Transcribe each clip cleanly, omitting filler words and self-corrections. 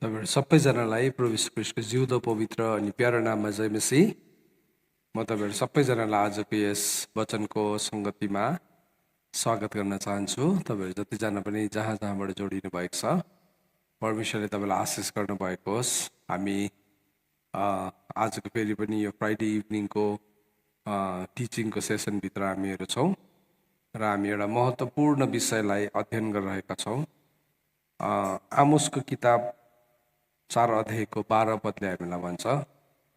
तपाईहरु सबैजनालाई प्रभु यीशु ख्रीष्टको जिउँदो पवित्र अनि प्यारो नाममा जय मसीह। म तपाईहरु सबैजनालाई आजको यस वचनको संगतिमा स्वागत गर्न चाहन्छु। तपाईहरु जतिजना पनि जहाँ जहाँबाट जोडिनु भएको छ, परमेश्वरले तपाईलाई आशिष गर्नु भएको होस्। हामी आजको फेरि पनि यो फ्राइडे इभिनिङको टिचिङको सेसनभित्र हामीहरू छौँ र हामी एउटा महत्त्वपूर्ण विषयलाई अध्ययन गरिरहेका छौँ। आमोसको किताब 4 अध्यायको 12 पदले हामीलाई भन्छ,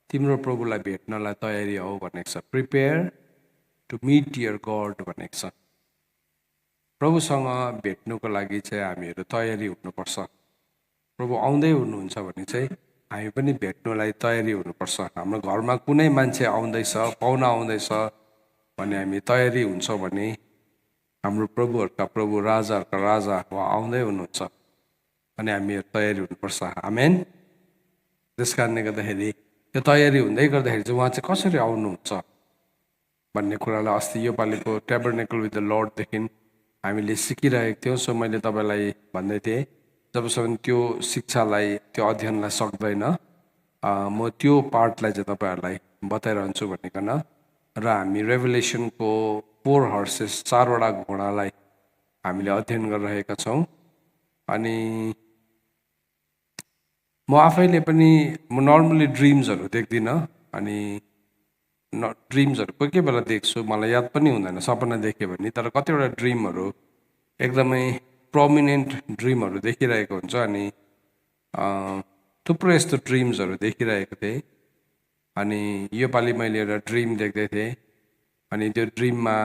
तिम्रो प्रभुलाई भेट्नलाई तयारी हो भनेको छ। Prepare to meet your God भनेको छ। प्रभुसँग भेट्नुको लागि चाहिँ हामीहरू तयारी हुनुपर्छ। प्रभु आउँदै हुनुहुन्छ भने चाहिँ हामी पनि भेट्नलाई तयारी हुनुपर्छ। हाम्रो घरमा कुनै मान्छे आउँदैछ, पाहुना आउँदैछ भने हामी तयारी हुन्छौँ भने हाम्रो प्रभुहरूका प्रभु, राजाहरूका राजा उहाँ आउँदै हुनुहुन्छ अनि हामीहरू तयारी हुनुपर्छ। आमेन। त्यस कारणले गर्दाखेरि यो तयारी हुँदै गर्दाखेरि चाहिँ उहाँ चाहिँ कसरी आउनुहुन्छ भन्ने कुरालाई अस्ति यो पालिको ट्याबरनेकल विथ द लर्डदेखि हामीले सिकिरहेको थियौँ। सो मैले तपाईँलाई भन्दै थिएँ, जबसम्म त्यो शिक्षालाई, त्यो अध्ययनलाई सक्दैन म त्यो पार्टलाई चाहिँ तपाईँहरूलाई बताइरहन्छु भनिकन र हामी रेभलेसनको 4 हर्सेस 4वटा घोडालाई हामीले अध्ययन गरिरहेका छौँ। अनि म आफैले पनि नर्मली ड्रिम्सहरू देख्दिनँ। अनि ड्रिम्सहरू कोही बेला देख्छु, मलाई याद पनि हुँदैन सपना देखेँ भने। तर कतिवटा ड्रिमहरू एकदमै प्रोमिनेन्ट ड्रिमहरू देखिरहेको हुन्छ। अनि थुप्रो यस्तो ड्रिम्सहरू देखिरहेको थिएँ। अनि योपालि मैले एउटा ड्रिम देख्दै थिएँ। अनि त्यो ड्रिममा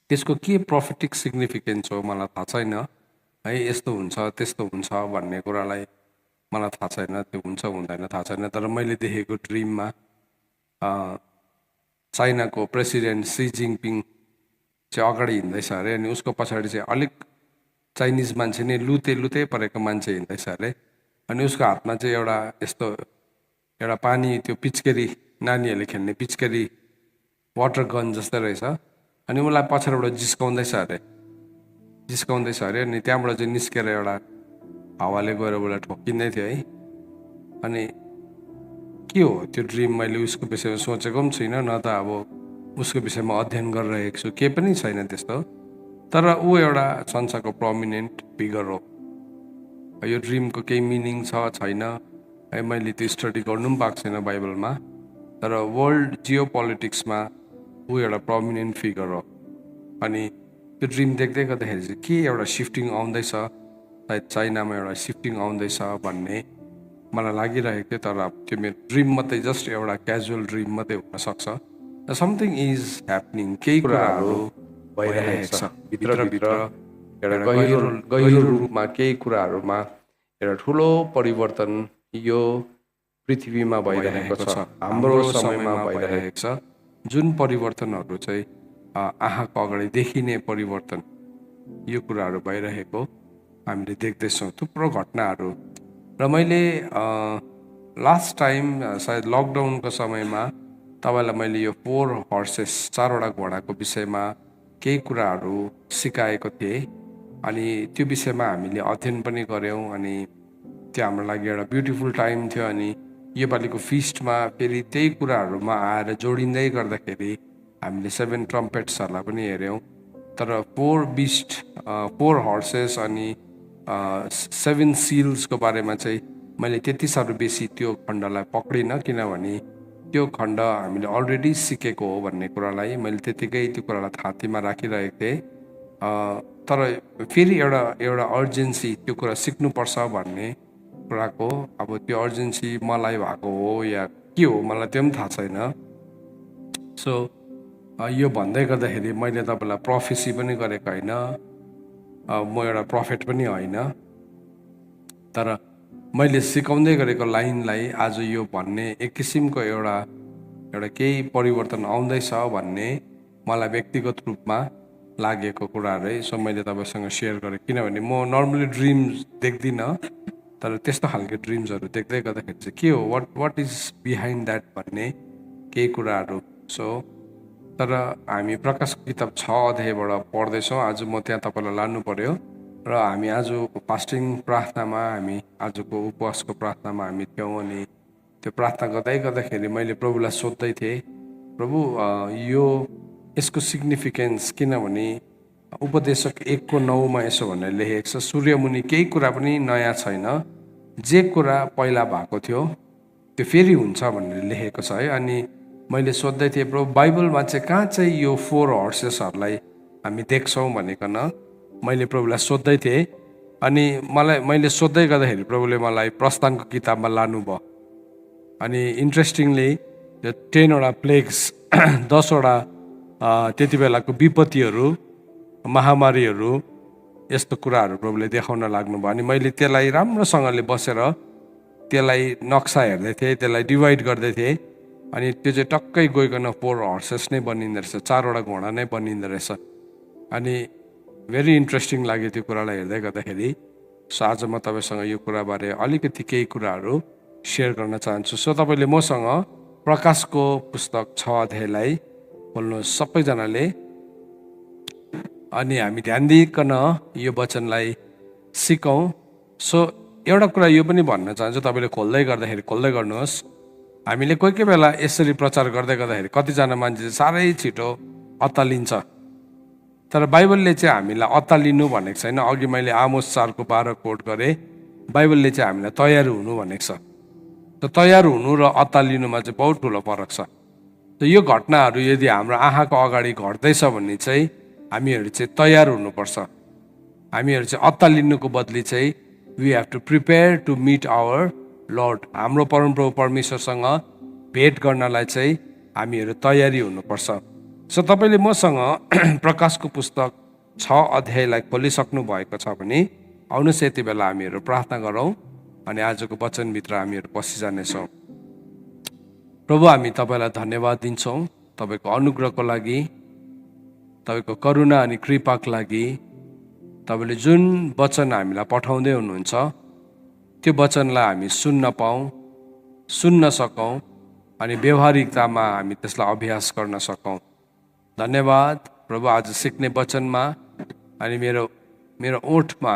त्यसको के प्रोफेटिक सिग्निफिकेन्स हो मलाई थाहा छैन है। यस्तो हुन्छ त्यस्तो हुन्छ भन्ने कुरालाई मलाई थाहा छैन, त्यो हुन्छ हुँदैन थाहा छैन। तर मैले देखेको ड्रिममा चाइनाको प्रेसिडेन्ट सी जिङपिङ चाहिँ अगाडि हिँड्दैछ अरे। अनि उसको पछाडि चाहिँ अलिक चाइनिज मान्छे नै लुते परेको मान्छे हिँड्दैछ अरे। अनि उसको हातमा चाहिँ एउटा यस्तो एउटा पानी, त्यो पिचकारी, नानीहरूले खेल्ने पिचकारी वाटर गन जस्तै रहेछ। अनि उसलाई पछाडिबाट जिस्काउँदैछ अरे। अनि त्यहाँबाट चाहिँ निस्केर एउटा हावाले गएर उसलाई ठोकिँदै थियो है। अनि के हो त्यो ड्रिम, मैले उसको विषयमा सोचेको पनि छुइनँ, न त अब उसको विषयमा अध्ययन गरिरहेको छु, केही पनि छैन त्यस्तो। तर ऊ एउटा संसारको प्रोमिनेन्ट फिगर हो। यो ड्रिमको केही मिनिङ छ छैन है, मैले त्यो स्टडी गर्नु पनि पाएको छैन बाइबलमा। तर वर्ल्ड जियो पोलिटिक्समा ऊ एउटा प्रोमिनेन्ट फिगर हो। अनि त्यो ड्रिम देख्दै गर्दाखेरि चाहिँ के एउटा सिफ्टिङ आउँदैछ, सायद चाइनामा एउटा सिफ्टिङ आउँदैछ भन्ने मलाई लागिरहेको थियो। तर अब त्यो मेरो ड्रिम मात्रै, जस्ट एउटा क्याजुअल ड्रिम मात्रै हुनसक्छ। समथिङ इज ह्यापनिङ, केही कुराहरू भइरहेको छ भित्रभित्र। एउटा गहिरो रूपमा केही कुराहरूमा एउटा ठुलो परिवर्तन यो पृथ्वीमा भइरहेको छ, हाम्रो समयमा भइरहेको छ। जुन परिवर्तनहरू चाहिँ आँखाको अगाडि देखिने परिवर्तन, यो कुराहरू भइरहेको हामीले देख्दैछौँ, थुप्रो घटनाहरू। र मैले लास्ट टाइम सायद लकडाउनको समयमा तपाईँलाई मैले यो 4 हर्सेस 4वटा घोडाको विषयमा केही कुराहरू सिकाएको थिएँ। अनि त्यो विषयमा हामीले अध्ययन पनि गऱ्यौँ। अनि त्यो हाम्रो लागि एउटा ब्युटिफुल टाइम थियो। अनि योपालिको फिस्टमा फेरि त्यही कुराहरूमा आएर जोडिँदै गर्दाखेरि हामीले 7 ट्रम्पेट्सहरूलाई पनि हेऱ्यौँ। तर 4 हर्सेस अनि 7 सिल्सको बारेमा चाहिँ मैले त्यति साह्रो बेसी त्यो खण्डलाई पक्रिनँ, किनभने त्यो खण्ड हामीले अलरेडी सिकेको हो भन्ने कुरालाई मैले त्यतिकै त्यो कुरालाई थाँतीमा राखिरहेको थिएँ। तर फेरि एउटा अर्जेन्सी, त्यो कुरा सिक्नुपर्छ भन्ने कुराको अब त्यो अर्जेन्सी मलाई भएको हो या के हो मलाई त्यो पनि थाहा छैन। सो यो भन्दै गर्दाखेरि मैले तपाईँलाई प्रोफेसी पनि गरेको होइन, म एउटा प्रफेट पनि होइन। तर मैले सिकाउँदै गरेको लाइनलाई आज यो भन्ने एक किसिमको एउटा केही परिवर्तन आउँदैछ भन्ने मलाई व्यक्तिगत रूपमा लागेको कुराहरू है। सो मैले तपाईँसँग सेयर गरेँ, किनभने म नर्मली ड्रिम्स देख्दिनँ। तर त्यस्तो खालको ड्रिम्सहरू देख्दै गर्दाखेरि चाहिँ के हो, वाट इज बिहाइन्ड द्याट भन्ने केही कुराहरू। सो तर हामी प्रकाशको किताब 6 अध्यायबाट पढ्दैछौँ। आज म त्यहाँ तपाईँलाई लानु पर्यो। र हामी आज फास्टिङ प्रार्थनामा हामी आजको उपवासको प्रार्थनामा हामी थियौँ अनि त्यो प्रार्थना गर्दाखेरि मैले प्रभुलाई सोध्दै थिएँ, प्रभु यो यसको सिग्निफिकेन्स, किनभने उपदेशक 1:9 यसो भनेर लेखेको छ, सूर्यमुनि केही कुरा पनि नयाँ छैन, जे कुरा पहिला भएको थियो त्यो फेरि हुन्छ भनेर लेखेको छ है। अनि मैले सोध्दै थिएँ, प्रभु बाइबलमा चाहिँ कहाँ चाहिँ यो 4 हर्सेसहरूलाई हामी देख्छौँ भनिकन मैले प्रभुलाई सोध्दै थिएँ। अनि मैले सोध्दै गर्दाखेरि प्रभुले मलाई प्रस्थानको किताबमा लानुभयो। अनि इन्ट्रेस्टिङली यो 10वटा प्लेग्स 10वटा त्यति बेलाको विपत्तिहरू, महामारीहरू, यस्तो कुराहरू प्रभुले देखाउन लाग्नुभयो। अनि मैले त्यसलाई राम्रोसँगले बसेर त्यसलाई नक्सा हेर्दै थिएँ, त्यसलाई डिभाइड गर्दै थिएँ। अनि त्यो चाहिँ टक्कै गइकन 4 हर्सेस नै बनिँदो रहेछ, 4वटा घोडा नै बनिँदो रहेछ। अनि भेरी इन्ट्रेस्टिङ लाग्यो त्यो कुरालाई हेर्दै गर्दाखेरि। सो आज म तपाईँसँग यो कुराबारे अलिकति केही कुराहरू सेयर गर्न चाहन्छु। सो तपाईँले मसँग प्रकाशको पुस्तक 6 अध्यायलाई खोल्नुहोस् सबैजनाले। अनि हामी ध्यान दिइकन यो वचनलाई सिकौँ। सो एउटा कुरा यो पनि भन्न चाहन्छु, तपाईँले खोल्दै गर्नुहोस्। हामीले कोही बेला यसरी प्रचार गर्दै गर्दाखेरि कतिजना मान्छे साह्रै छिटो अत्तालिन्छ, तर बाइबलले चाहिँ हामीलाई अत्तालिनु भनेको छैन। अघि मैले आमोस 4:12 कोट गरेँ, बाइबलले चाहिँ हामीलाई तयार हुनु भनेको छ। त तयार हुनु र अत्तालिनुमा चाहिँ बहुत ठुलो फरक छ। त यो घटनाहरू यदि हाम्रो आँखाको अगाडि घट्दैछ भने चाहिँ हामीहरू चाहिँ तयार हुनुपर्छ। हामीहरू चाहिँ अत्तालिनुको बदली चाहिँ we have to prepare to meet our Lord. हाम्रो परमप्रभु परमेश्वरसँग भेट गर्नलाई चाहिँ हामीहरू तयारी हुनुपर्छ। सो तपाईँले मसँग प्रकाशको पुस्तक 6 अध्यायलाई खोलिसक्नु भएको छ भने आउनुहोस् यति बेला हामीहरू प्रार्थना गरौँ अनि आजको वचनभित्र हामीहरू पसिजानेछौँ। प्रभु, हामी तपाईँलाई धन्यवाद दिन्छौँ तपाईँको अनुग्रहको लागि, तपाईँको करुणा अनि कृपाको लागि। तपाईँले जुन वचन हामीलाई पठाउँदै हुनुहुन्छ त्यो वचनलाई हामी सुन्न पाऊँ, सुन्न सकौँ अनि व्यवहारिकतामा हामी त्यसलाई अभ्यास गर्न सकौँ। धन्यवाद प्रभु, आज सिक्ने वचनमा अनि मेरो ओठमा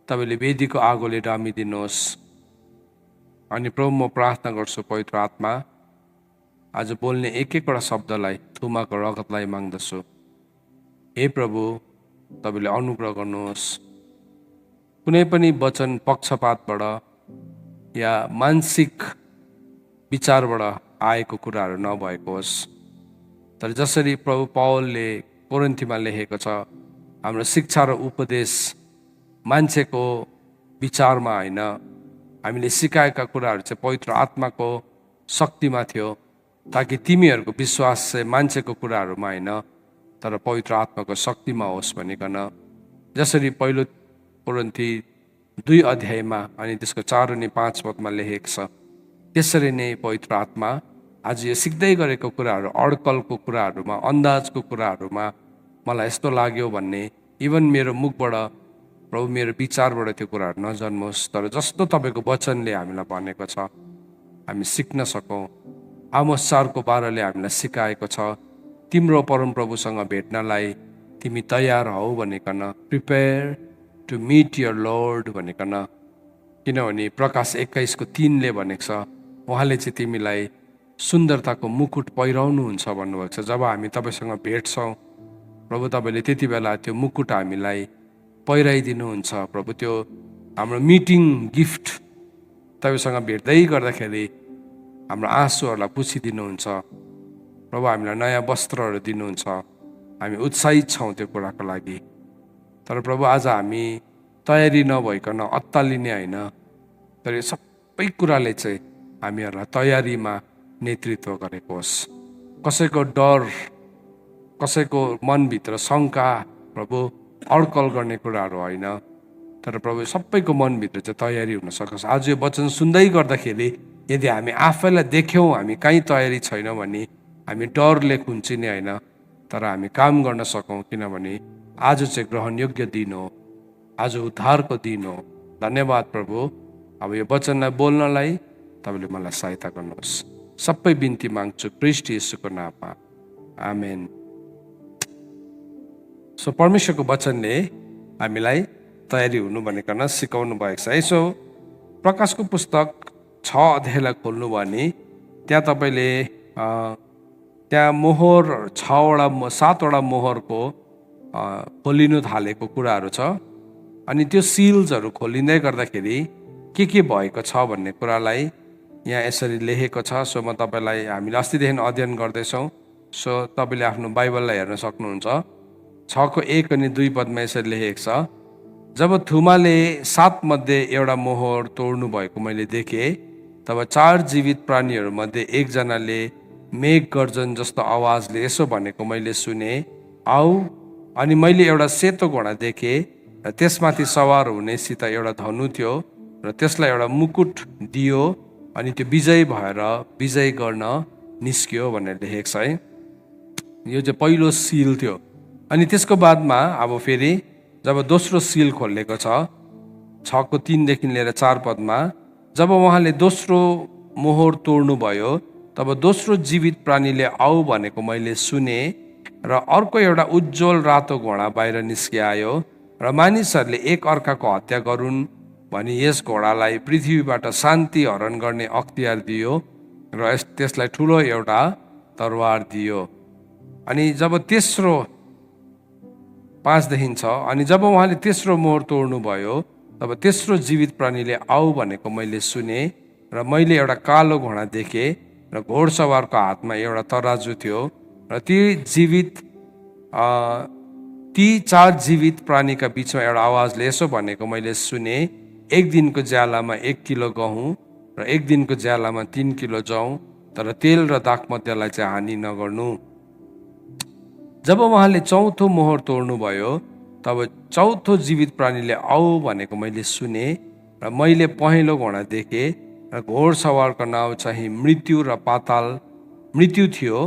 तपाईँले वेदीको आगोले डामिदिनुहोस्। अनि प्रभु, म प्रार्थना गर्छु पवित्र आत्मा, आज बोल्ने एक एकवटा शब्दलाई थुमाको रगतलाई माग्दछु। हे प्रभु, तपाईँले अनुग्रह गर्नुहोस्। कुनै पनि वचन पक्षपातबाट या मानसिक विचारबाट आएको कुराहरू नभएको होस्, तर जसरी प्रभु पौलले कोरिन्थीमा लेखेको छ, हाम्रो शिक्षा र उपदेश मान्छेको विचारमा होइन, हामीले सिकाएका कुराहरू चाहिँ पवित्र आत्माको शक्तिमा थियो, ताकि तिमीहरूको विश्वास चाहिँ मान्छेको कुराहरूमा होइन तर पवित्र आत्माको शक्तिमा होस् भनिकन। जसरी पहिलो कोरिन्थी 2 अध्यायमा अनि त्यसको 4 अनि 5 पदमा लेखेको छ, त्यसरी नै पवित्र आत्मा आज यो सिक्दै गरेको कुराहरू, अड्कलको कुराहरूमा, अन्दाजको कुराहरूमा मलाई यस्तो लाग्यो भन्ने इभन मेरो मुखबाट, प्रभु मेरो विचारबाट त्यो कुराहरू नजन्मोस्, तर जस्तो तपाईँको वचनले हामीलाई भनेको छ हामी सिक्न सकौँ। आमोस 4:12ले हामीलाई सिकाएको छ, तिम्रो परमप्रभुसँग भेट्नलाई तिमी तयार हौ भनिकन, prepare to meet your Lord भनिकन। किनभने प्रकाश 21:3ले भनेको छ, उहाँले चाहिँ तिमीलाई सुन्दरताको मुकुट पहिराउनुहुन्छ भन्नुभएको छ। जब हामी तपाईँसँग भेट्छौँ प्रभु, तपाईँले त्यति बेला त्यो मुकुट हामीलाई पहिराइदिनुहुन्छ। प्रभु, त्यो हाम्रो मिटिङ गिफ्ट तपाईँसँग भेट्दै गर्दाखेरि हाम्रो आँसुहरूलाई पुछिदिनुहुन्छ। प्रभु, हामीलाई नयाँ वस्त्रहरू दिनुहुन्छ। हामी उत्साहित छौँ त्यो कुराको लागि। तर प्रभु, आज हामी तयारी नभइकन अत्तालिने होइन, तर यो सबै कुराले चाहिँ हामीहरूलाई तयारीमा नेतृत्व गरेको होस्। कसैको डर, कसैको मनभित्र शङ्का, प्रभु अड्कल गर्ने कुराहरू होइन, तर प्रभु सबैको मनभित्र चाहिँ तयारी हुन सकोस्। आज यो वचन सुन्दै गर्दाखेरि यदि हामी आफैलाई देख्यौँ हामी कहीँ तयारी छैन भने हामी डरले खुन्चिने होइन, तर हामी काम गर्न सकौँ। किनभने आज चाहिँ ग्रहणयोग्य दिन हो, आज उद्धारको दिन हो। धन्यवाद प्रभु, अब यो वचनलाई बोल्नलाई तपाईँले मलाई सहायता गर्नुहोस्। सबै बिन्ती माग्छु ख्रीष्ट येशूको नाममा, आमेन। सो परमेश्वरको वचनले हामीलाई तयारी हुनु भनेकन सिकाउनु भएको छ है। सो प्रकाशको पुस्तक 6 अध्यायलाई खोल्नु भयो भने त्यहाँ तपाईँले त्यहाँ मोहर 7वटा मोहरको खोलिनु थालेको कुराहरू छ। अनि त्यो सिल्सहरू खोलिँदै गर्दाखेरि के भएको छ भन्ने कुरालाई यहाँ यसरी लेखेको छ। सो म तपाईँलाई, हामीले अस्तिदेखि अध्ययन गर्दैछौँ, सो तपाईँले आफ्नो बाइबललाई हेर्न सक्नुहुन्छ। 6को 1 अनि 2 पदमा यसरी लेखेको छ, जब थुमाले 7 मध्ये एउटा मोहर तोड्नु भएको मैले देखेँ, तब 4 जीवित प्राणीहरूमध्ये एकजनाले मेघ गर्जन जस्तो आवाजले यसो भनेको मैले सुने, आऊ। अनि मैले एउटा सेतो घोडा देखेँ र त्यसमाथि सवार हुनेसित एउटा धनु थियो र त्यसलाई एउटा मुकुट दियो अनि त्यो विजयी भएर विजय गर्न निस्कियो भनेर लेखेको छ है। यो चाहिँ पहिलो सिल थियो। अनि त्यसको बादमा अब फेरि जब दोस्रो सिल खोलेको छ 6को 3 देखि लिएर 4 पदमा, जब उहाँले दोस्रो मोहर तोड्नु भयो, तब दोस्रो जीवित प्राणीले आऊ भनेको मैले सुने र अर्को एउटा उज्जवल रातो घोडा बाहिर निस्किआयो र मानिसहरूले एक अर्काको हत्या गरून् भनी यस घोडालाई पृथ्वीबाट शान्ति हरण गर्ने अख्तियार दियो र त्यसलाई ठुलो एउटा तरवार दियो। अनि जब तेस्रो 5 देखि 6, अनि जब उहाँले तेस्रो मोहर तोड्नु भयो, तब तेस्रो जीवित प्राणीले आऊ भनेको मैले सुने र मैले एउटा कालो घोडा देखेँ र घोडसवारको हातमा एउटा तराजु थियो र ती 4 जीवित प्राणीका बिचमा एउटा आवाजले यसो भनेको मैले सुने, एक दिनको ज्यालामा 1 किलो गहुँ र एक दिनको ज्यालामा 3 किलो जौ, तर तेल र दाखमध्यलाई चाहिँ हानि नगर्नु। जब उहाँले चौथो मोहर तोड्नु भयो, तब चौथो जीवित प्राणीले आऊ भनेको मैले सुने र मैले पहेँलो घोडा देखेँ र घोडसवारको नाउँ चाहिँ मृत्यु थियो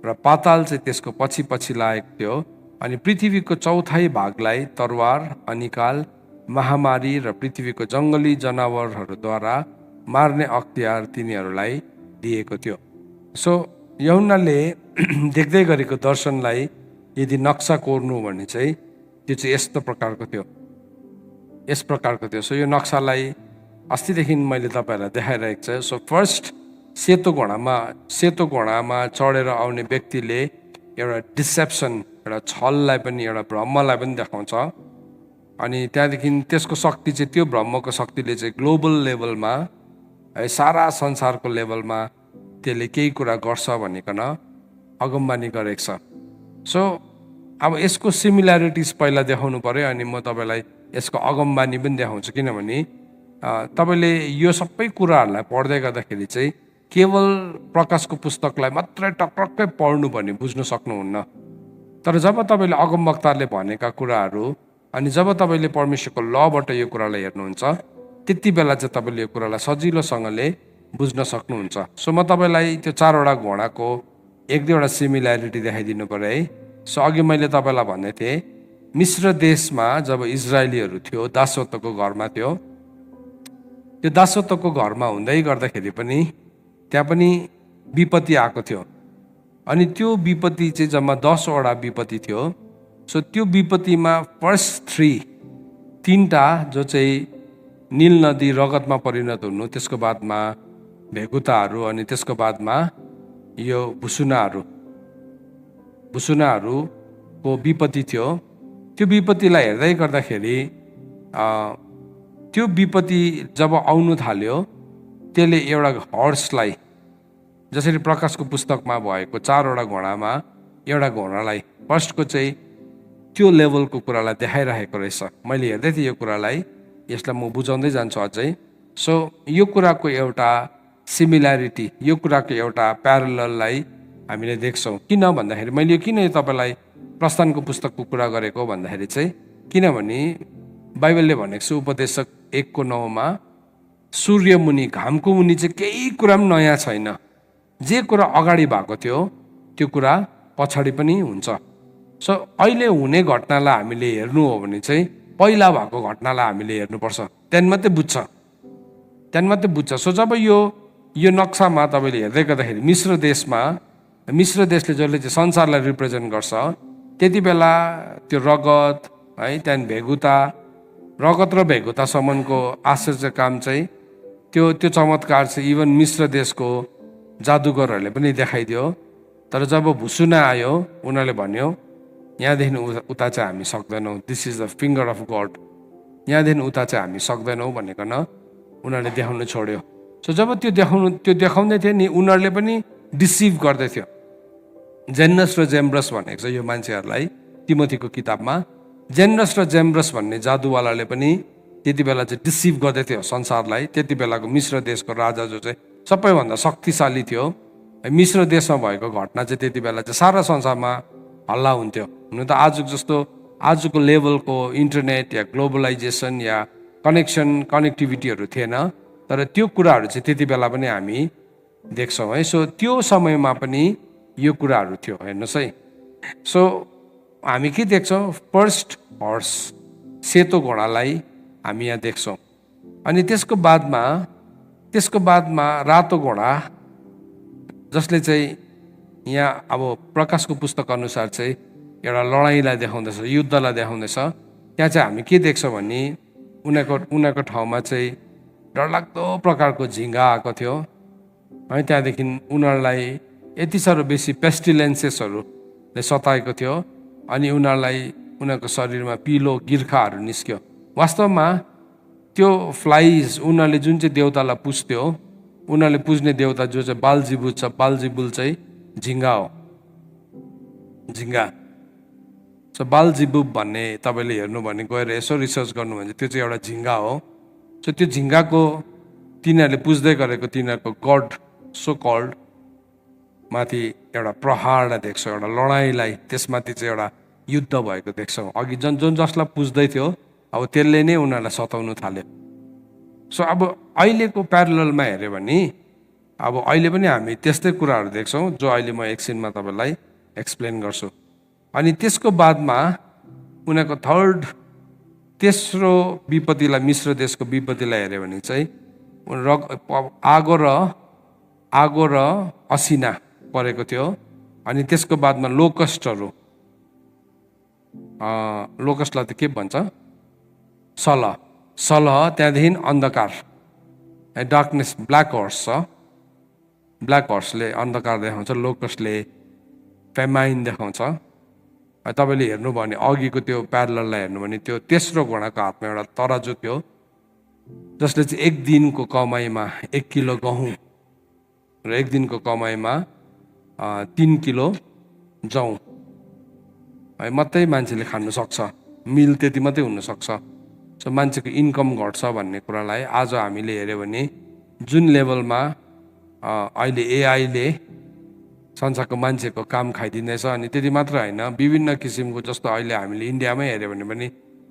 र पाताल चाहिँ त्यसको पछि लागेको थियो। अनि पृथ्वीको चौथाइ भागलाई तरवार, अनिकाल, महामारी र पृथ्वीको जङ्गली जनावरहरूद्वारा मार्ने अख्तियार तिनीहरूलाई दिएको थियो। सो यूहन्नाले देख्दै गरेको दर्शनलाई यदि नक्सा कोर्नु भने चाहिँ त्यो चाहिँ यस प्रकारको थियो। सो यो नक्सालाई अस्तिदेखि मैले तपाईँहरूलाई देखाइरहेको छु। सो फर्स्ट सेतो घोडामा चढेर आउने व्यक्तिले एउटा डिसेप्सन, एउटा छललाई पनि, एउटा भ्रमलाई पनि देखाउँछ। अनि त्यहाँदेखि त्यसको शक्ति चाहिँ, त्यो भ्रमको शक्तिले चाहिँ ग्लोबल लेभलमा है, सारा संसारको लेभलमा त्यसले केही कुरा गर्छ भनिकन अगमबानी गरेको छ। सो अब यसको सिमिल्यारिटिज पहिला देखाउनु पर्यो, अनि म तपाईँलाई यसको अगमबानी पनि देखाउँछु। किनभने तपाईँले यो सबै कुराहरूलाई पढ्दै गर्दाखेरि चाहिँ केवल प्रकाशको पुस्तकलाई मात्रै टक्रक्कै पढ्नु भने बुझ्न सक्नुहुन्न। तर जब तपाईँले अगमवक्ताले भनेका कुराहरू अनि जब तपाईँले परमेश्वरको लबाट यो कुरालाई हेर्नुहुन्छ, त्यति बेला चाहिँ तपाईँले यो कुरालाई सजिलोसँगले बुझ्न सक्नुहुन्छ। सो म तपाईँलाई त्यो 4वटा घोडाको 1-2वटा सिमिल्यारिटी देखाइदिनु पर्यो है। सो अघि मैले तपाईँलाई भन्दै थिएँ, मिश्र देशमा जब इजरायलीहरू थियो, दासत्वको घरमा थियो, त्यो दासत्वको घरमा हुँदै गर्दाखेरि पनि त्यहाँ पनि विपत्ति आएको थियो। अनि त्यो विपत्ति चाहिँ जम्मा 10वटा विपत्ति थियो। सो त्यो विपत्तिमा फर्स्ट 3टा जो चाहिँ नील नदी रगतमा परिणत हुनु, त्यसको बादमा भेगुताहरू, अनि त्यसको बादमा यो भुसुनाहरूको विपत्ति थियो। त्यो विपत्तिलाई हेर्दै गर्दाखेरि त्यो विपत्ति जब आउनु थाल्यो, त्यसले एउटा हर्सलाई, जसरी प्रकाशको पुस्तकमा भएको 4वटा घोडामा एउटा घोडालाई, फर्स्टको चाहिँ त्यो लेभलको कुरालाई देखाइरहेको रहेछ। मैले हेर्दै थिएँ यो कुरालाई, यसलाई म बुझाउँदै जान्छु अझै। सो यो कुराको एउटा सिमिल्यारिटी, यो कुराको एउटा प्यारलललाई हामीले देख्छौँ। किन भन्दाखेरि मैले किन यो तपाईँलाई प्रस्थानको पुस्तकको कुरा गरेको भन्दाखेरि चाहिँ, किनभने बाइबलले भनेको छ उपदेशक 1:9मा, सूर्य मुनि, घामको मुनि चाहिँ केही कुरा पनि नयाँ छैन। जे कुरा अगाडि भएको थियो त्यो कुरा पछाडि पनि हुन्छ। सो अहिले हुने घटनालाई हामीले हेर्नु हो भने चाहिँ पहिला भएको घटनालाई हामीले हेर्नुपर्छ, त्यहाँदेखि मात्रै बुझ्छ। सो जब यो नक्सामा तपाईँले हेर्दै गर्दाखेरि मिश्र देशले जसले चाहिँ संसारलाई रिप्रेजेन्ट गर्छ, त्यति बेला त्यो रगत है, त्यहाँदेखि भेगुता रगत र भेगुतासम्मको आश्चर्य काम चाहिँ त्यो चमत्कार चाहिँ इभन मिश्र देशको जादुगरहरूले पनि देखाइदियो। तर जब भुसुना आयो उनीहरूले भन्यो यहाँदेखि उता चाहिँ हामी सक्दैनौँ, this is the finger of God, यहाँदेखि उता चाहिँ हामी सक्दैनौँ भनिकन उनीहरूले देखाउनु छोड्यो। सो जब त्यो देखाउँदै थियो नि उनीहरूले पनि डिसिभ गर्दै थियो। जेनरस र जेम्ब्रस भनेको छ यो मान्छेहरूलाई तिमोथीको किताबमा। जेनरस र जेम्ब्रस भन्ने जादुवालाले पनि त्यति बेला चाहिँ डिसिभ गर्दै थियो संसारलाई। त्यति बेलाको मिश्र देशको राजा जो चाहिँ सबैभन्दा शक्तिशाली थियो, मिश्र देशमा भएको घटना चाहिँ त्यति बेला चाहिँ सारा संसारमा हल्ला हुन्थ्यो। हुन त आजको जस्तो आजको लेभलको इन्टरनेट या ग्लोबलाइजेसन या कनेक्टिभिटीहरू थिएन, तर त्यो कुराहरू चाहिँ त्यति बेला पनि हामी देख्छौँ है। सो त्यो समयमा पनि यो कुराहरू थियो, हेर्नुहोस् है। सो हामी के देख्छौँ, फर्स्ट हर्स सेतो घोडालाई हामी यहाँ देख्छौँ। अनि त्यसको बादमा रातो घोडा, जसले चाहिँ यहाँ अब प्रकाशको पुस्तक अनुसार चाहिँ एउटा लडाइँलाई देखाउँदैछ, युद्धलाई देखाउँदैछ। त्यहाँ चाहिँ हामी के देख्छौँ भने उनीहरूको ठाउँमा चाहिँ डरलाग्दो प्रकारको झिङ्गा आएको थियो है। त्यहाँदेखि उनीहरूलाई यति साह्रो बेसी पेस्टिलेन्सेसहरूले सताएको थियो अनि उनीहरूको शरीरमा पिलो गिर्खाहरू निस्क्यो। वास्तवमा त्यो फ्लाइज उनीहरूले जुन चाहिँ देवतालाई पुज्थ्यो, उनीहरूले पुज्ने देवता जो चाहिँ बालजिबुल छ, बालजिबुल चाहिँ झिङ्गा हो, झिङ्गा। सो बालजिबुब भन्ने तपाईँले हेर्नु भने गएर यसो रिसर्च गर्नु भने त्यो चाहिँ एउटा झिङ्गा हो। सो त्यो झिङ्गाको तिनीहरूले पुज्दै गरेको तिनीहरूको गड सो कल्ड माथि एउटा प्रहारलाई देख्छौँ, एउटा लडाइँलाई, त्यसमाथि चाहिँ एउटा युद्ध भएको देख्छौँ। अघि जसलाई पुज्दै थियो अब त्यसले नै उनीहरूलाई सताउनु थाल्यो। सो अब अहिलेको प्यारललमा हेऱ्यो भने अब अहिले पनि हामी त्यस्तै कुराहरू देख्छौँ जो अहिले म एकछिनमा तपाईँलाई एक्सप्लेन गर्छु। अनि त्यसको बादमा उनीहरूको तेस्रो विपत्तिलाई, मिश्र देशको विपत्तिलाई हेऱ्यो भने चाहिँ आगो र असिना परेको थियो। अनि त्यसको बादमा लोकस्टलाई त के भन्छ, सलह, त्यहाँदेखि अन्धकार, डार्कनेस, ब्ल्याक हर्स छ, ब्ल्याक हर्सले अन्धकार देखाउँछ, लोकस्टले फेमाइन देखाउँछ। तपाईँले हेर्नु भने अघिको त्यो प्यारलललाई हेर्नु भने त्यो तेस्रो घोडाको हातमा एउटा तराजु थियो जसले चाहिँ एक दिनको कमाइमा 1 किलो गहुँ र एक दिनको कमाइमा 3 किलो जौँ है मात्रै मान्छेले खानु सक्छ, मिल त्यति मात्रै हुनसक्छ। सो मान्छेको इन्कम घट्छ भन्ने कुरालाई आज हामीले हेऱ्यो भने जुन लेभलमा अहिले एआईले संसारको मान्छेको काम खाइदिँदैछ। अनि त्यति मात्र होइन, विभिन्न किसिमको, जस्तो अहिले हामीले इन्डियामै हेऱ्यो भने पनि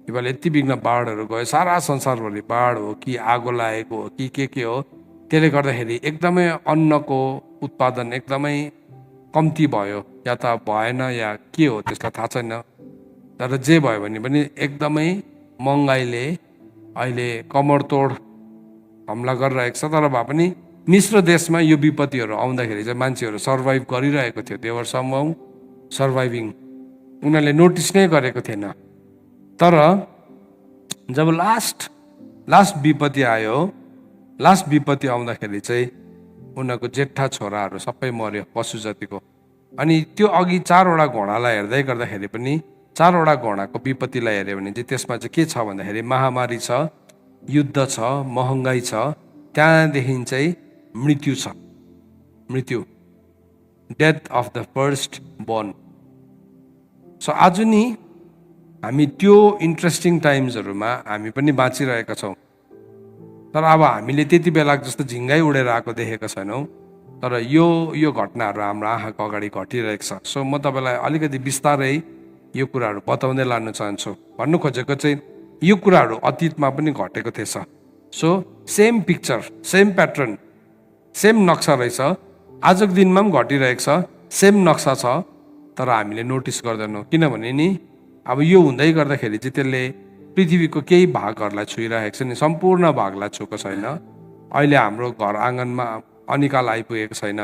योपालि यति बिघ्न बाढहरू गयो, सारा संसारभरि बाढ हो कि आगो लागेको हो कि के हो, त्यसले गर्दाखेरि एकदमै अन्नको उत्पादन एकदमै कम्ती भयो, या त भएन या के हो त्यसलाई थाहा छैन। तर जे भयो भने पनि एकदमै महँगाइले अहिले कमरतोड हमला गरिरहेको छ। तर भए पनि मिश्र देशमा यो विपत्तिहरू आउँदाखेरि चाहिँ मान्छेहरू सर्भाइभ गरिरहेको थियो, देवर समहाउ सर्भाइभिङ, उनीहरूले नोटिस नै गरेको थिएन। तर जब लास्ट विपत्ति आयो, लास्ट विपत्ति आउँदाखेरि चाहिँ उनीहरूको जेठा छोराहरू सबै मर्यो, पशु जातिको। अनि त्यो अघि 4वटा घोडालाई हेर्दै गर्दाखेरि पनि 4वटा घोडाको विपत्तिलाई हेऱ्यो भने चाहिँ त्यसमा चाहिँ के छ भन्दाखेरि महामारी छ, युद्ध छ, महँगाई छ, त्यहाँदेखि चाहिँ मृत्यु छ, मृत्यु, death of the first born. So आज नि हामी त्यो इन्ट्रेस्टिङ टाइम्सहरूमा हामी पनि बाँचिरहेका छौँ। तर अब हामीले त्यति बेला जस्तो झिङ्गै उडेर आएको देखेका छैनौँ। तर यो घटनाहरू हाम्रो आँखाको अगाडि घटिरहेको छ। सो म तपाईँलाई अलिकति बिस्तारै यो कुराहरू बताउँदै लान चाहन्छु। भन्नु खोजेको चाहिँ यो कुराहरू अतीतमा पनि घटेको थिएछ। So same picture, same pattern, same नक्सा रहेछ, आजको दिनमा पनि घटिरहेको छ, सेम नक्सा छ, तर हामीले नोटिस गर्दैनौँ। किनभने नि अब यो हुँदै गर्दाखेरि चाहिँ त्यसले पृथ्वीको केही भागहरूलाई छुइरहेको छ नि, सम्पूर्ण भागलाई छुएको छैन। अहिले हाम्रो घर आँगनमा अनिकाल आइपुगेको छैन।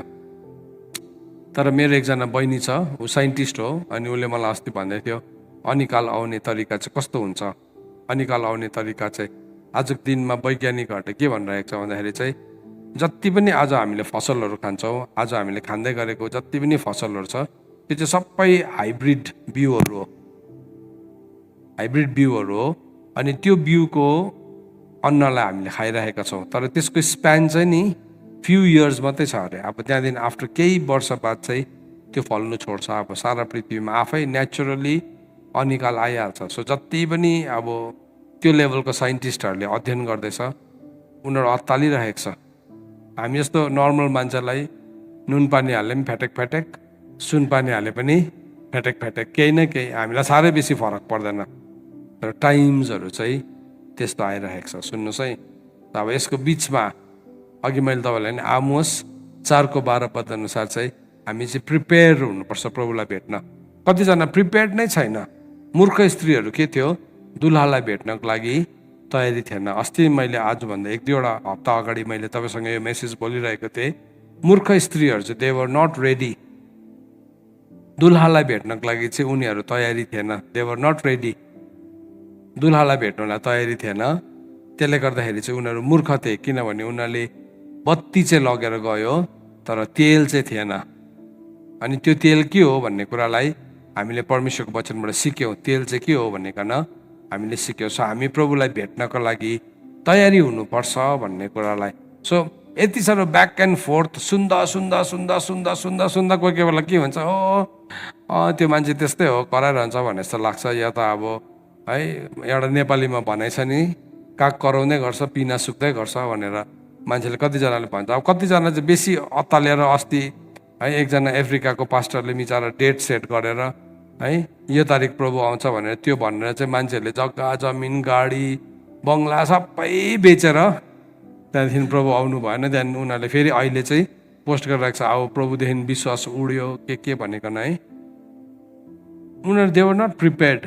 तर मेरो एकजना बहिनी छ, ऊ साइन्टिस्ट हो, अनि उसले मलाई अस्ति भन्दै थियो अनिकाल आउने तरिका चाहिँ कस्तो हुन्छ। अनिकाल आउने तरिका चाहिँ आजको दिनमा वैज्ञानिकहरूले के भनिरहेको छ भन्दाखेरि चाहिँ जति पनि आज हामीले फसलहरू खान्छौँ, आज हामीले खाँदै गरेको जति पनि फसलहरू छ त्यो चाहिँ सबै हाइब्रिड बिउहरू हो, हाइब्रिड बिउहरू हो। अनि त्यो बिउको अन्नलाई हामीले खाइरहेका छौँ, तर त्यसको स्प्यान चाहिँ नि फ्यु इयर्स मात्रै छ अरे। अब त्यहाँदेखि आफ्टर केही वर्ष बाद चाहिँ त्यो फल्नु छोड्छ। अब सारा पृथ्वीमा आफै नेचुरली अनिकाल आइहाल्छ। सो जति पनि अब त्यो लेभलको साइन्टिस्टहरूले अध्ययन गर्दैछ उनीहरू अत्तालिरहेको छ। हामी जस्तो नर्मल मान्छेलाई नुन पानी हाले पनि फ्याटेक फ्याटेक, सुन पानी हाले पनि फ्याटेक फ्याटेक, केही न केही हामीलाई साह्रै बेसी फरक पर्दैन। तर टाइम्सहरू चाहिँ त्यस्तो आइरहेको छ। सुन्नुहोस् है, अब यसको बिचमा अघि मैले तपाईँलाई नि आमोस 4:12 पद अनुसार चाहिँ हामी चाहिँ प्रिपेयर हुनुपर्छ प्रभुलाई भेट्न। कतिजना प्रिपेयर्ड नै छैन। मूर्ख स्त्रीहरू के थियो, दुल्हालाई भेट्नको लागि तयारी थिएन। अस्ति मैले आजभन्दा 1-2 हप्ता अगाडि मैले तपाईँसँग यो मेसेज बोलिरहेको थिएँ। मूर्ख स्त्रीहरू चाहिँ दे वर नट रेडी। दुल्हालाई भेट्नको लागि चाहिँ उनीहरू तयारी थिएन, दे वर नट रेडी। दुल्हालाई भेट्नलाई तयारी थिएन, त्यसले गर्दाखेरि चाहिँ उनीहरू मूर्ख थिए। किनभने उनीहरूले बत्ती चाहिँ लगेर गयो तर तेल चाहिँ थिएन। अनि त्यो तेल के हो भन्ने कुरालाई हामीले परमेश्वरको वचनबाट सिक्यौँ। तेल चाहिँ के हो भनेकन हामीले सिक्यौँ। सो हामी प्रभुलाई भेट्नको लागि तयारी हुनुपर्छ भन्ने कुरालाई। सो यति साह्रो ब्याक एन्ड फोर्थ सुन्दा सुन्दा सुन्दा सुन्दा सुन्दा सुन्दा कोही कोही बेला के हुन्छ, त्यो मान्छे त्यस्तै हो, कराइरहन्छ भन्ने जस्तो लाग्छ। या त अब है एउटा नेपालीमा भनाइ छ नि, काग कराउँदै गर्छ पिना सुक्दै गर्छ भनेर मान्छेले कतिजनाले भन्छ। अब कतिजना चाहिँ बेसी अत्तालिएर अस्ति है एकजना अफ्रिकाको पास्टरले बिचारा डेट सेट गरेर है यो तारिक प्रभु आउँछ भनेर त्यो भनेर चाहिँ मान्छेहरूले जग्गा जमिन गाडी बङ्गला सबै बेचेर त्यहाँदेखि प्रभु आउनु भएन। त्यहाँदेखि उनीहरूले फेरि अहिले चाहिँ पोस्ट गरिरहेको छ, अब प्रभुदेखि विश्वास उड्यो के भनेकन है। उनीहरू दे वर नट प्रिपेयर्ड।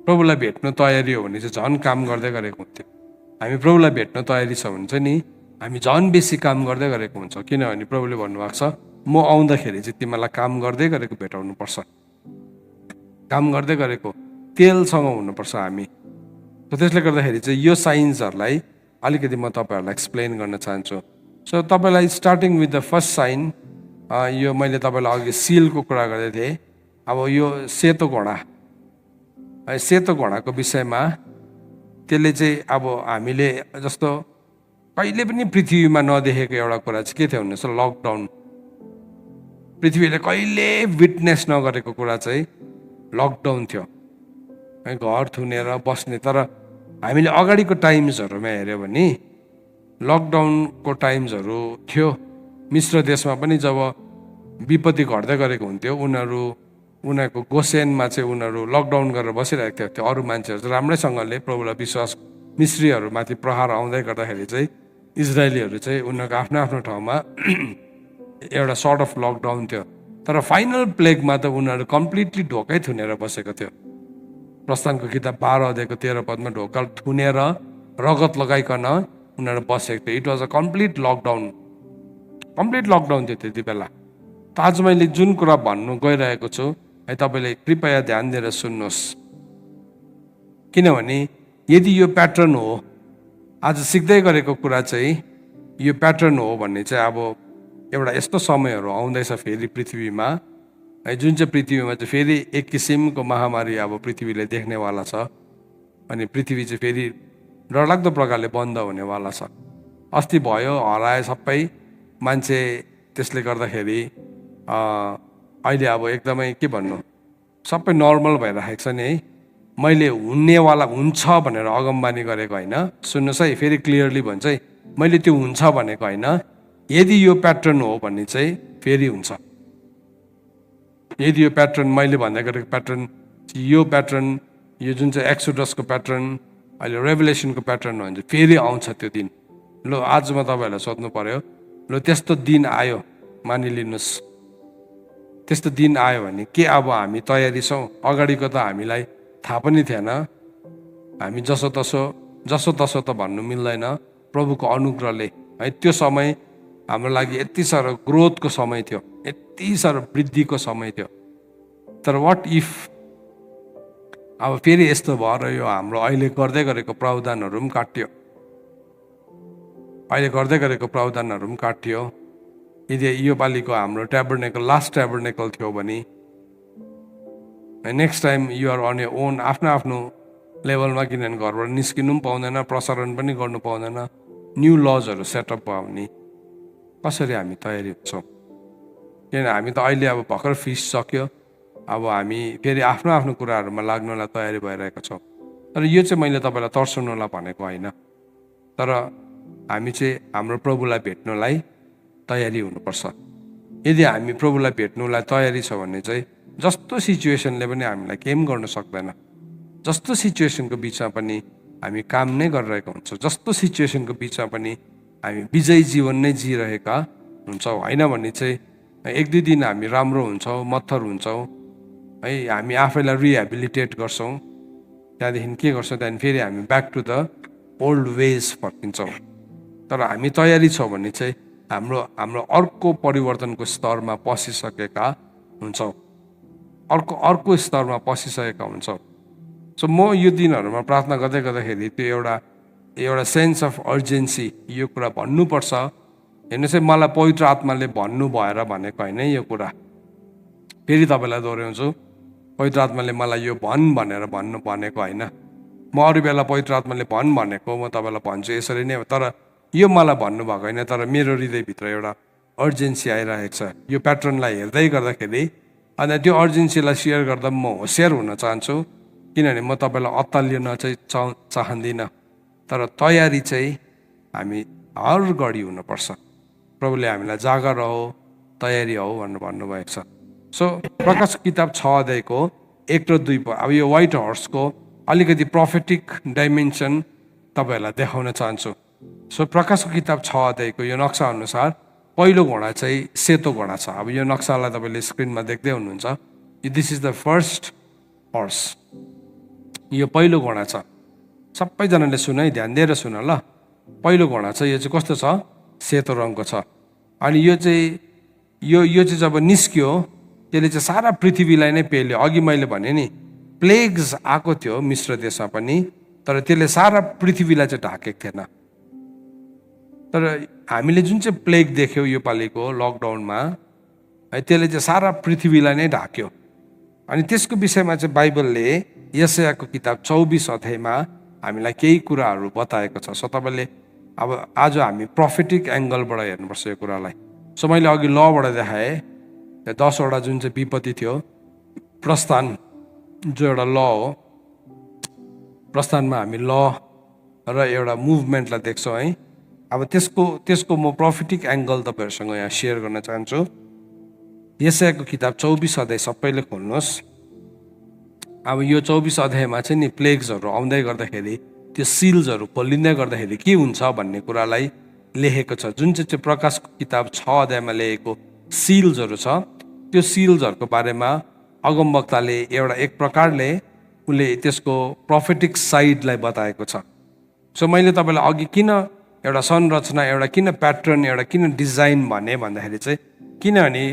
प्रभुलाई भेट्नु तयारी हो भने चाहिँ झन् काम गर्दै गरेको हुन्थ्यो। हामी प्रभुलाई भेट्नु तयारी छ भने चाहिँ नि हामी झन् बेसी काम गर्दै गरेको हुन्छ। किनभने प्रभुले भन्नुभएको छ म आउँदाखेरि चाहिँ तिमीलाई काम गर्दै गरेको भेटाउनुपर्छ, काम गर्दै गरेको तेलसँग हुनुपर्छ हामी। त्यसले गर्दाखेरि चाहिँ यो साइन्सहरूलाई अलिकति म तपाईँहरूलाई एक्सप्लेन गर्न चाहन्छु। सो तपाईँलाई starting with the first sign, यो मैले तपाईँलाई अघि सिलको कुरा गर्दै थिएँ। अब यो सेतो घोडा, सेतो घोडाको विषयमा त्यसले चाहिँ अब हामीले जस्तो कहिले पनि पृथ्वीमा नदेखेको एउटा कुरा चाहिँ के थियो भन्नुहोस्, लकडाउन। पृथ्वीले कहिले विटनेस नगरेको कुरा चाहिँ लकडाउन थियो है, घर थुनेर बस्ने। तर हामीले अगाडिको टाइम्सहरूमा हेऱ्यो भने लकडाउनको टाइम्सहरू थियो। मिश्र देशमा पनि जब विपत्ति घट्दै गरेको हुन्थ्यो उनीहरूको गोसेनमा चाहिँ उनीहरू लकडाउन गरेर बसिरहेको थियो। त्यो अरू मान्छेहरू चाहिँ राम्रैसँगले प्रभुलाई विश्वास, मिश्रीहरूमाथि प्रहार आउँदै गर्दाखेरि चाहिँ इजरायलीहरू चाहिँ उनीहरूको आफ्नो आफ्नो ठाउँमा एउटा सर्ट अफ लकडाउन थियो। तर फाइनल प्लेगमा त उनीहरू कम्प्लिटली ढोकै थुनेर बसेको थियो। प्रस्थानको किताब 12:13 ढोका थुनेर रगत लगाइकन उनीहरू बसेको थियो। It was a complete lockdown थियो त्यति बेला। त आज मैले जुन कुरा भन्नु गइरहेको छु है तपाईँले कृपया ध्यान दिएर सुन्नुहोस्। किनभने यदि यो प्याटर्न हो, आज सिक्दै गरेको कुरा चाहिँ यो प्याटर्न हो भन्ने चाहिँ अब एउटा यस्तो समयहरू आउँदैछ फेरि पृथ्वीमा है, जुन चाहिँ पृथ्वीमा चाहिँ फेरि एक किसिमको महामारी अब पृथ्वीले देख्नेवाला छ। अनि पृथ्वी चाहिँ फेरि डरलाग्दो प्रकारले बन्द हुनेवाला छ। अस्ति भयो हराए सबै मान्छे, त्यसले गर्दाखेरि अहिले अब एकदमै के भन्नु सबै नर्मल भइरहेको छ नि है। मैले हुनेवाला हुन्छ भनेर अगमबानी गरेको होइन। सुन्नुहोस् है, फेरि क्लियरली भन्छ है, मैले त्यो हुन्छ भनेको होइन। यदि यो प्याटर्न हो भने चाहिँ फेरि हुन्छ। यदि यो प्याटर्न मैले भन्दै गरेको प्याटर्न, यो प्याटर्न, यो जुन चाहिँ एक्सोडसको प्याटर्न, अहिले रेभुलेसनको प्याटर्न हो भने चाहिँ फेरि आउँछ त्यो दिन। ल आज म तपाईँहरूलाई सोध्नु पर्यो, ल त्यस्तो दिन आयो मानिलिनुहोस्, त्यस्तो दिन आयो भने के अब हामी तयारी छौँ? अगाडिको त हामीलाई थाहा पनि थिएन। हामी जसो तसो त भन्नु मिल्दैन। प्रभुको अनुग्रहले है त्यो समय हाम्रो लागि यति साह्रो ग्रोथको समय थियो, यति साह्रो वृद्धिको समय थियो। तर वाट इफ अब फेरि यस्तो भएर यो हाम्रो अहिले गर्दै गरेको प्रावधानहरू पनि काटियो। अहिले गर्दै गरेको प्रावधानहरू पनि काटियो। यदि यो पालिको हाम्रो ट्याबर्नेकल लास्ट ट्याबर्नेकल थियो भने next time you're on your own, आफ्नो आफ्नो लेभलमा, किनभने घरबाट निस्किनु पनि पाउँदैन, प्रसारण पनि गर्नु पाउँदैन, न्यू लजहरू सेटअप भयो भने कसरी हामी तयारी हुन्छौँ? किनभने हामी त अहिले अब भर्खर फिस सक्यो, अब हामी फेरि आफ्नो आफ्नो कुराहरूमा लाग्नलाई तयारी भइरहेका छौँ। तर यो चाहिँ मैले तपाईँलाई तर्साउनलाई भनेको होइन, तर हामी चाहिँ हाम्रो प्रभुलाई भेट्नलाई तयारी हुनुपर्छ। यदि हामी प्रभुलाई भेट्नुलाई तयारी छ भने चाहिँ जस्तो सिचुएसनले पनि हामीलाई केही पनि गर्न सक्दैन। जस्तो सिचुएसनको बिचमा पनि हामी काम नै गरिरहेका हुन्छौँ। जस्तो सिचुएसनको बिचमा पनि हामी विजयी जीवन नै जिइरहेका हुन्छौँ। होइन भने चाहिँ 1-2 दिन हामी राम्रो हुन्छौँ, मत्थर हुन्छौँ है, हामी आफैलाई रिहेबिलिटेट गर्छौँ, त्यहाँदेखि के गर्छौँ, त्यहाँदेखि फेरि हामी back to the old ways फर्किन्छौँ। तर हामी तयारी छौँ भने चाहिँ हाम्रो अर्को परिवर्तनको स्तरमा पसिसकेका हुन्छौँ, अर्को स्तरमा पसिसकेका हुन्छौँ। सो म यो दिनहरूमा प्रार्थना गर्दाखेरि त्यो एउटा सेन्स अफ अर्जेन्सी, यो कुरा भन्नुपर्छ। हेर्नु चाहिँ मलाई पवित्र आत्माले भन्नु भएर भनेको होइन यो कुरा। फेरि तपाईँलाई दोहोऱ्याउँछु, पवित्र आत्माले मलाई यो भन् भनेर भनेको होइन। म अरू बेला पवित्र आत्माले भन् भनेको म तपाईँलाई भन्छु यसरी नै, तर यो मलाई भन्नुभएको होइन। तर मेरो हृदयभित्र एउटा अर्जेन्सी आइरहेको छ यो प्याटर्नलाई हेर्दै गर्दाखेरि। अनि त्यो अर्जेन्सीलाई सेयर गर्दा म होसियार हुन चाहन्छु, किनभने म तपाईँलाई अत्तालिन चाहिँ चाहँदिनँ। तर तयारी चाहिँ हामी हर घडी हुनुपर्छ। प्रभुले हामीलाई जागर हो, तयारी हो भनेर भन्नुभएको छ। सो प्रकाश किताब 6 अध्यायको 1 र 2, अब यो व्हाइट हर्सको अलिकति प्रोफेटिक डाइमेन्सन तपाईँहरूलाई देखाउन चाहन्छु। सो प्रकाशको किताब 6 अध्यायको यो नक्सा अनुसार पहिलो घोडा चाहिँ सेतो घोडा छ। अब यो नक्सालाई तपाईँले स्क्रिनमा देख्दै हुनुहुन्छ। This is the first horse, यो पहिलो घोडा छ। सबैजनाले सुन है, ध्यान दिएर सुन ल। पहिलो घोडा छ, यो चाहिँ कस्तो छ? सेतो रङको छ। अनि यो चाहिँ जब निस्क्यो त्यसले चाहिँ सारा पृथ्वीलाई नै पेल्यो। अघि मैले भने नि प्लेग्स आएको थियो मिश्र देशमा पनि, तर त्यसले सारा पृथ्वीलाई चाहिँ ढाकेको थिएन। तर हामीले जुन चाहिँ प्लेग देख्यौँ यो पालिको लकडाउनमा है, त्यसले चाहिँ सारा पृथ्वीलाई नै ढाक्यो। अनि त्यसको विषयमा चाहिँ बाइबलले यशायाको किताब 24 अध्यायमा हामीलाई केही कुराहरू बताएको छ। सो तपाईँले अब आज हामी प्रोफेटिक एङ्गलबाट हेर्नुपर्छ यो कुरालाई। सो मैले अघि लबाट देखाएँ 10 वटा जुन चाहिँ विपत्ति थियो। प्रस्थान जो एउटा ल हो, प्रस्थानमा हामी ल र एउटा मुभमेन्टलाई देख्छौँ है। अब त्यसको म प्रोफेटिक एङ्गल तपाईँहरूसँग यहाँ सेयर गर्न चाहन्छु। यशायाको किताब 24 अध्याय सबैले खोल्नुहोस्। अब यो 24 अध्यायमा चाहिँ नि प्लेग्सहरू आउँदै गर्दाखेरि, त्यो सिल्सहरू खोलिँदै गर्दाखेरि के हुन्छ भन्ने कुरालाई लेखेको छ। जुन चाहिँ प्रकाशको किताब 6 अध्यायमा लेखेको सिल्सहरू छ, त्यो सिल्सहरूको बारेमा अगमवक्ताले एक प्रकारले उसले त्यसको प्रोफेटिक साइडलाई बताएको छ। सो मैले तपाईँलाई अघि किन एउटा संरचना, एउटा किन प्याटर्न, एउटा किन डिजाइन भन्दाखेरि चाहिँ किनभने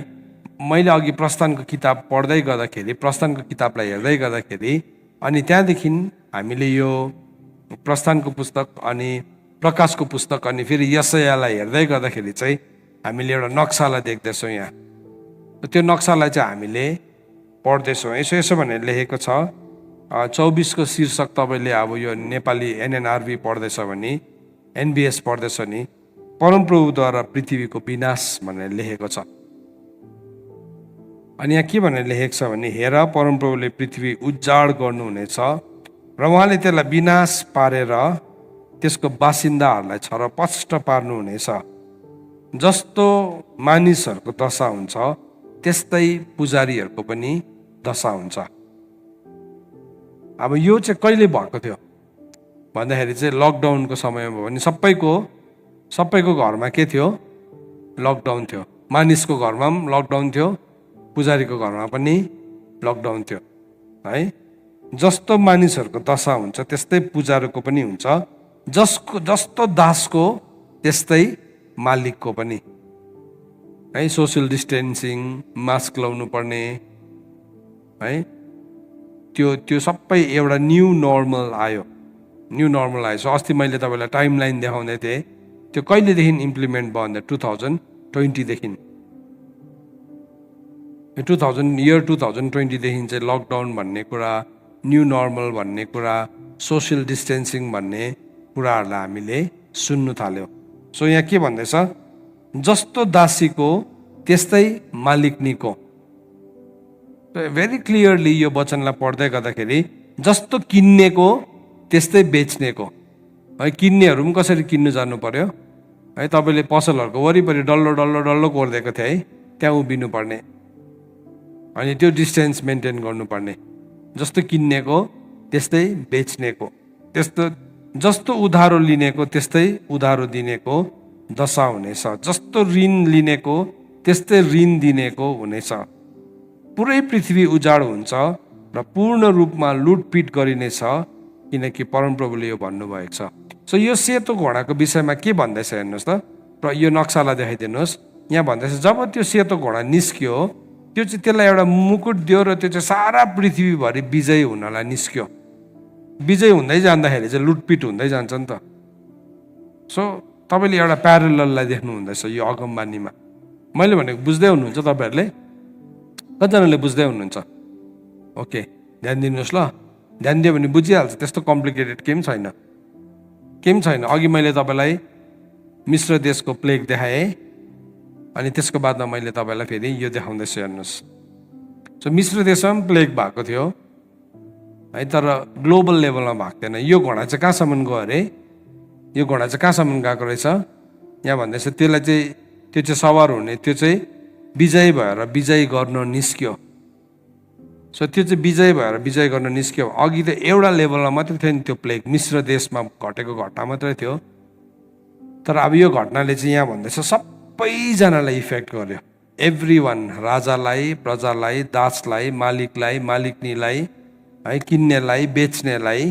मैले अघि प्रस्थानको किताब पढ्दै गर्दाखेरि, प्रस्थानको किताबलाई हेर्दै गर्दाखेरि, अनि त्यहाँदेखि हामीले यो प्रस्थानको पुस्तक अनि प्रकाशको पुस्तक अनि फेरि यशायालाई हेर्दै गर्दाखेरि चाहिँ हामीले एउटा नक्सालाई देख्दैछौँ। यहाँ त्यो नक्सालाई चाहिँ हामीले पढ्दैछौँ। यसो भनेर लेखेको छ। 24 को शीर्षक तपाईँले अब यो नेपाली NNRV पढ्दैछ भने, NBS पढ्दैछ नि, परमप्रभुद्वारा पृथ्वीको विनाश भनेर लेखेको छ। अनि यहाँ के भनेर लेखेको छ भने, हेर परमप्रभुले पृथ्वी उजाड गर्नुहुनेछ र उहाँले त्यसलाई विनाश पारेर त्यसको बासिन्दाहरूलाई छरपष्ट पार्नुहुनेछ। जस्तो मानिसहरूको दशा हुन्छ त्यस्तै पुजारीहरूको पनि दशा हुन्छ। अब यो चाहिँ कहिले भएको थियो भन्दाखेरि चाहिँ लकडाउनको समयमा भयो भने सबैको घरमा के थियो? लकडाउन थियो। मानिसको घरमा पनि लकडाउन थियो, पुजारीको घरमा पनि लकडाउन थियो है। जस्तो मानिसहरूको दशा हुन्छ त्यस्तै पुजारीको पनि हुन्छ, जस्तो दासको त्यस्तै मालिकको पनि है। सोसियल डिस्टेन्सिङ, मास्क लाउनु पर्ने है, त्यो सबै एउटा न्यू नर्मल आयो। सो अस्ति मैले तपाईँलाई टाइमलाइन देखाउँदै थिएँ, त्यो कहिलेदेखि इम्प्लिमेन्ट भयो भन्दा 2020देखि 2020देखि चाहिँ लकडाउन भन्ने कुरा, न्यू नर्मल भन्ने कुरा, सोसियल डिस्टेन्सिङ भन्ने कुराहरूलाई हामीले सुन्नु थाल्यौँ। सो यहाँ के भन्दैछ, जस्तो दासीको त्यस्तै मालिकनीको। भेरी क्लियरली यो वचनलाई पढ्दै गर्दाखेरि जस्तो किन्नेको त्यस्तै बेच्नेको है। किन्नेहरू पनि कसरी किन्नु जानु पर्यो है, तपाईँले पसलहरूको वरिपरि डल्लो डल्लो डल्लो कोरिदिएको थियो है, त्यहाँ उभिनु पर्ने अनि त्यो डिस्टेन्स मेन्टेन गर्नुपर्ने। जस्तो किन्नेको त्यस्तै बेच्नेको, त्यस्तो जस्तो उधारो लिनेको त्यस्तै उधारो दिनेको दशा हुनेछ। जस्तो ऋण लिनेको त्यस्तै ऋण दिनेको हुनेछ। पुरै पृथ्वी उजाड हुन्छ र पूर्ण रूपमा लुटपिट गरिनेछ, किनकि परमप्रभुले यो भन्नुभएको छ। सो यो सेतो घोडाको विषयमा के भन्दैछ हेर्नुहोस् त, र यो नक्सालाई देखाइदिनुहोस्। यहाँ भन्दैछ जब त्यो सेतो घोडा निस्क्यो, त्यो चाहिँ त्यसलाई एउटा मुकुट दियो र त्यो चाहिँ सारा पृथ्वीभरि विजयी हुनलाई निस्क्यो। विजय हुँदै जाँदाखेरि चाहिँ लुटपिट हुँदै जान्छ नि त। सो तपाईँले एउटा प्यारलललाई देख्नु हुँदैछ यो अगमबानीमा। मैले भनेको बुझ्दै हुनुहुन्छ तपाईँहरूले? कतिजनाले बुझ्दै हुनुहुन्छ? ओके, ध्यान दिनुहोस् ल। ध्यान दियो भने बुझिहाल्छ, त्यस्तो कम्प्लिकेटेड केही पनि छैन। अघि मैले तपाईँलाई मिश्र देशको प्लेग देखाएँ, अनि त्यसको बादमा मैले तपाईँलाई फेरि यो देखाउँदैछु हेर्नुहोस्। सो मिश्र देशमा पनि प्लेग भएको थियो है, तर ग्लोबल लेभलमा भएको थिएन। यो घोडा चाहिँ कहाँसम्म गयो अरे? यो घोडा चाहिँ कहाँसम्म गएको रहेछ? यहाँ भन्दैछ त्यसलाई चाहिँ, त्यो चाहिँ सवार हुने, त्यो चाहिँ विजय भएर विजय गर्न निस्क्यो। सो त्यो चाहिँ विजय भएर विजय गर्न निस्क्यो। अघि त एउटा लेभलमा मात्रै थियो नि त्यो प्लेग, मिश्र देशमा घटेको घटना मात्रै थियो। तर अब यो घटनाले चाहिँ यहाँ भन्दैछ सबैजनालाई इफेक्ट गर्यो। एभ्री वान, राजालाई, प्रजालाई, दासलाई, मालिकलाई, मालिकनीलाई है, किन्नेलाई, बेच्नेलाई,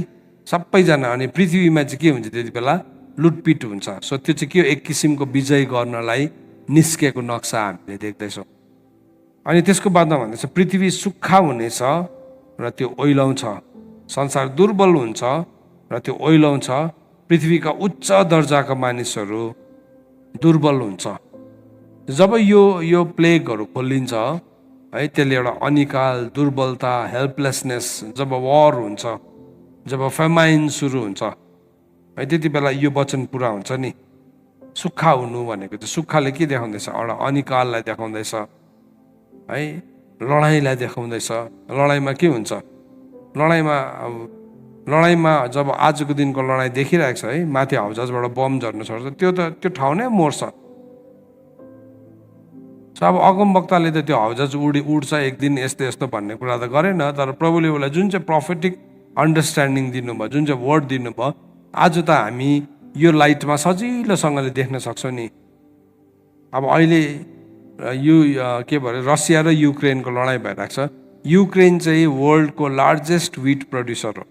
सबैजना। अनि पृथ्वीमा चाहिँ के हुन्छ त्यति बेला? लुटपिट हुन्छ। सो त्यो चाहिँ के हो? एक किसिमको विजय गर्नलाई निस्केको नक्सा हामीले देख्दैछौँ। अनि त्यसको बादमा भन्दैछ पृथ्वी सुक्खा हुनेछ र त्यो ओइलाउँछ, संसार दुर्बल हुन्छ र त्यो ओइलाउँछ, पृथ्वीका उच्च दर्जाका मानिसहरू दुर्बल हुन्छ। जब यो प्लेगहरू खोलिन्छ है, त्यसले एउटा अनिकाल, दुर्बलता, हेल्पलेसनेस, जब वार हुन्छ, जब फेमाइन सुरु हुन्छ है, त्यति बेला यो वचन पुरा हुन्छ नि। सुक्खा हुनु भनेको चाहिँ, सुक्खाले के देखाउँदैछ? एउटा अनिकाललाई देखाउँदैछ है, लडाइँलाई देखाउँदैछ। लडाइँमा के हुन्छ? लडाइँमा जब आजको दिनको लडाइँ देखिरहेको छ है, माथि हाउजबाट बम झर्नु छोड्छ, त्यो ठाउँ नै मर्छ। अब अगमवक्ताले त त्यो हाउजज उड्छ एक दिन यस्तो यस्तो भन्ने कुरा त गरेन, तर प्रभुले उसलाई जुन चाहिँ प्रोफेटिक अन्डरस्ट्यान्डिङ दिनुभयो, जुन चाहिँ वर्ड दिनुभयो, आज त हामी यो लाइटमा सजिलोसँगले देख्न सक्छौँ नि। अब अहिले यो के भन्छ, रसिया र युक्रेनको लडाइँ भइरहेको छ। युक्रेन चाहिँ वर्ल्डको लार्जेस्ट विट प्रड्युसर हो।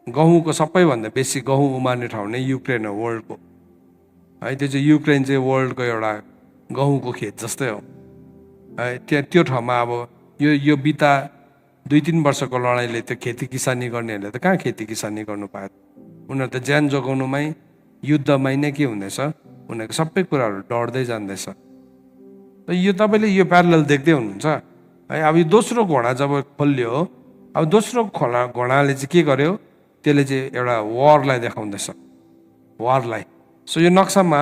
गहुँको सबैभन्दा बेसी गहुँ उमार्ने ठाउँ नै युक्रेन हो वर्ल्डको है। त्यो चाहिँ युक्रेन चाहिँ वर्ल्डको एउटा गहुँको खेत जस्तै हो है। त्यो ठाउँमा अब यो बिता 2-3 वर्षको लडाइँले त्यो खेती किसानी गर्नेहरूले त कहाँ खेती किसानी गर्नु पायो? उनीहरू त ज्यान जोगाउनुमै, युद्धमै नै के हुँदैछ? उनीहरूको सबै कुराहरू डढ्दै जाँदैछ। यो तपाईँले यो प्यारलल देख्दै हुनुहुन्छ है। अब यो दोस्रो घोडा जब खोलियो, अब दोस्रो घोडाले चाहिँ के गर्यो? त्यसले चाहिँ एउटा वारलाई देखाउँदैछ, वारलाई। सो यो नक्सामा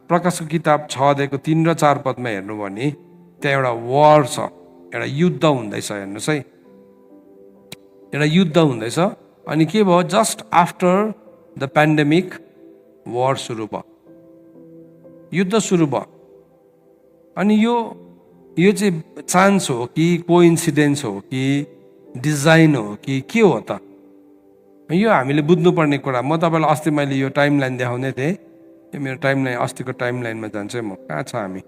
प्रकाशको किताब 6:3 र 4 पदमा हेर्नुभयो भने त्यहाँ एउटा वार छ, एउटा युद्ध हुँदैछ। हेर्नुहोस् है, एउटा युद्ध हुँदैछ। अनि के भयो? जस्ट आफ्टर द पेन्डेमिक वार सुरु भयो, युद्ध सुरु भयो। अनि यो चाहिँ चान्स हो कि कोइन्सिडेन्स हो कि डिजाइन हो कि के हो त? यो हामीले बुझ्नुपर्ने कुरा। म तपाईँलाई अस्ति मैले यो टाइमलाइन देखाउँदै थिएँ। यो मेरो टाइमलाइन, अस्तिको टाइमलाइनमा जान्छु म। कहाँ छ हामी?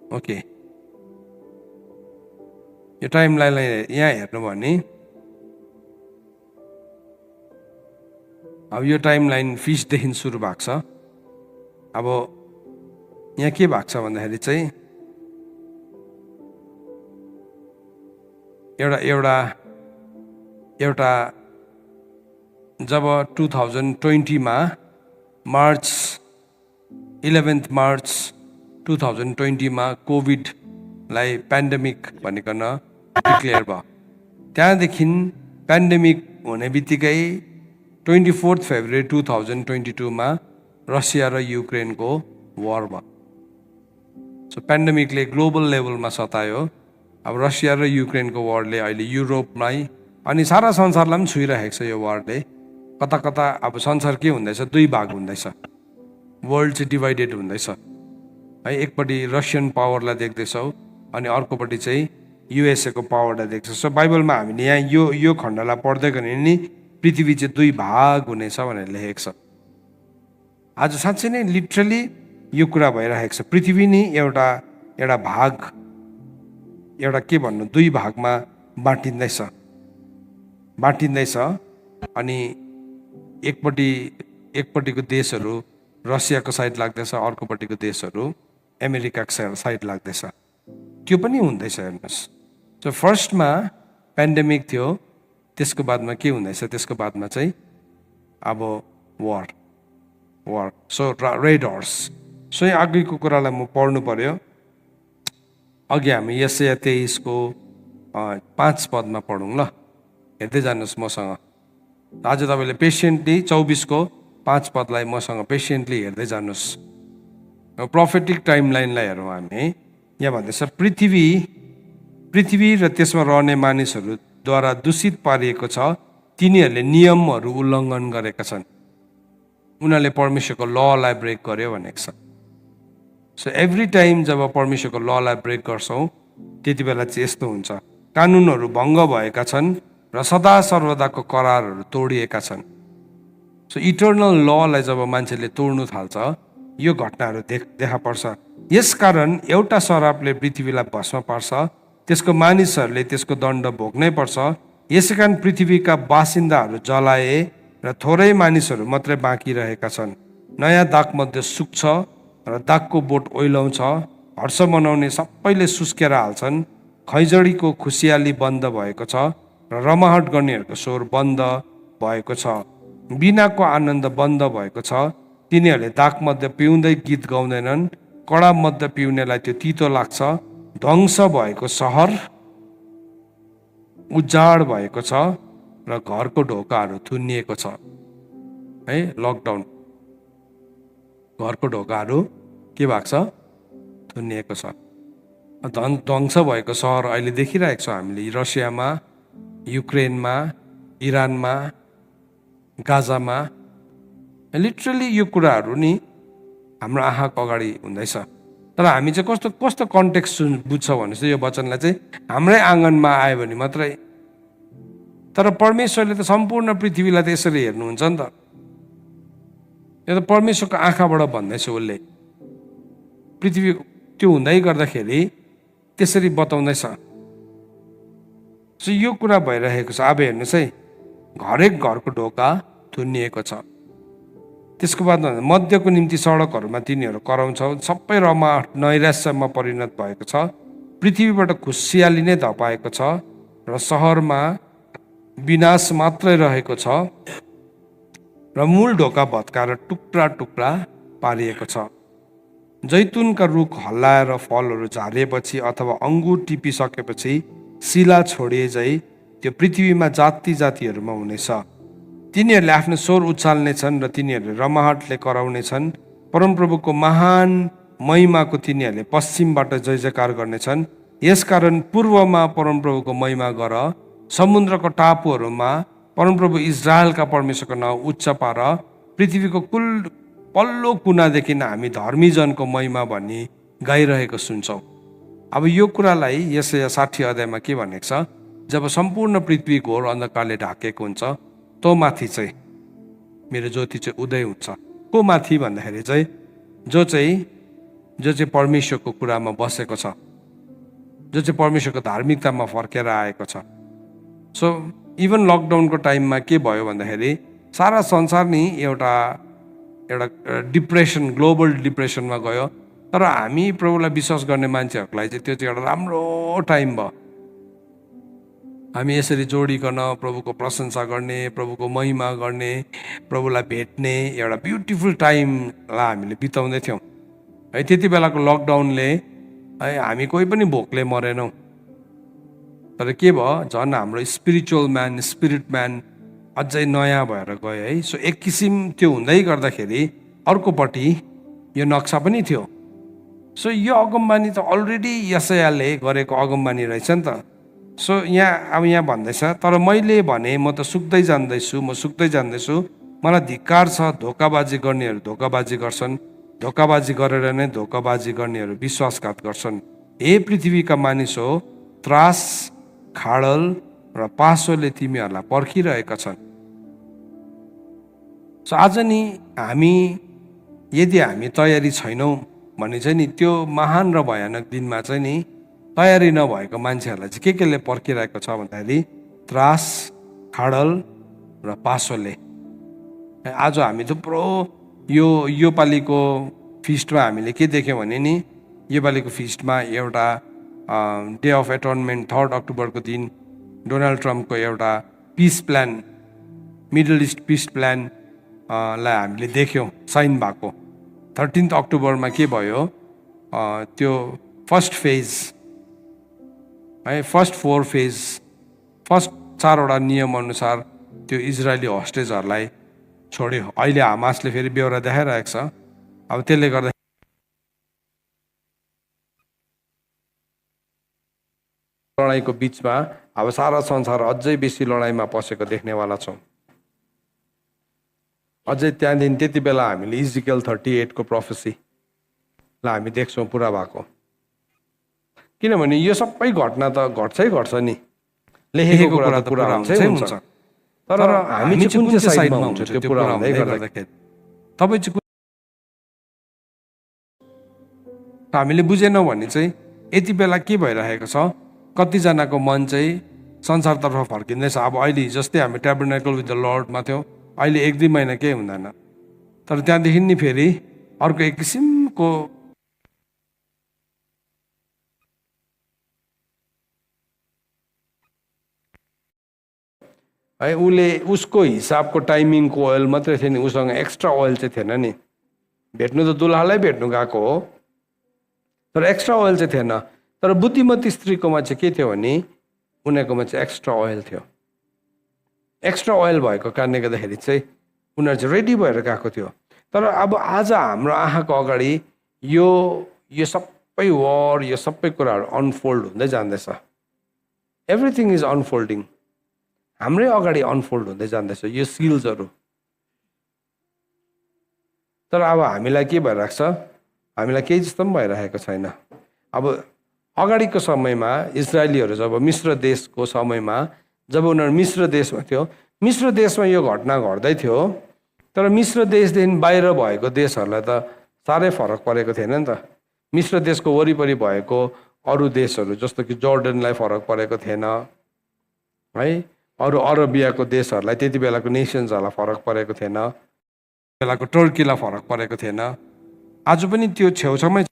ओके, यो टाइमलाइनलाई यहाँ हेर्नुभयो भने अब यो टाइमलाइन फिसदेखि सुरु भएको छ। अब यहाँ के भएको छ भन्दाखेरि चाहिँ एउटा एउटा एउटा जब 2020 मा मार्च 11 मार्च 2020 मा कोभिडलाई पेन्डेमिक भनिकन डिक्लेयर भयो। त्यहाँदेखि पेन्डेमिक हुने बित्तिकै 24 फेब्रुअरी 2022 मा रसिया र युक्रेनको वार भयो। सो पेन्डेमिकले ग्लोबल लेभलमा सतायो। अब रसिया र युक्रेनको वारले अहिले युरोपलाई अनि सारा संसारलाई पनि छुइरहेको छ। यो वारले कता कता अब संसार के हुँदैछ, दुई भाग हुँदैछ, वर्ल्ड चाहिँ डिभाइडेड हुँदैछ है। एकपट्टि रसियन पावरलाई देख्दैछौँ अनि अर्कोपट्टि चाहिँ युएसए को पावरलाई देख्छ। सो बाइबलमा हामीले यहाँ यो खण्डलाई पढ्दै गयो भने नि पृथ्वी चाहिँ दुई भाग हुनेछ भनेर लेखेको छ। आज साँच्चै नै लिटरली यो कुरा भइरहेको छ। पृथ्वी नि एउटा भाग, एउटा के भन्नु, दुई भागमा बाँटिँदैछ अनि एकपट्टिको देशहरू रसियाको साइड लाग्दैछ, अर्कोपट्टिको देशहरू अमेरिकाको साइड लाग्दैछ। त्यो पनि हुँदैछ हेर्नुहोस्। सो फर्स्टमा पेन्डेमिक थियो, त्यसको बादमा के हुँदैछ, त्यसको बादमा चाहिँ अब war. So red horse. So यहाँ अघिको कुरालाई म पढ्नु पर्यो। अघि हामी यशाया 23 को 5 पदमा पढौँ ल, हेर्दै जानुहोस् मसँग। आज तपाईँले पेसेन्टली 24 को 5 पदलाई मसँग पेसेन्टली हेर्दै जानुहोस्। प्रोफेटिक टाइमलाइनलाई हेरौँ हामी। यहाँ भन्दैछ पृथ्वी र त्यसमा रहने मानिसहरूद्वारा दूषित पारिएको छ, तिनीहरूले नियमहरू उल्लङ्घन गरेका छन्, उनीहरूले परमेश्वरको ललाई ब्रेक गर्यो भनेको छ। सो एभ्री टाइम जब परमेश्वरको ललाई ब्रेक गर्छौँ त्यति बेला चाहिँ यस्तो हुन्छ, कानुनहरू भङ्ग भएका छन् र सदा सर्वदाको करारहरू तोडिएका छन्। सो इटर्नल ललाई जब मान्छेले तोड्नु थाल्छ यो घटनाहरू देखा पर्छ। यसकारण एउटा शराबले पृथ्वीलाई भस्म पार्छ, त्यसको मानिसहरूले त्यसको दण्ड भोग्नै पर्छ। यसैकारण पृथ्वीका बासिन्दाहरू जलाए र थोरै मानिसहरू मात्रै बाँकी रहेका छन्। नयाँ दागमध्ये सुक्छ र दागको बोट ओइलाउँछ। हर्ष मनाउने सबैले सुस्केर हाल्छन्। खैजडीको खुसियाली बन्द भएको छ र रमाहट गर्नेहरूको स्वर बन्द भएको छ। बिनाको आनन्द बन्द भएको छ। तिनीहरूले दागमध्ये पिउँदै गीत गाउँदैनन्। कडा मध्य पिउनेलाई त्यो तितो लाग्छ। ध्वंस भएको सहर उजाड भएको छ र घरको ढोकाहरू थुनिएको छ है। लकडाउन, घरको ढोकाहरू के भएको छ, थुनिएको छ। ध्वंस भएको सहर अहिले देखिरहेको छ हामीले रसियामा, युक्रेनमा, इरानमा, गाजामा। लिटरली यो कुराहरू नि हाम्रो आँखाको अगाडि हुँदैछ। तर हामी चाहिँ कस्तो कन्टेक्स्ट बुझ्छ भने चाहिँ यो वचनलाई चाहिँ हाम्रै आँगनमा आयो भने मात्रै। तर परमेश्वरले त सम्पूर्ण पृथ्वीलाई त यसरी हेर्नुहुन्छ नि त। यो त परमेश्वरको आँखाबाट भन्दैछ उसले। पृथ्वी त्यो हुँदै गर्दाखेरि त्यसरी बताउँदैछ। सो यो कुरा भइरहेको छ। अब हेर्नुहोस् है, हरेक घरको ढोका थुनिएको छ। त्यसको बादमा मध्यको निम्ति सडकहरूमा तिनीहरू कराउँछौ। सबै रमाहट नैराश्यमा परिणत भएको छ। पृथ्वीबाट खुसियाली नै धपाएको छ र सहरमा विनाश मात्रै रहेको छ र मूल ढोका भत्काएर टुक्रा टुक्रा पारिएको छ। जैतुनका रुख हल्लाएर फलहरू झारेपछि अथवा अङ्गुर टिपिसकेपछि शिला छोडिए झै त्यो पृथ्वीमा जाति जातिहरूमा हुनेछ। तिनीहरूले आफ्नो स्वर उचाल्नेछन् र तिनीहरूले रमाहटले कराउनेछन्। परमप्रभुको महान महिमाको तिनीहरूले पश्चिमबाट जय जयकार गर्नेछन्। यसकारण पूर्वमा परमप्रभुको महिमा गर, समुद्रको टापुहरूमा परमप्रभु इजरायलका परमेश्वरको नाउँ उच्च पार। पृथ्वीको कुल पल्लो कुनादेखि हामी धर्मीजनको महिमा भनी गाइरहेको सुन्छौँ। अब यो कुरालाई यशाया 60 अध्यायमा के भनेको छ, जब सम्पूर्ण पृथ्वी घोर अन्धकारले ढाकेको हुन्छ तो माथि चाहिँ मेरो ज्योति चाहिँ उदय हुन्छ। को माथि भन्दाखेरि चाहिँ जो चाहिँ परमेश्वरको कुरामा बसेको छ, जो चाहिँ परमेश्वरको धार्मिकतामा फर्केर आएको छ। सो इभन लकडाउनको टाइममा के भयो भन्दाखेरि सारा संसार नि एउटा डिप्रेसन, ग्लोबल डिप्रेसनमा गयो। तर हामी प्रभुलाई विश्वास गर्ने मान्छेहरूलाई चाहिँ त्यो चाहिँ एउटा राम्रो टाइम भयो। हामी यसरी जोडिकन प्रभुको प्रशंसा गर्ने, प्रभुको महिमा गर्ने, प्रभुलाई भेट्ने एउटा ब्युटिफुल टाइमलाई हामीले बिताउँदै थियौँ है। त्यति बेलाको लकडाउनले है हामी कोही पनि भोकले मरेनौँ, तर के भयो, झन् हाम्रो स्पिरिचुअल म्यान, स्पिरिट म्यान अझै नयाँ भएर गयो है। सो एक किसिम त्यो हुँदै गर्दाखेरि अर्कोपट्टि यो नक्सा पनि थियो। सो यो अगमबानी त अलरेडी यशायाले गरेको अगमबानी रहेछ नि त। सो यहाँ भन्दैछ, तर मैले भने म त सुक्दै जान्दैछु, म सुक्दै जान्दैछु, मलाई धिक्कार छ। धोकाबाजी गर्नेहरू धोकाबाजी गर्छन्, धोकाबाजी गरेर नै धोकाबाजी गर्नेहरू विश्वासघात गर्छन्। हे पृथ्वीका मानिस हो, त्रास, खाडल र पासोले तिमीहरूलाई पर्खिरहेका छन्। सो आज नि यदि हामी तयारी छैनौँ भने चाहिँ नि त्यो महान र भयानक दिनमा चाहिँ नि तयारी नभएको मान्छेहरूलाई चाहिँ केले पर्खिरहेको छ भन्दाखेरि त्रास, खाडल र पासोले। आज हामी थुप्रो यो पालिको फिस्टमा हामीले के देख्यौँ भने नि, यो पालिको फिस्टमा एउटा डे अफ एटोनमेन्ट 3 अक्टोबरको दिन डोनाल्ड ट्रम्पको एउटा peace plan, Middle East peace plan लाई हामीले देख्यौँ साइन भएको। 13 अक्टोबरमा के भयो, त्यो फर्स्ट फेज है, फर्स्ट 4 फेज, फर्स्ट 4वटा नियम अनुसार त्यो इजरायली हस्टेजहरूलाई छोड्यो। अहिले हमासले फेरि बेहोरा देखाइरहेको छ। अब त्यसले गर्दा लडाइँको बिचमा अब सारा संसार अझै बेसी लडाइँमा पसेको देख्नेवाला छौँ। अझै त्यहाँदेखि त्यति बेला हामीले इजिकल 38 को प्रोफेसीलाई हामी देख्छौँ पुरा भएको। किनभने यो सबै घटना त घट्छ नि, लेखेको कुरा त पुरा हुन्छ, तर हामी चाहिँ कुन चाहिँ साइडमा हुन्छ त्यो पुरा हुँदै गर्दाखेरि तपाईँ चाहिँ हामीले बुझेनौँ भने चाहिँ यति बेला के भइरहेको छ, कतिजनाको मन चाहिँ संसारतर्फ फर्किँदैछ। अब अहिले जस्तै हामी ट्याबरनेकल विथ द लर्डमा थियौँ, अहिले 1-2 महिना केही हुँदैन, तर त्यहाँदेखि नि फेरि अर्को एक किसिमको है, उसको हिसाबको टाइमिङको ओइल मात्रै थियो नि, उसँग एक्स्ट्रा ओइल चाहिँ थिएन नि। भेट्नु त दुल्हालाई भेट्नु गएको हो, तर एक्स्ट्रा ओइल चाहिँ थिएन। तर बुद्धिमती स्त्रीकोमा चाहिँ के थियो भने उनीहरूकोमा चाहिँ एक्स्ट्रा ओइल थियो। एक्स्ट्रा ओइल भएको कारणले गर्दाखेरि चाहिँ उनीहरू चाहिँ रेडी भएर गएको थियो। तर अब आज हाम्रो आँखाको अगाडि यो सबै वार, यो सबै कुराहरू अनफोल्ड हुँदै जाँदैछ। एभ्रिथिङ इज अनफोल्डिङ, हाम्रै अगाडि अनफोल्ड हुँदै जाँदैछ यो सिल्सहरू। तर अब हामीलाई के भइरहेको छ, हामीलाई केही जस्तो पनि भइरहेको छैन। अब अगाडिको समयमा इजरायलीहरू जब मिश्र देशको समयमा, जब उनीहरू मिश्र देशमा थियो, मिश्र देशमा यो घटना घट्दै थियो, तर मिश्र देशदेखि बाहिर भएको देशहरूलाई त साह्रै फरक परेको थिएन नि त। मिश्र देशको वरिपरि भएको अरू देशहरू जस्तो कि जोर्डनलाई फरक परेको थिएन है, अरू अरबियाको देशहरूलाई, त्यति बेलाको नेसन्सहरूलाई फरक परेको थिएन, बेलाको टर्कीलाई फरक परेको थिएन। आज पनि त्यो छेउछाउमै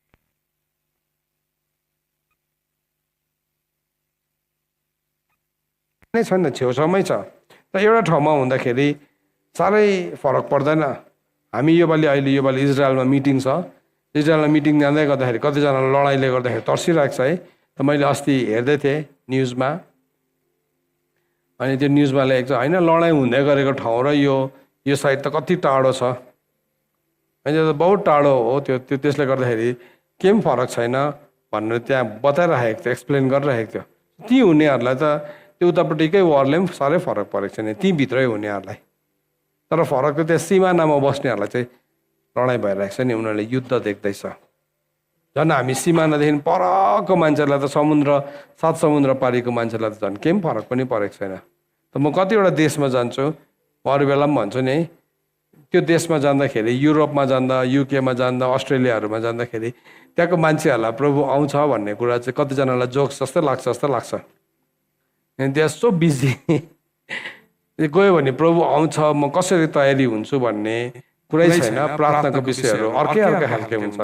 नै छैन, छेउछाउमै छ। त एउटा ठाउँमा हुँदाखेरि साह्रै फरक पर्दैन। हामी अहिले योपालि इजरायलमा मिटिङ छ, इजरायलमा मिटिङ जाँदै गर्दाखेरि कतिजना लडाइँले गर्दाखेरि तर्सिरहेको छ है। त मैले अस्ति हेर्दै थिएँ न्युजमा, अनि त्यो न्युजमा लेखेको छ होइन, लडाइँ हुँदै गरेको ठाउँ र यो साइड त कति टाढो छ, होइन, त बहुत टाढो हो त्यो त्यसले गर्दाखेरि केही पनि फरक छैन भनेर त्यहाँ बताइरहेको थियो, एक्सप्लेन गरिरहेको थियो। ती हुनेहरूलाई त त्यो उतापट्टिकै वारले पनि साह्रै फरक परेको छैन, ती भित्रै हुनेहरूलाई। तर फरक त त्यहाँ सिमानामा बस्नेहरूलाई चाहिँ लडाइँ भइरहेको छ नि, उनीहरूले युद्ध देख्दैछ। झन् हामी सिमानादेखि परको मान्छेलाई त 7 समुद्र पारीको मान्छेलाई त झन् केही पनि फरक पनि परेको छैन। त म कतिवटा देशमा जान्छु, अरू बेला पनि भन्छु नि, त्यो देशमा जाँदाखेरि, युरोपमा जाँदा, युकेमा जाँदा, अस्ट्रेलियाहरूमा जाँदाखेरि त्यहाँको मान्छेहरूलाई प्रभु आउँछ भन्ने कुरा चाहिँ कतिजनालाई जोक्स जस्तै लाग्छ। And they are so busy. गयो भने प्रभु आउँछ, म कसरी तयारी हुन्छु भन्ने कुरै छैन। प्रार्थनाको विषयहरू अर्कै खालके हुन्छ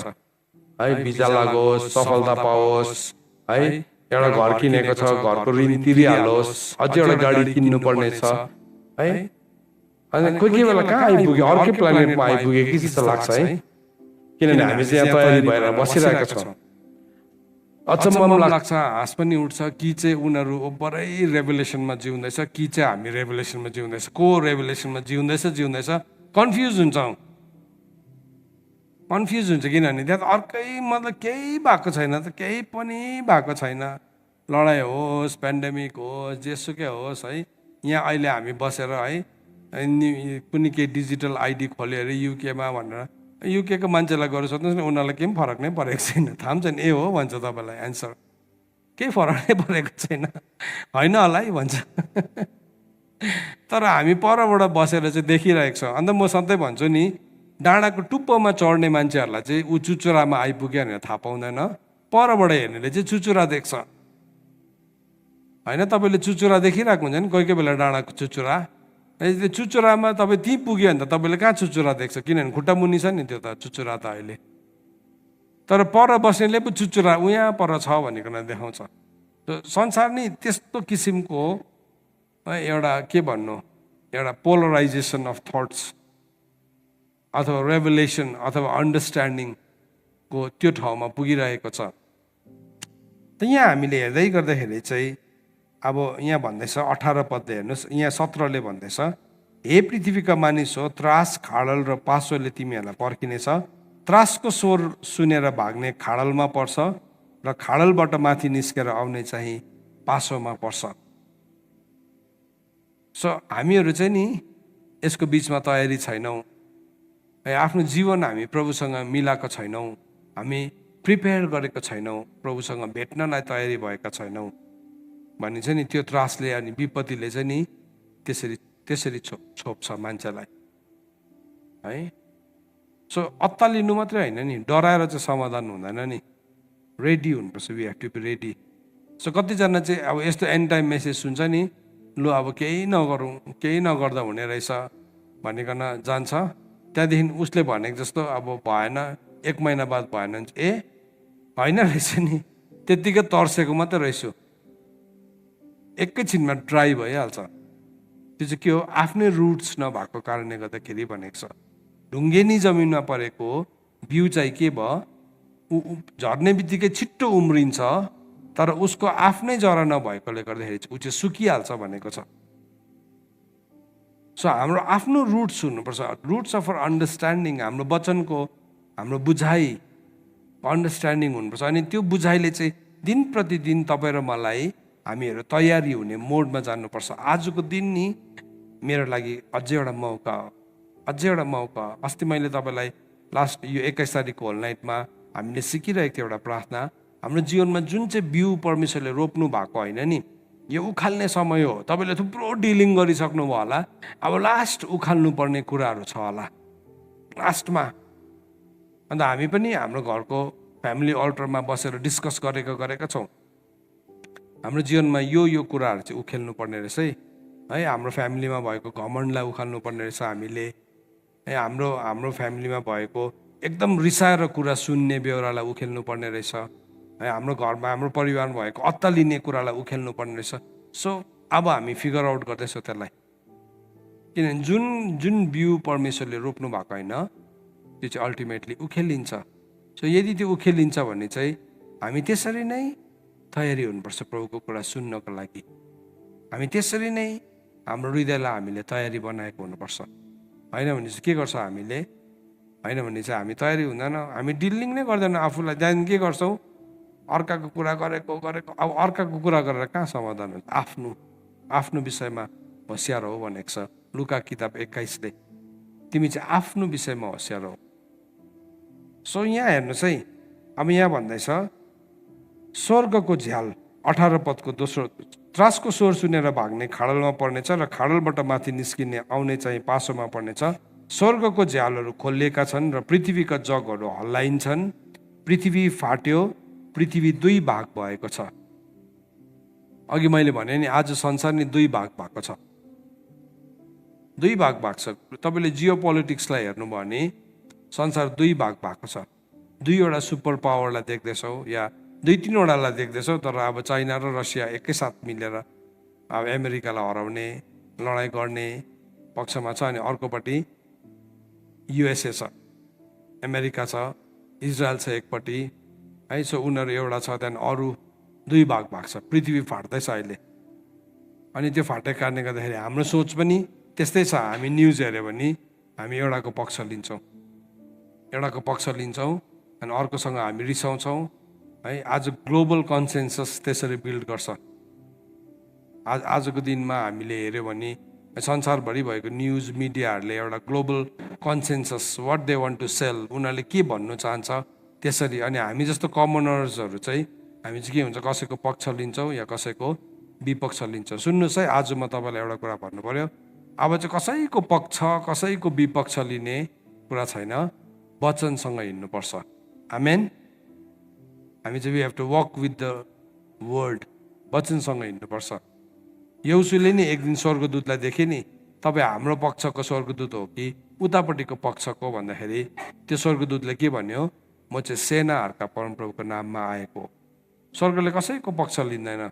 है, भिजा लागोस्, सफलता पाओस् है, एउटा घर किनेको छ, घरको ऋण तिरिहालोस्, अझै एउटा गाडी किन्नु पर्ने छ है। अनि कोही बेला कहाँ आइपुग्यो, अर्कै प्लानेटमा आइपुग्यो कि जस्तो लाग्छ है। किनभने हामी चाहिँ यहाँ तयारी भएर बसिरहेका छौँ। अचम्म लाग्छ, हाँस पनि उठ्छ कि चाहिँ उनीहरू ओभरै रेभुलेसनमा जिउँदैछ कि चाहिँ हामी रेभुलेसनमा जिउँदैछ, को रेभुलेसनमा जिउँदैछ कन्फ्युज हुन्छौँ। किनभने त्यहाँ अर्कै मतलब केही भएको छैन, त केही पनि भएको छैन। लडाइँ होस्, पेन्डेमिक होस्, जेसुकै होस् है, यहाँ अहिले हामी बसेर है कुनै केही डिजिटल आइडी खोल्यो अरे युकेमा भनेर, युकेको मान्छेलाई गएर सोध्नुहोस् न, उनीहरूलाई केही फरक नै परेको छैन। थाहा पनि छैन, ए हो भन्छ तपाईँलाई एन्सर, केही फरक नै परेको छैन, होइन होला है भन्छ। तर हामी परबाट बसेर चाहिँ देखिरहेको छौँ। अन्त म सधैँ भन्छु नि, डाँडाको टुप्पोमा चढ्ने मान्छेहरूलाई चाहिँ ऊ चुचुरामा आइपुग्यो भनेर थाहा पाउँदैन, परबाट हेर्नेले चाहिँ चुचुरा देख्छ होइन। तपाईँले चुचुरा देखिरहेको हुन्छ नि कोही कोही बेला, डाँडाको चुचुरा, त्यो चुचुरामा तपाईँ त्यहीँ पुग्यो भने त तपाईँले कहाँ चुचुरा देख्छ, किनभने खुट्टा मुनि छ नि त्यो त चुचुरा त अहिले। तर पर बस्नेले पो चुचुरा उहाँ पर छ भनिकन देखाउँछ। संसार नै त्यस्तो किसिमको एउटा के भन्नु, एउटा पोलराइजेसन अफ थट्स अथवा रेभुलेसन अथवा अन्डरस्ट्यान्डिङको त्यो ठाउँमा पुगिरहेको छ। त यहाँ हामीले हेर्दै गर्दाखेरि चाहिँ अब यहाँ भन्दैछ 18 पदले हेर्नुहोस्, यहाँ 17ले भन्दैछ, हे पृथ्वीका मानिस हो, त्रास, खाडल र पासोले तिमीहरूलाई पर्खिनेछ। त्रासको स्वर सुनेर भाग्ने खाडलमा पर्छ र खाडलबाट माथि निस्केर आउने चाहिँ पासोमा पर्छ। सो हामीहरू चाहिँ नि यसको बिचमा तयारी छैनौँ, आफ्नो जीवन हामी प्रभुसँग मिलाएको छैनौँ, हामी प्रिपेयर गरेको छैनौँ, प्रभुसँग भेट्नलाई तयारी भएका छैनौँ भनिन्छ नि। त्यो त्रासले अनि विपत्तिले चाहिँ नि त्यसरी छोप्छ मान्छेलाई है। सो अत्तालिनु मात्रै होइन नि, डराएर चाहिँ समाधान हुँदैन नि, रेडी हुनुपर्छ, we have to be ready. So कतिजना चाहिँ अब यस्तो एन्ड टाइम मेसेज सुन्छ नि, लु अब केही नगरौँ, केही नगर्दा हुने रहेछ भनिकन जान्छ, त्यहाँदेखि उसले भनेको जस्तो अब भएन, 1 महिना बाद भएन भने ए होइन रहेछ नि, त्यत्तिकै तर्सेको मात्रै रहेछु, एकैछिनमा ड्राई भइहाल्छ। त्यो चाहिँ के हो, आफ्नै रुट्स नभएको कारणले गर्दाखेरि भनेको छ। ढुङ्गेनी जमिनमा परेको बिउ चाहिँ के भयो, झर्ने बित्तिकै छिट्टो उम्रिन्छ, तर उसको आफ्नै जरा नभएकोले गर्दाखेरि ऊ चाहिँ सुकिहाल्छ भनेको छ। सो हाम्रो आफ्नो रुट्स हुनुपर्छ, रुट्स अफ अन्डरस्ट्यान्डिङ, हाम्रो वचनको हाम्रो बुझाइ अन्डरस्ट्यान्डिङ हुनुपर्छ। अनि त्यो बुझाइले चाहिँ दिन प्रतिदिन तपाईँ र मलाई हामीहरू तयारी हुने मोडमा जानुपर्छ। आजको दिन नि मेरो लागि अझै एउटा मौका हो, अझै एउटा मौका। अस्ति मैले तपाईँलाई लास्ट यो 21 तारिकको होल नाइटमा हामीले सिकिरहेको थियो एउटा प्रार्थना, हाम्रो जीवनमा जुन चाहिँ बिउ परमेश्वरले रोप्नु भएको होइन नि, यो उखाल्ने समय हो। तपाईँले थुप्रो डिलिङ गरिसक्नु भयो होला, अब लास्ट उखाल्नु पर्ने कुराहरू छ होला लास्टमा। अन्त हामी पनि हाम्रो घरको फ्यामिली अल्टरमा बसेर डिस्कस गरेका छौँ, हाम्रो जीवनमा यो कुराहरू चाहिँ उखेल्नु पर्ने रहेछ है। हाम्रो फ्यामिलीमा भएको घमण्डलाई उखाल्नु पर्ने रहेछ हामीले है। हाम्रो फ्यामिलीमा भएको एकदम रिसाएर कुरा सुन्ने बेहोरालाई उखेल्नु पर्ने रहेछ है। हाम्रो घरमा हाम्रो परिवारमा भएको अत्तालिने कुरालाई उखेल्नु पर्ने रहेछ। सो अब हामी फिगर आउट गर्दैछौँ त्यसलाई, किनभने जुन बिउ परमेश्वरले रोप्नु भएको होइन त्यो चाहिँ अल्टिमेटली उखेलिन्छ। सो यदि त्यो उखेलिन्छ भने चाहिँ हामी त्यसरी नै तयारी हुनुपर्छ प्रभुको कुरा सुन्नको लागि। हामी त्यसरी नै हाम्रो हृदयलाई हामीले तयारी बनाएको हुनुपर्छ। होइन भने चाहिँ के गर्छ हामीले, होइन भने चाहिँ हामी तयारी हुँदैन, हामी डिलिङ नै गर्दैन आफूलाई। त्यहाँदेखि के गर्छौँ, अर्काको कुरा गरेको अब अर्काको कुरा गरेर कहाँ समाधान हुन्छ। आफ्नो विषयमा होसियार हो भनेको छ लुका किताब 21ले, तिमी चाहिँ आफ्नो विषयमा होसियार हो। सो यहाँ हेर्नुहोस् है, अब यहाँ भन्दैछ स्वर्गको झ्याल 18 पदको दोस्रो, त्रासको स्वर सुनेर भाग्ने खाडलमा पर्नेछ र खाडलबाट माथि निस्किने आउने चाहिँ पासोमा पर्नेछ। स्वर्गको झ्यालहरू खोलिएका छन् र पृथ्वीका जगहरू हल्लाइन्छन्। पृथ्वी फाट्यो, पृथ्वी 2 भाग भएको छ। अघि मैले भने नि आज संसार नि 2 भाग भएको छ, 2 भाग भएको छ। तपाईँले जियो पोलिटिक्सलाई हेर्नुभयो भने संसार 2 भाग भएको छ। 2वटा सुपर पावरलाई देख्दैछौँ, या 2-3वटालाई देख्दैछौँ, तर अब चाइना र रसिया एकैसाथ मिलेर अब अमेरिकालाई हराउने लडाइँ गर्ने पक्षमा छ। अनि अर्कोपट्टि युएसए छ, अमेरिका छ, इजरायल छ एकपट्टि है। सो उनीहरू एउटा छ, त्यहाँदेखि अरू 2 भाग छ। पृथ्वी फाट्दैछ अहिले। अनि त्यो फाटेको कारणले गर्दाखेरि हाम्रो सोच पनि त्यस्तै छ। हामी न्युज हेऱ्यो भने हामी एउटाको पक्ष लिन्छौँ अनि अर्कोसँग हामी रिसाउँछौँ है। आज ग्लोबल कन्सेन्सस त्यसरी बिल्ड गर्छ। आजको दिनमा हामीले हेऱ्यो भने संसारभरि भएको न्युज मिडियाहरूले एउटा global consensus, what they want to sell, उनीहरूले के भन्नु चाहन्छ त्यसरी। अनि हामी जस्तो कमनर्सहरू चाहिँ हामी चाहिँ के हुन्छ, कसैको पक्ष लिन्छौँ या कसैको विपक्ष लिन्छौँ। सुन्नुहोस् है, आज म तपाईँलाई एउटा कुरा भन्नु पर्यो। अब चाहिँ कसैको पक्ष कसैको विपक्ष लिने कुरा छैन, वचनसँग हिँड्नुपर्छ। आमेन। हामी चाहिँ we have to walk with the word, वचनसँग हिँड्नुपर्छ। यहोशूले नि एक दिन स्वर्गदूतलाई देखे नि, तपाईँ हाम्रो पक्षको स्वर्गदूत हो कि उतापट्टिको पक्षको भन्दाखेरि त्यो स्वर्गदूतले के भन्यो, म चाहिँ सेनाहरूका परमप्रभुको नाममा आएको। स्वर्गले कसैको पक्ष लिँदैन,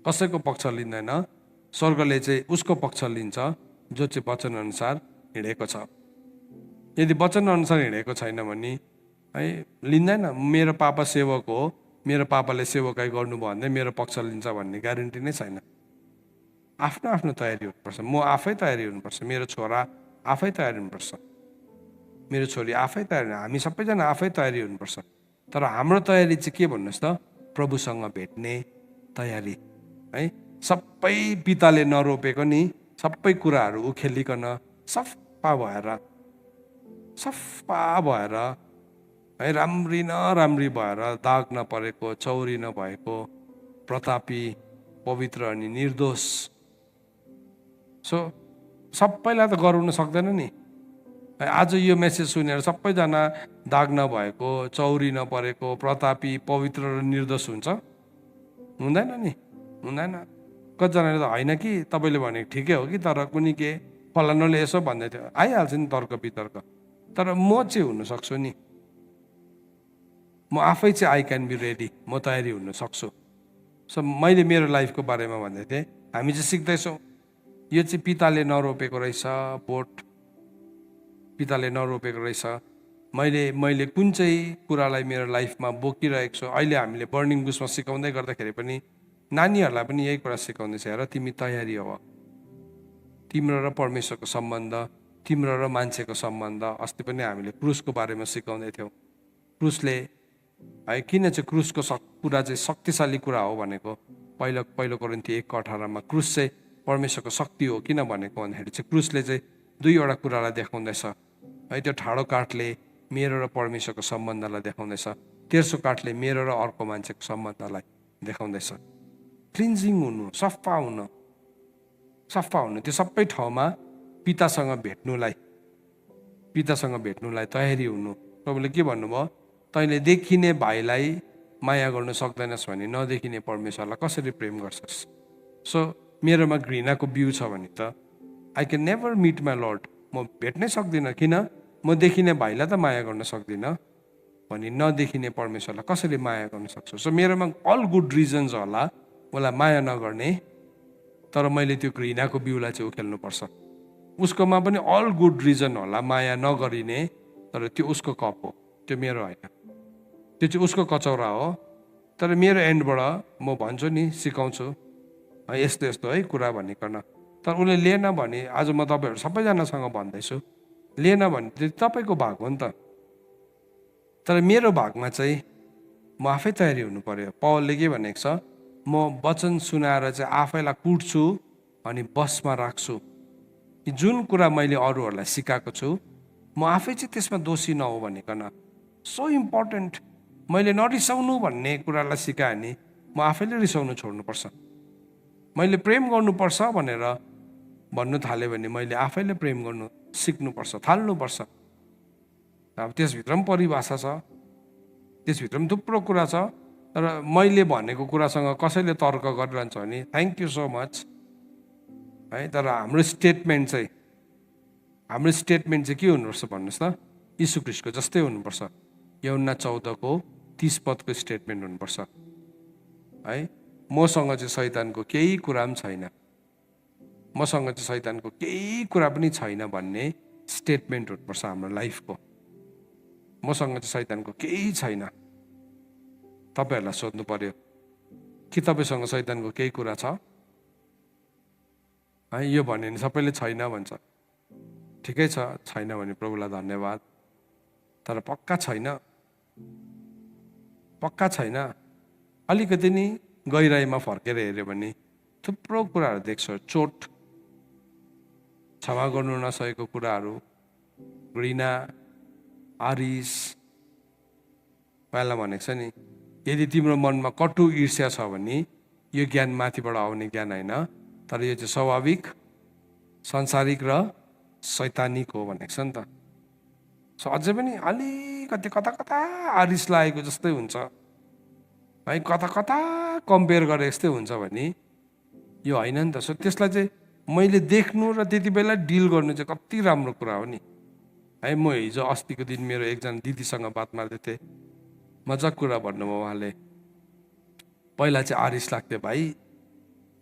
कसैको पक्ष लिँदैन। स्वर्गले चाहिँ उसको पक्ष लिन्छ जो चाहिँ वचनअनुसार हिँडेको छ। यदि वचनअनुसार हिँडेको छैन भने है लिँदैन। मेरो पापा सेवक हो, मेरो पापाले सेवकाई गर्नुभयो भने मेरो पक्ष लिन्छ भन्ने ग्यारेन्टी नै छैन। आफ्नो आफ्नो तयारी हुनुपर्छ। म आफै तयारी हुनुपर्छ, मेरो छोरा आफै तयारी हुनुपर्छ, मेरो छोरी आफै तयारी, हामी सबैजना आफै तयारी हुनुपर्छ। तर हाम्रो तयारी चाहिँ के भन्नुहोस् त, प्रभुसँग भेट्ने तयारी है। सबै पिताले नरोपेको नि सबै कुराहरू उखेलिकन सफा भएर है, राम्री नराम्री भएर, दाग नपरेको, चौरी नभएको, प्रतापी, पवित्र अनि निर्दोष। सो सबैलाई त गराउन सक्दैन नि। आज यो मेसेज सुनेर सबैजना दाग नभएको, चौरी नपरेको, प्रतापी, पवित्र र निर्दोष हुन्छ? हुँदैन नि, हुँदैन। कतिजनाले त होइन कि तपाईँले भनेको ठिकै हो कि, तर कुनै के फलानुले यसो भन्दै थियो, आइहाल्छ नि तर्क वितर्क। तर म चाहिँ हुन सक्छु नि, म आफै चाहिँ आई क्यान बी रेडी, म तयारी हुन सक्छु। सो मैले मेरो लाइफको बारेमा भन्दै थिएँ, हामी चाहिँ सिक्दैछौँ। यो चाहिँ पिताले नरोपेको रहेछ, बोट पिताले नरोपेको रहेछ। मैले कुन चाहिँ कुरालाई मेरो लाइफमा बोकिरहेको छु। अहिले हामीले बर्निङ बुसमा सिकाउँदै गर्दाखेरि पनि नानीहरूलाई पनि यही कुरा सिकाउँदैछ, हेर तिमी तयारी हो। तिम्रो र परमेश्वरको सम्बन्ध, तिम्रो र मान्छेको सम्बन्ध। अस्ति पनि हामीले क्रुसको बारेमा सिकाउँदै थियौँ। क्रुसले है, किन चाहिँ क्रुसको कुरा चाहिँ शक्तिशाली कुरा हो भनेको, पहिलो कोरिन्थी 1:18 क्रुस चाहिँ परमेश्वरको शक्ति हो किन भनेको भन्दाखेरि चाहिँ क्रुसले चाहिँ 2वटा कुरालाई देखाउँदैछ है। त्यो ठाडो काठले मेरो र परमेश्वरको सम्बन्धलाई देखाउँदैछ, तेर्सो काठले मेरो र अर्को मान्छेको सम्बन्धलाई देखाउँदैछ। क्लिन्जिङ हुनु, सफा हुनु, त्यो सबै ठाउँमा पितासँग भेट्नुलाई तयारी हुनु। प्रभुले के भन्नुभयो, तैँले देखिने भाइलाई माया गर्नु सक्दैनस् भने नदेखिने परमेश्वरलाई कसरी प्रेम गर्छस्? सो मेरोमा घृणाको बिउ छ भने त I can never meet my Lord, म भेट्नै सक्दिनँ। किन? म देखिने भाइलाई त माया गर्न सक्दिनँ भने नदेखिने परमेश्वरलाई कसरी माया गर्न सक्छु? सो मेरोमा अल गुड रिजन्स होला उसलाई माया नगर्ने, तर मैले त्यो घृणाको बिउलाई चाहिँ उखेल्नुपर्छ। उसकोमा पनि अल गुड रिजन होला माया नगरिने, तर त्यो उसको कप हो, त्यो मेरो होइन। त्यो चाहिँ उसको कचौरा हो। तर मेरो एन्डबाट म भन्छु नि, सिकाउँछु यस्तो यस्तो है कुरा भनिकन। तर उसले लिएन भने, आज म तपाईँहरू सबैजनासँग भन्दैछु, लिएन भने त्यो तपाईँको भाग हो नि त। तर मेरो भागमा चाहिँ म आफै तयारी हुनु पर्यो। पौलले के भनेको छ, म वचन सुनाएर चाहिँ आफैलाई कुट्छु अनि बसमा राख्छु कि जुन कुरा मैले अरूहरूलाई सिकाएको छु म आफै चाहिँ त्यसमा दोषी नहो भनिकन। So important. मैले नरिसाउनु भन्ने कुरालाई सिकाएँ नि म आफैले रिसाउनु छोड्नुपर्छ। मैले प्रेम गर्नुपर्छ भनेर भन्नु थाल्यो भने मैले आफैले प्रेम गर्नु सिक्नुपर्छ, थाल्नुपर्छ। अब त्यसभित्र पनि परिभाषा छ, त्यसभित्र पनि थुप्रो कुरा छ। तर मैले भनेको कुरासँग कसैले तर्क गरिरहन्छ भने थ्याङ्क यू सो मच है। तर हाम्रो स्टेटमेन्ट चाहिँ के हुनुपर्छ भन्नुहोस् त? यीशु ख्रीष्टको जस्तै हुनुपर्छ। यूहन्ना 14:23 30 पदको स्टेटमेन्ट हुनुपर्छ है। मसँग चाहिँ शैतानको केही कुरा पनि छैन, मसँग चाहिँ शैतानको केही कुरा पनि छैन भन्ने स्टेटमेन्ट हुनुपर्छ हाम्रो लाइफको। मसँग चाहिँ शैतानको केही छैन। तपाईँहरूलाई सोध्नु पर्यो कि तपाईँसँग शैतानको केही कुरा छ है? यो भन्यो भने सबैले छैन भन्छ। ठिकै छ, छैन भने प्रभुलाई धन्यवाद, तर पक्का छैन, पक्का छैन। अलिकति नि गहिराइमा फर्केर हेऱ्यो भने थुप्रो कुराहरू देख्छ। चोट, क्षमा गर्नु नसकेको कुराहरू, घृणा, आरिस। पहिला भनेको छ नि, यदि तिम्रो मनमा कटु ईर्ष्या छ भने यो ज्ञान माथिबाट आउने ज्ञान होइन, तर यो चाहिँ स्वाभाविक, संसारिक र शैतानिक हो भनेको छ नि त। सो अझै पनि अलिकति कता कता आरिस लागेको जस्तै हुन्छ है, कता कता कम्पेयर गरे जस्तै हुन्छ भने यो होइन नि त। सो त्यसलाई चाहिँ मैले देख्नु र त्यति बेला डिल गर्नु चाहिँ कति राम्रो कुरा हो नि है। म हिजो अस्तिको दिन मेरो एकजना दिदीसँग बात मार्दै थिएँ, मजाक कुरा भन्नुभयो उहाँले। पहिला चाहिँ आरिस लाग्थ्यो भाइ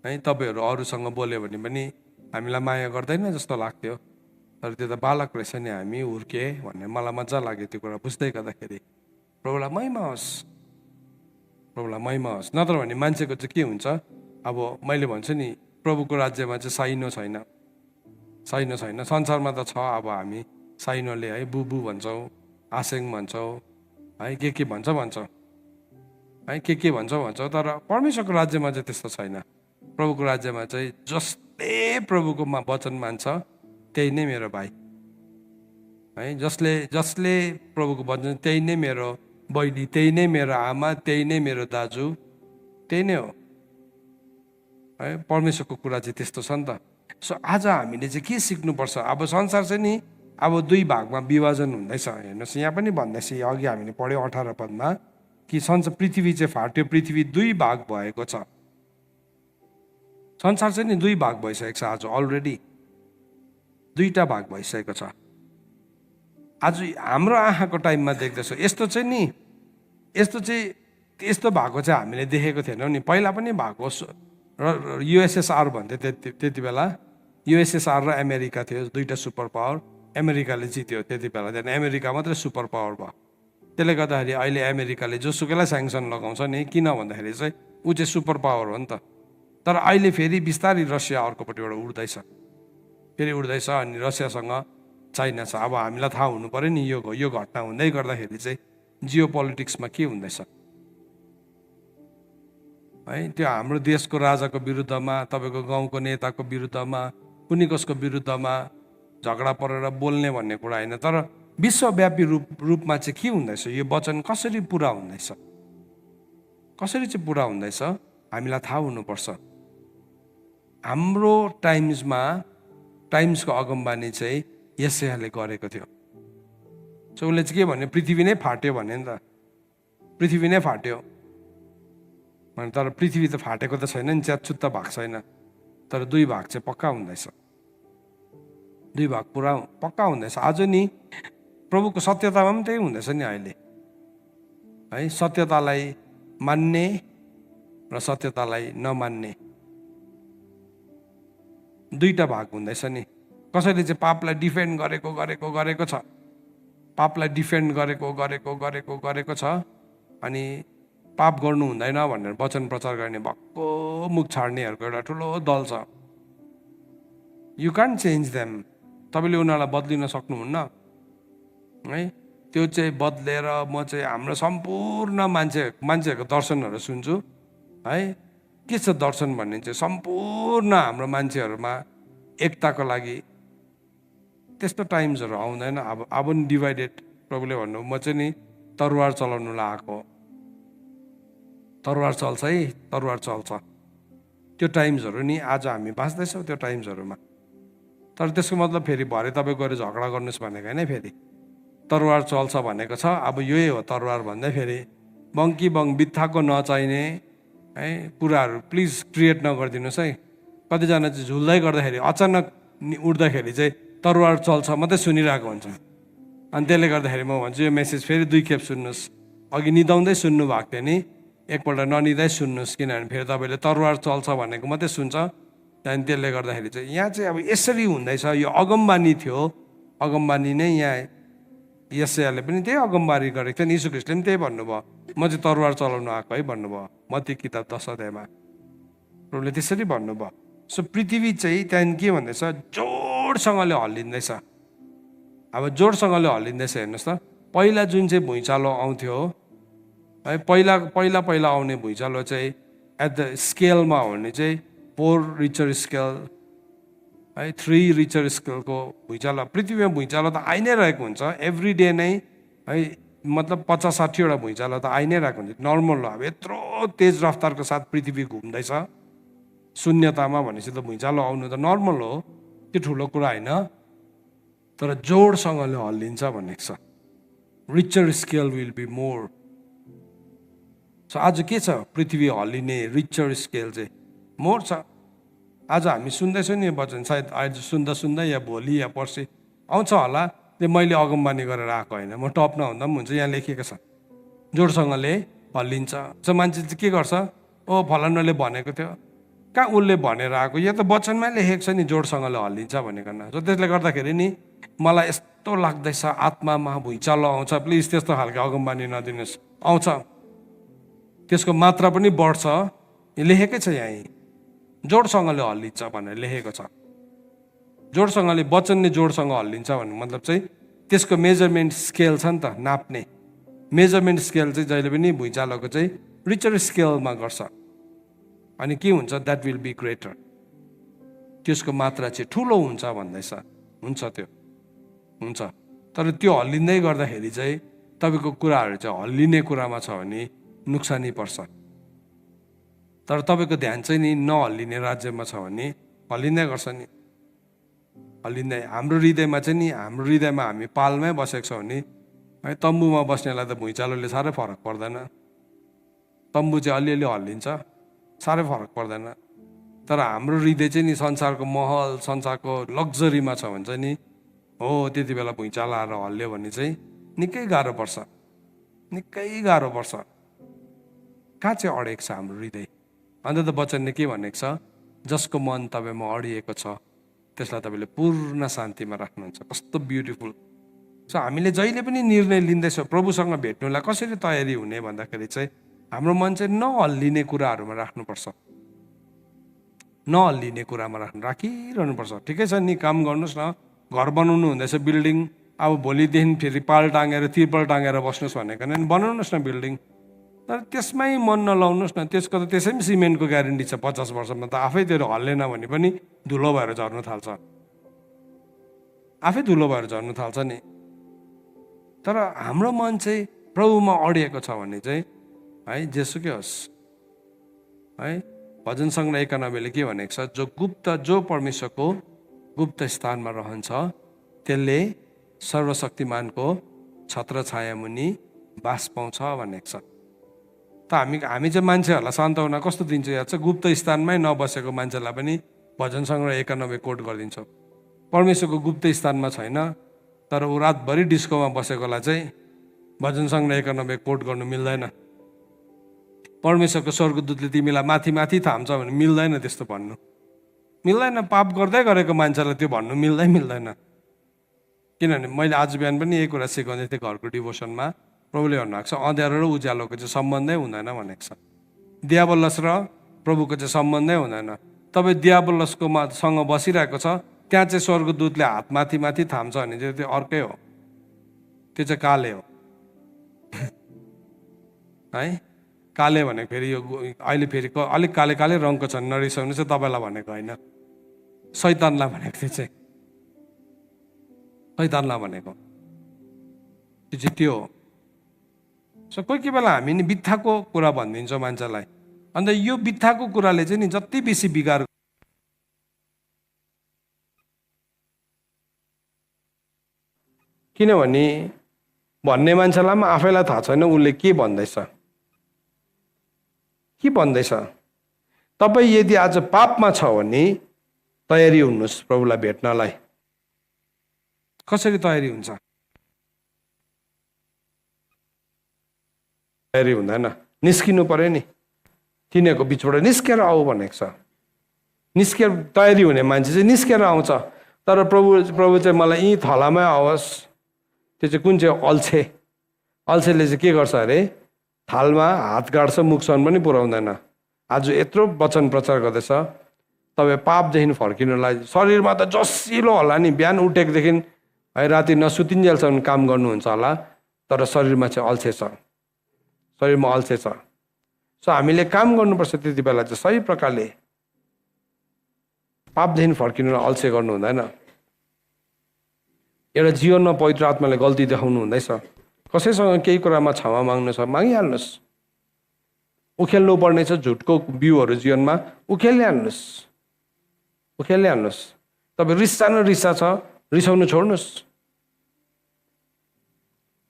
है, तपाईँहरू अरूसँग बोल्यो भने पनि हामीलाई माया गर्दैन जस्तो लाग्थ्यो, तर त्यो त बालक रहेछ नि, हामी हुर्के भन्ने मलाई मजा लाग्यो त्यो कुरा बुझ्दै गर्दाखेरि। प्रभुलाई महिमा होस्, प्रभुलाई महिमा होस्। नत्र भने मान्छेको चाहिँ के हुन्छ, अब मैले भन्छु नि, प्रभुको राज्यमा चाहिँ साइनो छैन, साइनो छैन। संसारमा त छ, अब हामी साइनोले है बुबु भन्छौँ, आसेङ भन्छौँ है, के भन्छौँ है, के भन्छौँ, तर परमेश्वरको राज्यमा चाहिँ त्यस्तो छैन। प्रभुको राज्यमा चाहिँ जसले प्रभुको वचन मान्छ त्यही नै मेरो भाइ है, जसले प्रभुको वचन, त्यही नै मेरो बहिनी, त्यही नै मेरो आमा, त्यही नै मेरो दाजु, त्यही नै हो है। परमेश्वरको कुरा चाहिँ त्यस्तो छ नि त। सो आज हामीले चाहिँ के सिक्नुपर्छ? अब संसार चाहिँ नि अब 2 भागमा विभाजन हुँदैछ। हेर्नुहोस्, यहाँ पनि भन्दैछ, अघि हामीले पढ्यौँ 18 पदमा कि पृथ्वी चाहिँ फाट्यो, पृथ्वी 2 भाग भएको छ। संसार चाहिँ नि 2 भाग भइसकेको छ। आज अलरेडी 2टा भाग भइसकेको छ। आज हाम्रो आँखाको टाइममा देख्दैछौँ यस्तो चाहिँ नि, यस्तो भएको चाहिँ हामीले देखेको थिएनौँ नि। पहिला पनि भएको र युएसएसआर भन्थ्यो त्यति बेला। युएसएसआर र अमेरिका थियो 2टा सुपर पावर। अमेरिकाले जित्यो त्यति बेला, त्यहाँदेखि अमेरिका मात्रै सुपर पावर भयो। त्यसले गर्दाखेरि अहिले अमेरिकाले जोसुकैलाई स्याङ्सन लगाउँछ नि, किन भन्दाखेरि चाहिँ ऊ चाहिँ सुपर पावर हो नि त। तर अहिले फेरि बिस्तारै रसिया अर्कोपट्टिबाट उड्दैछ, फेरि उड्दैछ, अनि रसियासँग चाइना छ। अब हामीलाई थाहा हुनु पऱ्यो नि, यो घटना हुँदै गर्दाखेरि चाहिँ जियो पोलिटिक्समा के हुँदैछ है। त्यो हाम्रो देशको राजाको विरुद्धमा, तपाईँको गाउँको नेताको विरुद्धमा, कुनै कसको विरुद्धमा झगडा परेर बोल्ने भन्ने कुरा होइन, तर विश्वव्यापी रूपमा चाहिँ के हुँदैछ, यो वचन कसरी पुरा हुँदैछ, कसरी चाहिँ पुरा हुँदैछ हामीलाई थाहा हुनुपर्छ। हाम्रो टाइम्सको अगमबानी चाहिँ यशायाले गरेको थियो। सो उसले चाहिँ के भन्यो, पृथ्वी नै फाट्यो भने नि त, पृथ्वी नै फाट्यो भने, तर पृथ्वी त फाटेको त छैन नि, च्यातचुत्त भाग छैन, तर 2 भाग चाहिँ पक्का हुँदैछ, 2 भाग पुरा पक्का हुँदैछ। आज नि प्रभुको सत्यतामा पनि त्यही हुँदैछ नि अहिले है। सत्यतालाई मान्ने र सत्यतालाई नमान्ने 2टा भाग हुँदैछ नि। कसैले चाहिँ पापलाई डिफेन्ड गरेको छ, पापलाई डिफेन्ड गरेको छ, अनि पाप गर्नु हुँदैन भनेर वचन प्रचार गर्ने भक्को मुख छाड्नेहरूको एउटा ठुलो दल छ। You can change them. तपाईँले उनीहरूलाई बदलिन सक्नुहुन्न है। त्यो चाहिँ बदलेर म चाहिँ हाम्रो सम्पूर्ण मान्छेहरूको दर्शनहरू सुन्छु है। के छ दर्शन भन्ने चाहिँ सम्पूर्ण हाम्रो मान्छेहरूमा एकताको लागि त्यस्तो टाइम्सहरू आउँदैन। अब नि डिभाइडेड। प्रभुले भन्नु, म चाहिँ नि तरवार चलाउनुलाई आएको, तरवार चल्छ है, तरवार चल्छ। त्यो टाइम्सहरू नि आज हामी बाँच्दैछौँ त्यो टाइम्सहरूमा। तर त्यसको मतलब फेरि भरे तपाईँ गएर झगडा गर्नुहोस् भनेको होइन। फेरि तरवार चल्छ भनेको छ, अब यही हो तरवार भन्दै फेरि बङ बित्थाको नचाहिने है कुराहरू प्लिज क्रिएट नगरिदिनुहोस् है। कतिजना चाहिँ झुल्दै गर्दाखेरि अचानक उड्दाखेरि चाहिँ तरवार चल्छ मात्रै सुनिरहेको हुन्छ, अनि त्यसले गर्दाखेरि म भन्छु यो मेसेज फेरि 2 खेप सुन्नुहोस् अघि निदाउँदै सुन्नु भएको थियो नि, एकपल्ट ननिदाइ सुन्नुहोस्, किनभने फेरि तपाईँले तरवार चल्छ भनेको मात्रै सुन्छ। त्यहाँदेखि त्यसले गर्दाखेरि चाहिँ यहाँ चाहिँ अब यसरी हुँदैछ। यो अगमबानी थियो, अगमबानी नै यहाँ यशायाले पनि त्यही अगमबानी गरेको थियो नि। यीशु ख्रीष्टले पनि त्यही भन्नुभयो, म चाहिँ तरवार चलाउनु आएको है भन्नुभयो मत्ती किताब 10 अध्यायमा। प्रभुले त्यसरी भन्नुभयो। सो पृथ्वी चाहिँ त्यहाँदेखि के भन्दैछ, जोडसँगले हल्लिँदैछ। अब जोडसँगले हल्लिँदैछ हेर्नुहोस् त। पहिला जुन चाहिँ भुइँचालो आउँथ्यो है, पहिला आउने भुइँचालो चाहिँ एट द स्केलमा हो भने चाहिँ 4 रिचर स्केल है, 3 रिचर स्केलको भुइँचालो। पृथ्वीमा भुइँचालो त आइ नै रहेको हुन्छ एभ्री डे नै है, मतलब 50-60वटा भुइँचालो त आइ नै रहेको हुन्छ, नर्मल हो। अब यत्रो तेज रफ्तारको साथ पृथ्वी घुम्दैछ शून्यतामा भनेपछि त भुइँचालो आउनु त नर्मल हो, त्यो ठुलो कुरा होइन। तर जोडसँगले हल्लिन्छ भनेको छ। Richter scale will be more. So आज के छ, पृथ्वी हल्लिने रिचर स्केल चाहिँ मोर छ। आज हामी सुन्दैछौँ नि वचन, सायद आज सुन्दा या भोलि या पर्सि आउँछ होला। त्यो मैले अगमबानी गरेर आएको होइन, म टप नहुँदा पनि हुन्छ, यहाँ लेखिएको छ जोडसँगले हल्लिन्छ। सो मान्छे चाहिँ के गर्छ, ओ फलानाले भनेको थियो, कहाँ उसले भनेर आएको, यो त वचनमै लेखेको छ नि जोडसँगले हल्लिन्छ भनेकन। सो त्यसले गर्दाखेरि नि मलाई यस्तो लाग्दैछ आत्मामा भुइँचालो आउँछ, प्लिज त्यस्तो खालको अगमबानी नदिनुहोस्। आउँछ, त्यसको मात्रा पनि बढ्छ, लेखेकै छ यहीँ, जोडसँगले हल्लिन्छ भनेर लेखेको छ। जोडसँगले वचनले जोडसँग हल्लिन्छ भन्नु मतलब चाहिँ त्यसको मेजरमेन्ट स्केल छ नि त, नाप्ने मेजरमेन्ट स्केल चाहिँ जहिले पनि भुइँचालोको चाहिँ रिचर स्केलमा गर्छ। अनि के हुन्छ, द्याट विल बी ग्रेटर, त्यसको मात्रा चाहिँ ठुलो हुन्छ भन्दैछ। हुन्छ, त्यो हुन्छ। तर त्यो हल्लिँदै गर्दाखेरि चाहिँ तपाईँको कुराहरू चाहिँ हल्लिने कुरामा छ भने नोक्सानी पर्छ। तर तपाईँको ध्यान चाहिँ नि नहल्लिने राज्यमा छ भने हल्लिँदै गर्छ नि, हल्लिँदै। हाम्रो हृदयमा चाहिँ नि, हाम्रो हृदयमा हामी पालमै बसेको छ भने है, तम्बुमा बस्नेलाई त भुइँचालोले साह्रै फरक पर्दैन। तम्बु चाहिँ अलिअलि हल्लिन्छ, साह्रै फरक पर्दैन। तर हाम्रो हृदय चाहिँ नि संसारको महल, संसारको लग्जरीमा छ भने चाहिँ नि हो, त्यति बेला भुइँचालो आएर हल्ल्यो भने चाहिँ निकै गाह्रो पर्छ, निकै गाह्रो पर्छ। कहाँ चाहिँ अडेको छ हाम्रो हृदय? अन्त त वचनले के भनेको छ, जसको मन तपाईँमा अडिएको छ त्यसलाई तपाईँले पूर्ण शान्तिमा राख्नुहुन्छ। कस्तो ब्युटिफुल। सो हामीले जहिले पनि निर्णय लिँदैछौँ प्रभुसँग भेट्नुलाई कसरी तयारी हुने भन्दाखेरि चाहिँ हाम्रो मन चाहिँ नहल्लिने कुराहरूमा राख्नुपर्छ, नहल्लिने कुरामा राखिरहनुपर्छ। ठिकै छ नि, काम गर्नुहोस् न, घर बनाउनु हुँदैछ बिल्डिङ, अब भोलिदेखि फेरि पाल टाँगेर तिर्पल टाँगेर बस्नुहोस् भनेको नि, बनाउनुहोस् न बिल्डिङ, तर त्यसमै मन नलाउनुहोस् न। त्यसको त त्यसै पनि सिमेन्टको ग्यारेन्टी छ, 50 वर्षमा त आफै त्यो हल्लेन भने पनि धुलो भएर झर्नु थाल्छ, आफै धुलो भएर झर्नु थाल्छ नि। तर हाम्रो मन चाहिँ प्रभुमा अडिएको छ भने चाहिँ है, जेसुकै होस् है। भजन सङ्ग्रह 91ले के भनेको छ, जो परमेश्वरको गुप्त स्थानमा रहन्छ त्यसले सर्वशक्तिमानको छत्र छाया मुनि बास पाउँछ भनेको छ। त हामी चाहिँ मान्छेहरूलाई सान्त्वना कस्तो दिन्छ याद छ, गुप्त स्थानमै नबसेको मान्छेलाई पनि भजन सङ्ग्रह 91 कोट गरिदिन्छौँ। परमेश्वरको गुप्त स्थानमा छैन, तर ऊ रातभरि डिस्कोमा बसेकोलाई चाहिँ भजन सङ्ग्रह 91 कोट गर्नु मिल्दैन। परमेश्वरको स्वर्गदूतले तिमीलाई माथि माथि थाम्छ भने मिल्दैन, त्यस्तो भन्नु मिल्दैन। पाप गर्दै गरेको मान्छेलाई त्यो भन्नु मिल्दैन। किनभने मैले आज बिहान पनि यही कुरा सिकाउँदै थिएँ घरको डिभोसनमा। प्रभुले भन्नुभएको छ अँध्यारो र उज्यालोको चाहिँ सम्बन्धै हुँदैन भनेको छ। दियाबलस र प्रभुको चाहिँ सम्बन्धै हुँदैन। तपाईँ दियाबलसको सँग बसिरहेको छ, त्यहाँ चाहिँ स्वर्गदूतले हात माथि माथि थाम्छ भने चाहिँ त्यो अर्कै हो, त्यो चाहिँ काले हो है। काले भनेको फेरि यो अहिले फेरि अलिक काले काले रङको छ, नरिसाउनु चाहिँ तपाईँलाई भनेको होइन, शैतानलाई भनेको थियो चाहिँ, शैतानलाई भनेको त्यो चाहिँ त्यो हो। सो कोही बेला हामी नि बित्थाको कुरा भनिदिन्छौँ मान्छेलाई, अन्त यो बित्थाको कुराले चाहिँ नि जति बेसी बिगार, किनभने भन्ने मान्छेलाई पनि आफैलाई थाहा छैन उसले के भन्दैछ, के भन्दैछ। तपाईँ यदि आज पापमा छ भने तयारी हुनुहोस् प्रभुलाई भेट्नलाई। कसरी तयारी हुन्छ? तयारी हुँदैन, निस्किनु पर्यो नि, तिनीहरूको बिचबाट निस्केर आऊ भनेको छ। निस्केर तयारी हुने मान्छे चाहिँ निस्केर आउँछ। तर प्रभु चाहिँ मलाई यहीँ थलामै आओस्, त्यो चाहिँ कुन चाहिँ अल्छेले चाहिँ के गर्छ अरे, थालमा हात गाड्छ, मुखसम्म पनि पुर्याउँदैन। आज यत्रो वचन प्रचार गर्दैछ, तपाईँ पापदेखि फर्किनुलाई शरीरमा त जसिलो होला नि, बिहान उठेकोदेखि है राति नसुतिन्जेलसम्म काम गर्नुहुन्छ होला, तर शरीरमा चाहिँ अल्छे छ, शरीरमा अल्छे छ। सो हामीले काम गर्नुपर्छ त्यति बेला चाहिँ सही प्रकारले। पापदेखि फर्किनुलाई अल्छे गर्नु हुँदैन। एउटा जीवनमा पवित्र आत्माले गल्ती देखाउनु हुँदैछ, कसैसँग केही कुरामा क्षमा माग्नु छ, मागिहाल्नुहोस्। उखेल्नु पर्ने छ झुटको बिउहरू जीवनमा, उखेलिहाल्नुहोस्। तपाईँ रिसा छ, रिसाउनु छोड्नुहोस्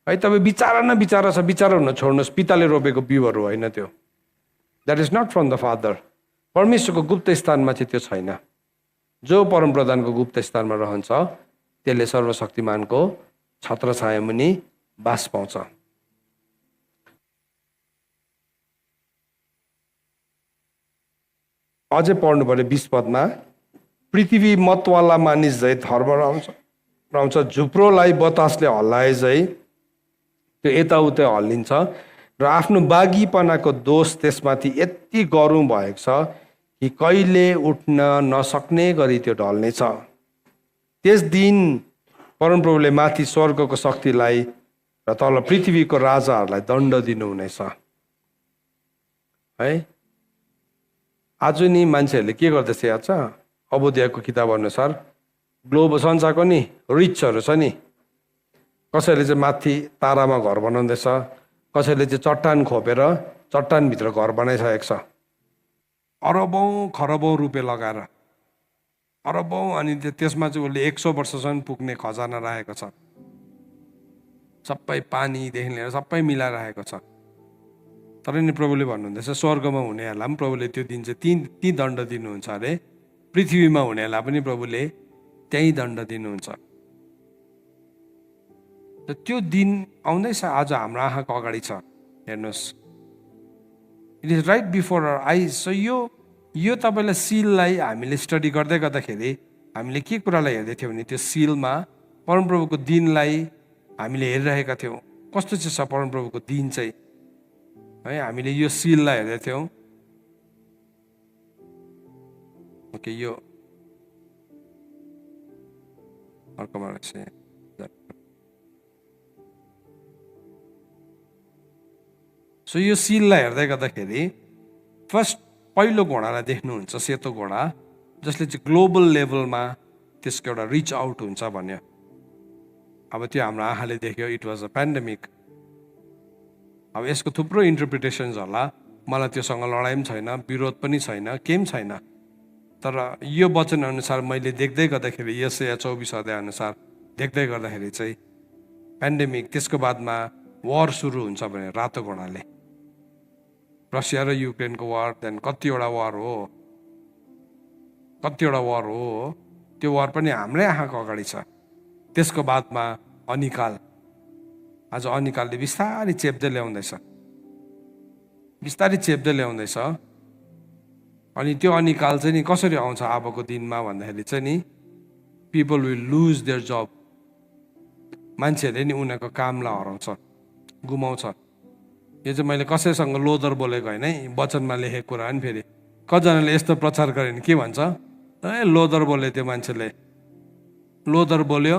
है। तपाईँ विचारा छ, विचार हुन छोड्नुहोस्। पिताले रोपेको बिउहरू होइन त्यो, that is not from the Father. परमेश्वरको गुप्त स्थानमा चाहिँ त्यो छैन। जो परमप्रधानको गुप्त स्थानमा रहन्छ त्यसले सर्वशक्तिमानको छत्र छाया मुनि बास पाउँछ। अझै पढ्नु पर्यो 20 पदमा, पृथ्वी मतवाला मानिस झै धर्म रहन्छ, झुप्रोलाई बतासले हल्लाए झै त्यो यताउता हल्लिन्छ, र आफ्नो बागीपनाको दोष त्यसमाथि यति गह्रौँ भएको छ कि कहिले उठ्न नसक्ने गरी त्यो ढल्नेछ। त्यस दिन परमप्रभुले माथि स्वर्गको शक्तिलाई र तल पृथ्वीको राजाहरूलाई दण्ड दिनुहुनेछ है। आज नि मान्छेहरूले के गर्दैछ याद छ, अबोध्यायको किताब अनुसार ग्लोब संसारको नि रिचहरू छ नि, कसैले चाहिँ माथि तारामा घर बनाउँदैछ, कसैले चाहिँ चट्टान खोपेर चट्टानभित्र घर बनाइसकेको छ, अरबौँ खरबौँ रुपियाँ लगाएर, अरबौँ। अनि त्यसमा चाहिँ उसले 100 वर्षसम्म पुग्ने खजाना राखेको छ, सबै पानीदेखि लिएर सबै मिलाइराखेको छ। तर नि प्रभुले भन्नुहुँदैछ स्वर्गमा हुनेहरूलाई पनि प्रभुले त्यो दिन चाहिँ ती दण्ड दिनुहुन्छ अरे, पृथ्वीमा हुनेहरूलाई पनि प्रभुले त्यही दण्ड दिनुहुन्छ। त त्यो दिन आउँदैछ, आज हाम्रो आँखाको अगाडि छ, हेर्नुहोस्। It is right before our eyes. So यो तपाईँलाई सिललाई हामीले स्टडी गर्दाखेरि हामीले के कुरालाई हेर्दै थियौँ भने त्यो सिलमा परमप्रभुको दिनलाई हामीले हेरिरहेका थियौँ। कस्तो चाहिँ छ परमप्रभुको दिन चाहिँ है, हामीले यो सिललाई हेर्दै थियौँ। ओके, यो अर्कोमा रहेछ। सो यो सिललाई हेर्दै गर्दाखेरि फर्स्ट पहिलो घोडालाई देख्नुहुन्छ, सेतो घोडा, जसले चाहिँ ग्लोबल लेभलमा त्यसको एउटा रिच आउट हुन्छ भन्यो। अब त्यो हाम्रो आँखाले देख्यो, इट वाज अ पेन्डेमिक। अब यसको थुप्रो इन्टरप्रिटेसन्स होला, मलाई त्योसँग लडाइँ पनि छैन, विरोध पनि छैन, केही पनि छैन। तर यो वचन अनुसार मैले देख्दै गर्दाखेरि, यशाया 24 अध्याय अनुसार देख्दै गर्दाखेरि चाहिँ पेन्डेमिक, त्यसको बादमा वार सुरु हुन्छ भने रातो घोडाले, रसिया र युक्रेनको वार, देन कतिवटा वार हो, त्यो वार पनि हाम्रै आँखाको अगाडि छ। त्यसको बादमा अनिकाल, आज अनिकालले बिस्तारै चेप्दै ल्याउँदैछ। अनि त्यो अनिकाल चाहिँ नि कसरी आउँछ अबको दिनमा भन्दाखेरि चाहिँ नि, पिपल विल लुज देयर जब, मान्छेहरूले नि उनीहरूको कामलाई हराउँछ, गुमाउँछ। यो चाहिँ मैले कसैसँग लोदर बोलेको होइन है, वचनमा लेखेको कुरा नि। फेरि कतिजनाले यस्तो प्रचार गर्यो भने के भन्छ, ए लोदर बोल्यो त्यो मान्छेले, लोदर बोल्यो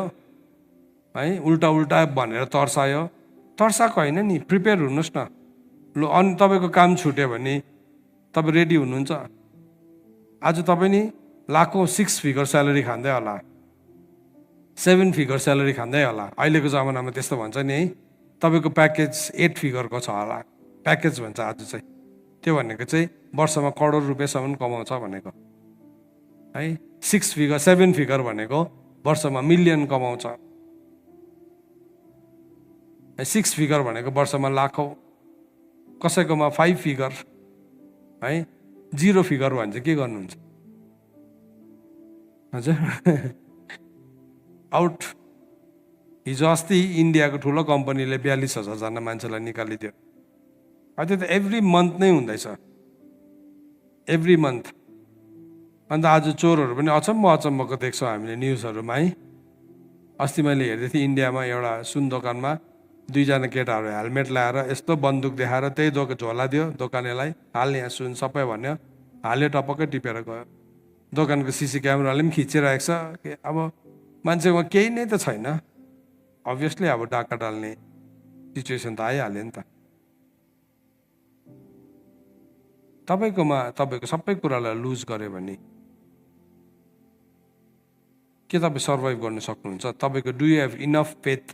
है, उल्टा भनेर तर्साएको होइन नि। प्रिपेयर हुनुहोस् न। अनि तपाईँको काम छुट्यो भने तपाईँ रेडी हुनुहुन्छ? आज तपाईँ नि लाखौँ 6 फिगर स्यालेरी खाँदै होला, 7 फिगर स्यालेरी खाँदै होला। अहिलेको जमानामा त्यस्तो भन्छ नि है, तपाईँको प्याकेज 8 फिगरको छ होला, प्याकेज भन्छ आज चाहिँ। त्यो भनेको चाहिँ वर्षमा करोड रुपियाँसम्म कमाउँछ भनेको है। 6 फिगर 7 फिगर भनेको वर्षमा मिलियन कमाउँछ। 6 फिगर भनेको वर्षमा लाखौँ, कसैकोमा 5 फिगर है। 0 फिगर भन्छ के गर्नुहुन्छ हजुर? आउट। हिजो अस्ति इन्डियाको ठुलो कम्पनीले 42,000 जना मान्छेलाई निकालिदियो। त्यो त एभ्री मन्थ नै हुँदैछ, एभ्री मन्थ। अन्त आज चोरहरू पनि अचम्मको देख्छौँ हामीले न्युजहरूमा है। अस्ति मैले हेर्दै थिएँ इन्डियामा एउटा सुन दोकानमा 2 जना केटाहरू हेलमेट ल्याएर यस्तो बन्दुक देखाएर त्यही झोला दियो दोकानेलाई, हाल यहाँ सुन सबै भन्यो, हाल्यो, टपक्कै टिपेर गयो। दोकानको सिसी क्यामेराले पनि खिचिरहेको छ कि अब मान्छेमा केही नै त छैन, अभियसली अब डाका डाल्ने सिचुएसन त आइहाल्यो नि त। तपाईँको सबै कुरालाई लुज गर्यो भने के तपाईँ सर्भाइभ गर्न सक्नुहुन्छ? तपाईँको do you have enough faith?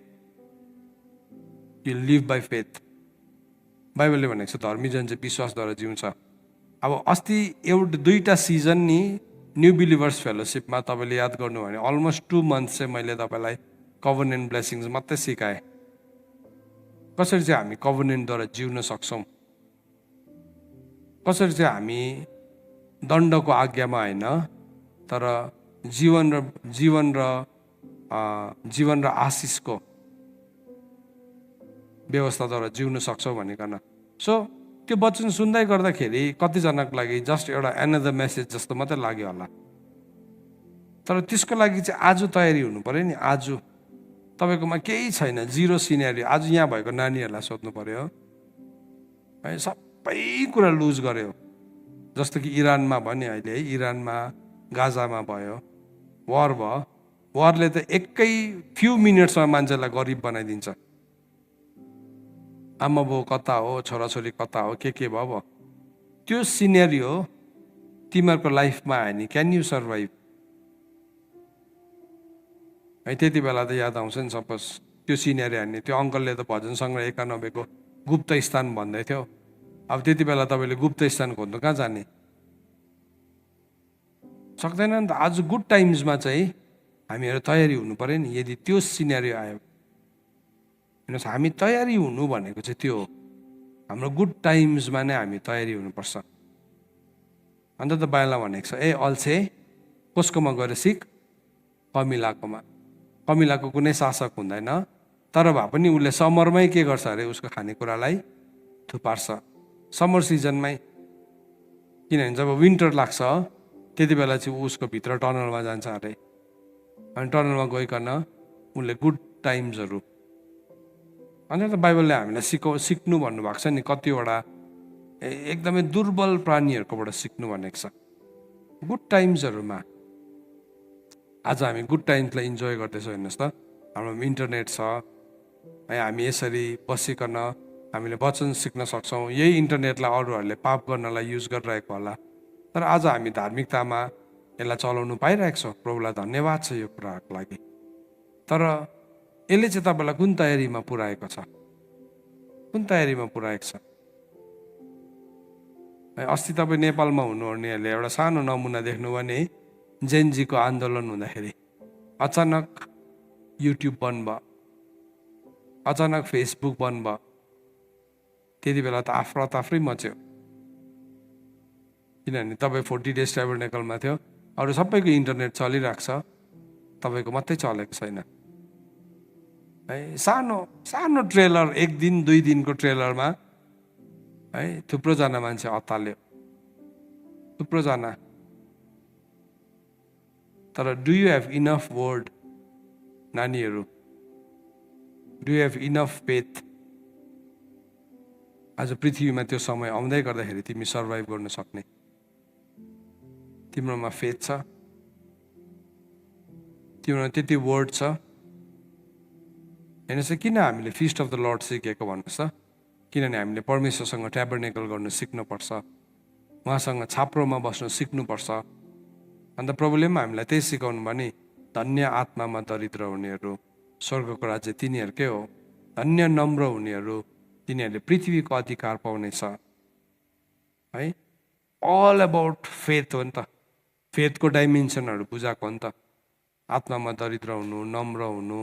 You live by faith. बाइबलले भनेको छ धर्मी जन चाहिँ विश्वासद्वारा जिउँछ। अब अस्ति 2टा सिजन नि न्यू बिलिभर्स फेलोसिपमा तपाईँले याद गर्नु भने अलमोस्ट 2 मन्थ चाहिँ मैले तपाईँलाई कभनेन्ट ब्लेसिङ्स मात्रै सिकाएँ। कसरी चाहिँ हामी कभनेन्टद्वारा जिउन सक्छौँ, कसरी चाहिँ हामी दण्डको आज्ञामा होइन तर जीवन र आशिषको व्यवस्थाद्वारा जिउन सक्छौँ भनिकन। सो त्यो वचन सुन्दै गर्दाखेरि कतिजनाको लागि जस्ट एउटा एनदर मेसेज जस्तो मात्रै लाग्यो होला, तर त्यसको लागि चाहिँ आज तयारी हुनु पऱ्यो नि। आज तपाईँकोमा केही छैन, 0 सिनेरियो। आज यहाँ भएको नानीहरूलाई सोध्नु पऱ्यो है, सबै कुरा लुज गर्यो। जस्तो कि इरानमा भने अहिले है, इरानमा गाजामा भयो वार भयो, वारले त एकै फ्यु मिनट्समा मान्छेलाई गरिब बनाइदिन्छ। आमा बाउ कता हो, छोराछोरी कता हो, के भयो। त्यो सिनेरियो तिमीहरूको लाइफमा आयो नि, क्यान यु सर्भाइभ है? त्यति बेला त याद आउँछ नि, सपोज त्यो सिनेरियो हान्ने। त्यो अङ्कलले त भजन सङ्ग्रह 91 को गुप्त स्थान भन्दै थियो। अब त्यति बेला तपाईँले गुप्त स्थान खोज्नु कहाँ जाने? सक्दैन नि त। आज गुड टाइम्समा चाहिँ हामीहरू तयारी हुनु पऱ्यो नि। यदि त्यो सिनेरियो आयो, हेर्नुहोस्, हामी तयारी हुनु भनेको चाहिँ त्यो हो। हाम्रो गुड टाइम्समा नै हामी तयारी हुनुपर्छ। अन्त त बाइबलमा भनेको छ, अल्छे कसकोमा गएर सिक? कमिलाकोमा। कमिलाको कुनै शासक हुँदैन, तर भए पनि उसले समरमै के गर्छ अरे, उसको खानेकुरालाई थुपार्छ समर सिजनमै। किनभने जब विन्टर लाग्छ त्यति बेला चाहिँ उसको भित्र टनलमा जान्छ अरे, अनि टनलमा गइकन उसले गुड टाइम्सहरू। अन्त त बाइबलले हामीलाई सिक्नु भन्नुभएको छ नि, कतिवटा एकदमै दुर्बल प्राणीहरूकोबाट सिक्नु भनेको छ गुड टाइम्सहरूमा। आज हामी गुड टाइम्सलाई इन्जोय गर्दैछौँ। हेर्नुहोस् त, हाम्रो इन्टरनेट छ है, हामी यसरी बसिकन हामीले वचन सिक्न सक्छौँ। यही इन्टरनेटलाई अरूहरूले पाप गर्नलाई युज गरिरहेको होला, तर आज हामी धार्मिकतामा यसलाई चलाउनु पाइरहेको छौँ। प्रभुलाई धन्यवाद छ यो कुराहरूको लागि। तर यसले चाहिँ तपाईँलाई कुन तयारीमा पुर्याएको छ? कुन तयारीमा पुर्याएको छ? अस्ति तपाईँ नेपालमा हुनुहुनेहरूले एउटा सानो नमुना देख्नु भने जेनजीको आन्दोलन हुँदाखेरि अचानक युट्युब बन्द भयो, अचानक फेसबुक बन्द भयो। त्यति बेला त आफ्नै मच्यो, किनभने तपाईँ 40 डेज ट्याबरनेकलमा थियो, अरू सबैको इन्टरनेट चलिरहेको छ, तपाईँको मात्रै चलेको छैन है। सानो ट्रेलर, 1 दिन 2 दिनको ट्रेलरमा है थुप्रोजना मान्छे अत्ताल्यो, थुप्रोजना। तर do you have enough word? नानीहरू, do you have enough faith? आज पृथ्वीमा त्यो समय आउँदै गर्दाखेरि तिमी सर्भाइभ गर्न सक्ने तिम्रोमा फेथ छ? तिम्रोमा त्यति वर्ड छ? हेर्नुहोस्, किन हामीले फिस्ट अफ द लर्ड सिकेको भन्नुहोस् त? किनभने हामीले परमेश्वरसँग ट्याबरनेकल गर्नु सिक्नुपर्छ, उहाँसँग छाप्रोमा बस्नु सिक्नुपर्छ। अन्त प्रभुले पनि हामीलाई त्यही सिकाउनु भने, धन्य आत्मामा दरिद्र हुनेहरू स्वर्गको राज्य तिनीहरूकै हो, धन्य नम्र हुनेहरू तिनीहरूले पृथ्वीको अधिकार पाउनेछ है। अल अबाउट फेथ हो नि त। फेथको डाइमेन्सनहरू बुझाएको हो नि त। आत्मामा दरिद्र हुनु, नम्र हुनु,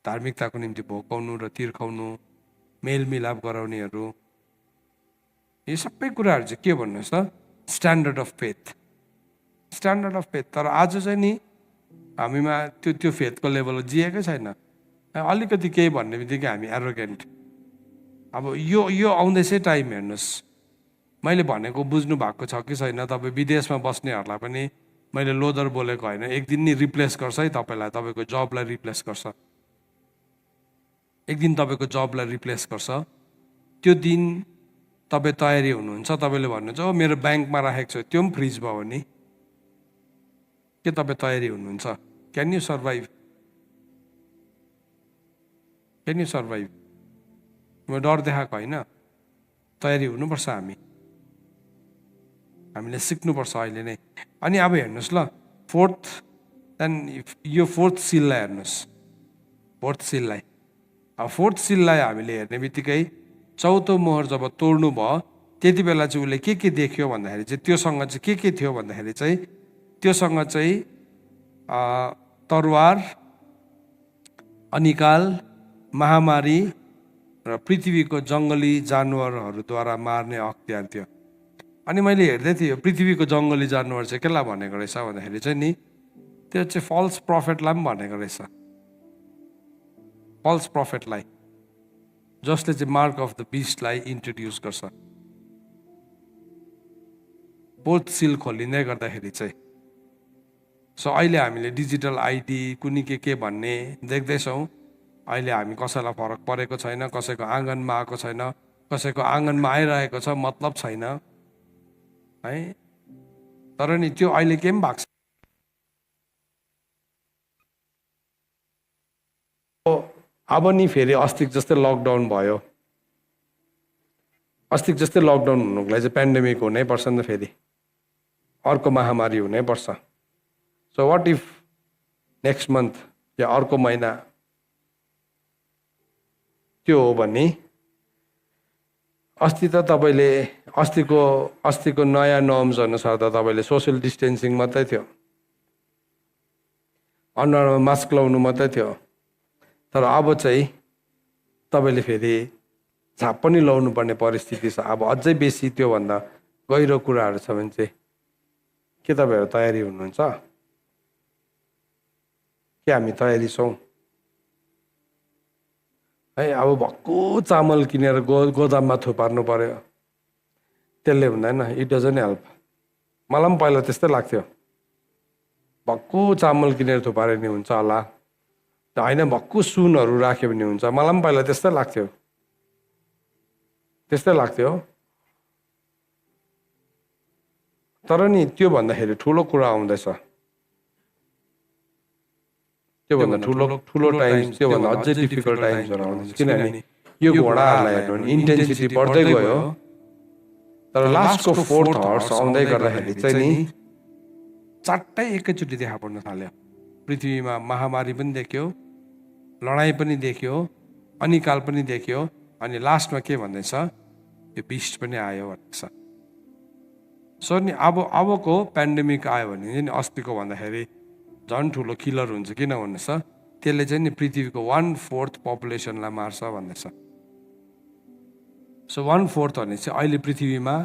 धार्मिकताको निम्ति भोकाउनु र तिर्खाउनु, मेलमिलाप गराउनेहरू, यो सबै कुराहरू चाहिँ के भन्नुहोस् त? Standard of faith, standard of faith. तर आज चाहिँ नि हामीमा त्यो फेथको लेभल जिएकै छैन। अलिकति केही भन्ने बित्तिकै हामी एरोगेन्ट अब यो आउँदैछै टाइम हेर्नुहोस्, मैले भनेको बुझ्नु भएको छ कि छैन? तपाईँ विदेशमा बस्नेहरूलाई पनि मैले लोदर बोलेको होइन, एक दिन नि रिप्लेस गर्छ है तपाईँलाई, तपाईँको जबलाई रिप्लेस गर्छ, एक दिन तपाईँको जबलाई रिप्लेस गर्छ। त्यो दिन तपाईँ तयारी हुनुहुन्छ? तपाईँले भन्नुहुन्छ ओ मेरो ब्याङ्कमा राखेको छु, त्यो पनि फ्रिज भयो भने के तपाईँ तयारी हुनुहुन्छ? Can you survive? Can you survive? म डर देखाएको होइन, तयारी हुनुपर्छ। हामीले सिक्नुपर्छ अहिले नै। अनि अब हेर्नुहोस् ल, यो फोर्थ सिललाई हेर्नुहोस्, फोर्थ सिललाई। अब फोर्थ सिललाई हामीले हेर्ने बित्तिकै चौथो मोहर जब तोड्नु भयो त्यति बेला चाहिँ उसले के देख्यो भन्दाखेरि चाहिँ त्योसँग चाहिँ के थियो भन्दाखेरि चाहिँ त्योसँग चाहिँ तरवार, अनिकाल, महामारी र पृथ्वीको जङ्गली जानवरहरूद्वारा मार्ने अख्तियार थियो। अनि मैले हेर्दै थिएँ, पृथ्वीको जङ्गली जानवर चाहिँ केलाई भनेको रहेछ भन्दाखेरि चाहिँ नि त्यो चाहिँ फल्स प्रफेटलाई पनि भनेको रहेछ। फल्स प्रफेटलाई, जसले चाहिँ मार्क अफ द बिस्टलाई इन्ट्रोड्युस गर्छ फोर्थ सिल खोलिँदै गर्दाखेरि चाहिँ। सो अहिले हामीले डिजिटल आइडी कुनै के भन्ने देख्दैछौँ। अहिले हामी कसैलाई फरक परेको छैन, कसैको आँगनमा आएको छैन, कसैको आँगनमा आइरहेको छ, मतलब छैन है। तर नि त्यो अहिले के पनि भएको छ। अब नि फेरि अस्तिको जस्तै लकडाउन भयो, अस्तिको जस्तै लकडाउन हुनुको लागि चाहिँ पेन्डेमिक हुनैपर्छ नि त, फेरि अर्को महामारी हुनैपर्छ। So what if next month या अर्को महिना त्यो हो भने अस्ति त तपाईँले अस्तिको नयाँ नर्म्स अनुसार त तपाईँले सोसियल डिस्टेन्सिङ मात्रै थियो, अनुहारमा मास्क लाउनु मात्रै थियो। तर अब चाहिँ तपाईँले फेरि झाप पनि लाउनु पर्ने परिस्थिति छ। अब अझै बेसी त्योभन्दा गहिरो कुराहरू छ भने चाहिँ के तपाईँहरू तयारी हुनुहुन्छ? के हामी तयारी छौँ है? अब भक्कु चामल किनेर गोदाममा थुपार्नु पर्यो, त्यसले हुँदैन, इट डजन्ट हेल्प। मलाई पनि पहिला त्यस्तै लाग्थ्यो, भक्कु चामल किनेर थुपारे नि हुन्छ होला, होइन भक्कु सुनहरू राख्यो भने हुन्छ, मलाई पनि पहिला त्यस्तै लाग्थ्यो। तर नि त्यो भन्दाखेरि ठुलो कुरा आउँदैछ, त्योभन्दा ठुलो टाइम्स, त्योभन्दा अझै डिफिकल्ट टाइम्सहरू आउँदैछ। किनभने यो घोडाहरूलाई हेर्नु भने इन्टेन्सिटी बढ्दै गयो, तर लास्टको फोर्थ हर्स आउँदै गर्दाखेरि चाहिँ नि चारटै एकैचोटि देखा पर्न थाल्यो। पृथ्वीमा महामारी पनि देख्यो, लडाइँ पनि देख्यो, अनिकाल पनि देख्यो, अनि लास्टमा के भन्दैछ, त्यो बिस्ट पनि आयो भन्दैछ। सो नि अबको पेन्डेमिक आयो भने नि अस्तिको भन्दाखेरि झन् ठुलो किलर हुन्छ। किन भन्नुहोस् त, त्यसले चाहिँ नि पृथ्वीको 1/4 पपुलेसनलाई मार्छ भन्दैछ। सो 1/4 भने चाहिँ अहिले पृथ्वीमा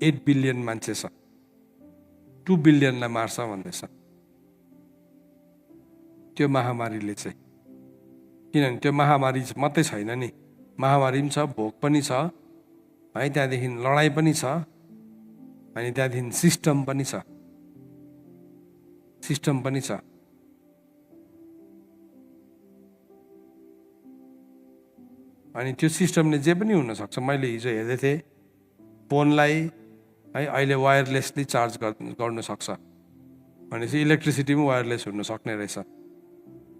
8 बिलियन मान्छे छ, 2 बिलियनलाई मार्छ भन्दैछ त्यो महामारीले चाहिँ। किनभने त्यो महामारी मात्रै छैन नि, महामारी पनि छ, भोक पनि छ है, त्यहाँदेखि लडाइँ पनि छ, अनि त्यहाँदेखि सिस्टम पनि छ। अनि त्यो सिस्टमले जे पनि हुनसक्छ। मैले हिजो हेर्दै थिएँ, फोनलाई है अहिले वायरलेसली चार्ज गर्नु सक्छ भनेपछि इलेक्ट्रिसिटी पनि वायरलेस हुन सक्ने रहेछ।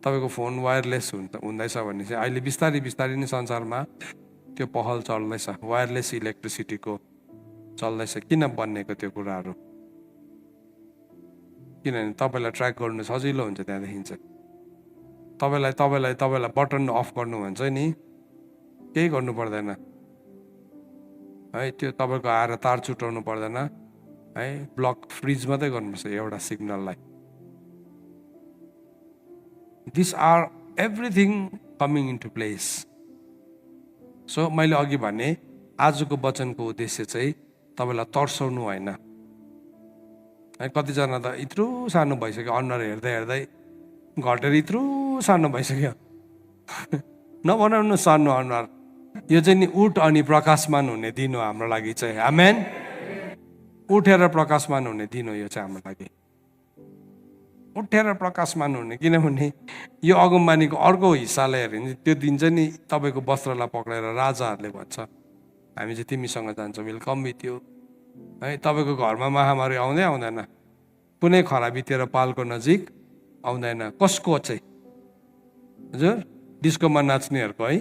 तपाईँको फोन वायरलेस हुँदैछ भने चाहिँ अहिले बिस्तारै नै संसारमा त्यो पहल चल्दैछ, वायरलेस इलेक्ट्रिसिटीको चल्दैछ। किन बन्नेको त्यो कुराहरू? किनभने तपाईँलाई ट्र्याक गर्नु सजिलो हुन्छ। त्यहाँदेखि चाहिँ तपाईँलाई बटन अफ गर्नु भन्छ नि, केही गर्नु पर्दैन है, त्यो तपाईँको आएर तार छुटाउनु पर्दैन है, ब्लक फ्रिज मात्रै गर्नुपर्छ एउटा सिग्नललाई। This are everything coming into place. So मैले अघि भने आजको वचनको उद्देश्य चाहिँ तपाईँलाई तर्साउनु होइन है। कतिजना त यत्रो सानो भइसक्यो, अनुहार हेर्दै घटेर यत्रो सानो भइसक्यो। नबनाउनु सानो अनुहार, यो चाहिँ नि उठ अनि प्रकाशमान हुने दिन हो हाम्रो लागि चाहिँ। आमेन। उठेर प्रकाशमान हुने दिन हो यो चाहिँ हाम्रो लागि। उठेर प्रकाशमान हुने, किनभने यो अगमबानीको अर्को हिस्सालाई हेऱ्यो भने त्यो दिन चाहिँ नि तपाईँको वस्त्रलाई पक्रेर राजाहरूले भन्छ हामी चाहिँ तिमीसँग जान्छौँ, वेलकम विथ यू है। तपाईँको घरमा महामारी आउँदै आउँदैन, कुनै खराबीतिर पालको नजिक आउँदैन। कसको चाहिँ? हजुर, डिस्कोमा नाच्नेहरूको है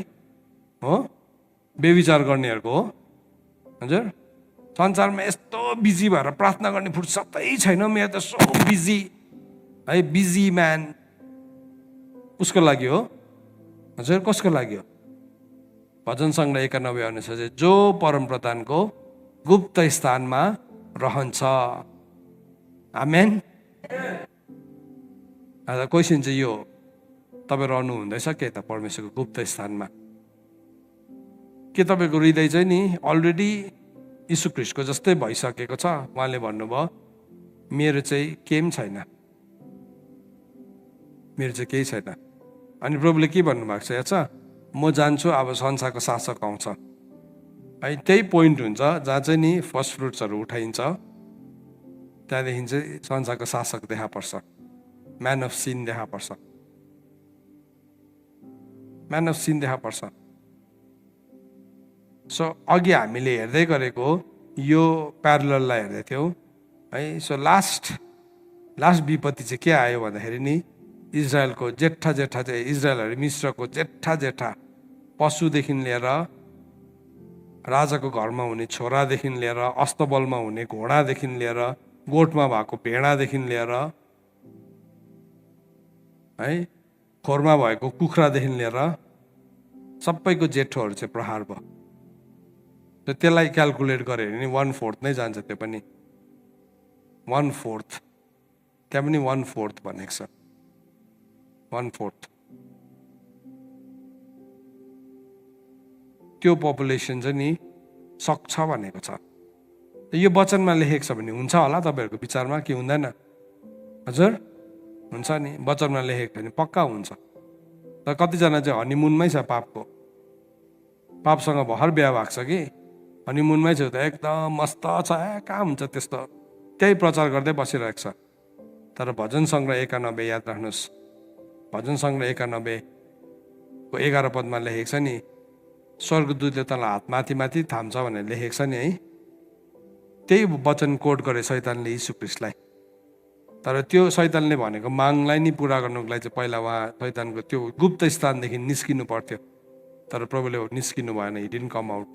हो, बेविचार गर्नेहरूको हो। हजुर, संसारमा यस्तो बिजी भएर प्रार्थना गर्ने फुर्सदै छैन, मेरो त सो बिजी है, बिजी म्यान। उसको लागि हो। हजुर, कसको लागि हो? भजन सङ्ग्रह 91 अनुसार चाहिँ जो परमप्रधानको गुप्त स्थानमा रहन्छ। आमेन। क्वेसन चाहिँ यो, तपाईँ रहनु हुँदैछ के त परमेश्वरको गुप्त स्थानमा? के तपाईँको हृदय चाहिँ नि अलरेडी यीशु ख्रीष्टको जस्तै भइसकेको छ? उहाँले भन्नुभयो मेरो चाहिँ केही पनि छैन, मेरो चाहिँ केही छैन। अनि प्रभुले के भन्नुभएको छ याद छ? म जान्छु, अब संसारको शासक आउँछ है। त्यही पोइन्ट हुन्छ जहाँ चाहिँ नि फर्स्ट फ्रुट्सहरू उठाइन्छ, त्यहाँदेखि चाहिँ संसारको शासक देखा पर्छ, म्यान अफ सिन देखा पर्छ, म्यान अफ सिन देखा पर्छ। सो अघि हामीले हेर्दै गरेको यो प्यारलललाई हेर्दै थियौँ है। सो लास्ट विपत्ति चाहिँ के आयो भन्दाखेरि नि इजरायलको जेठा चाहिँ इजरायलहरू मिश्रको जेठा पशुदेखि लिएर राजाको घरमा हुने छोरादेखि लिएर अस्तबलमा हुने घोडादेखि लिएर गोठमा भएको भेडादेखि लिएर है खोरमा भएको कुखुरादेखि लिएर सबैको जेठोहरू चाहिँ प्रहार भयो। र त्यसलाई क्यालकुलेट गऱ्यो भने 1/4 नै जान्छ, त्यो पनि 1/4, त्यहाँ पनि 1/4 भनेको छ, 1/4। त्यो पपुलेसन चाहिँ नि सक्छ भनेको छ। यो वचनमा लेखेको छ भने हुन्छ होला तपाईँहरूको विचारमा कि हुँदैन? हजुर, हुन्छ नि, वचनमा लेखेको छ भने पक्का हुन्छ। तर कतिजना चाहिँ हनीमुनमै छ, पापसँग भर्खर बिहा भएको छ कि हनीमुनमै छ, त एकदम मस्त छ, कहाँ हुन्छ त्यस्तो, त्यही प्रचार गर्दै बसिरहेको छ। तर भजन सङ्ग्रह 91 याद राख्नुहोस्, भजन सङ्ग्रह 91 को 11 पदमा लेखेको छ नि, स्वर्गदूतले तँलाई हात माथि थाम्छ भनेर लेखेको छ नि है। त्यही वचन कोट गरे शैतानले यीशु ख्रीष्टलाई। तर त्यो शैतानले भनेको मागलाई नि पुरा गर्नुको लागि चाहिँ पहिला उहाँ शैतानको त्यो गुप्त स्थानदेखि निस्किनु पर्थ्यो। तर प्रभुले निस्किनु भएन, ही डिडन्ट कम आउट।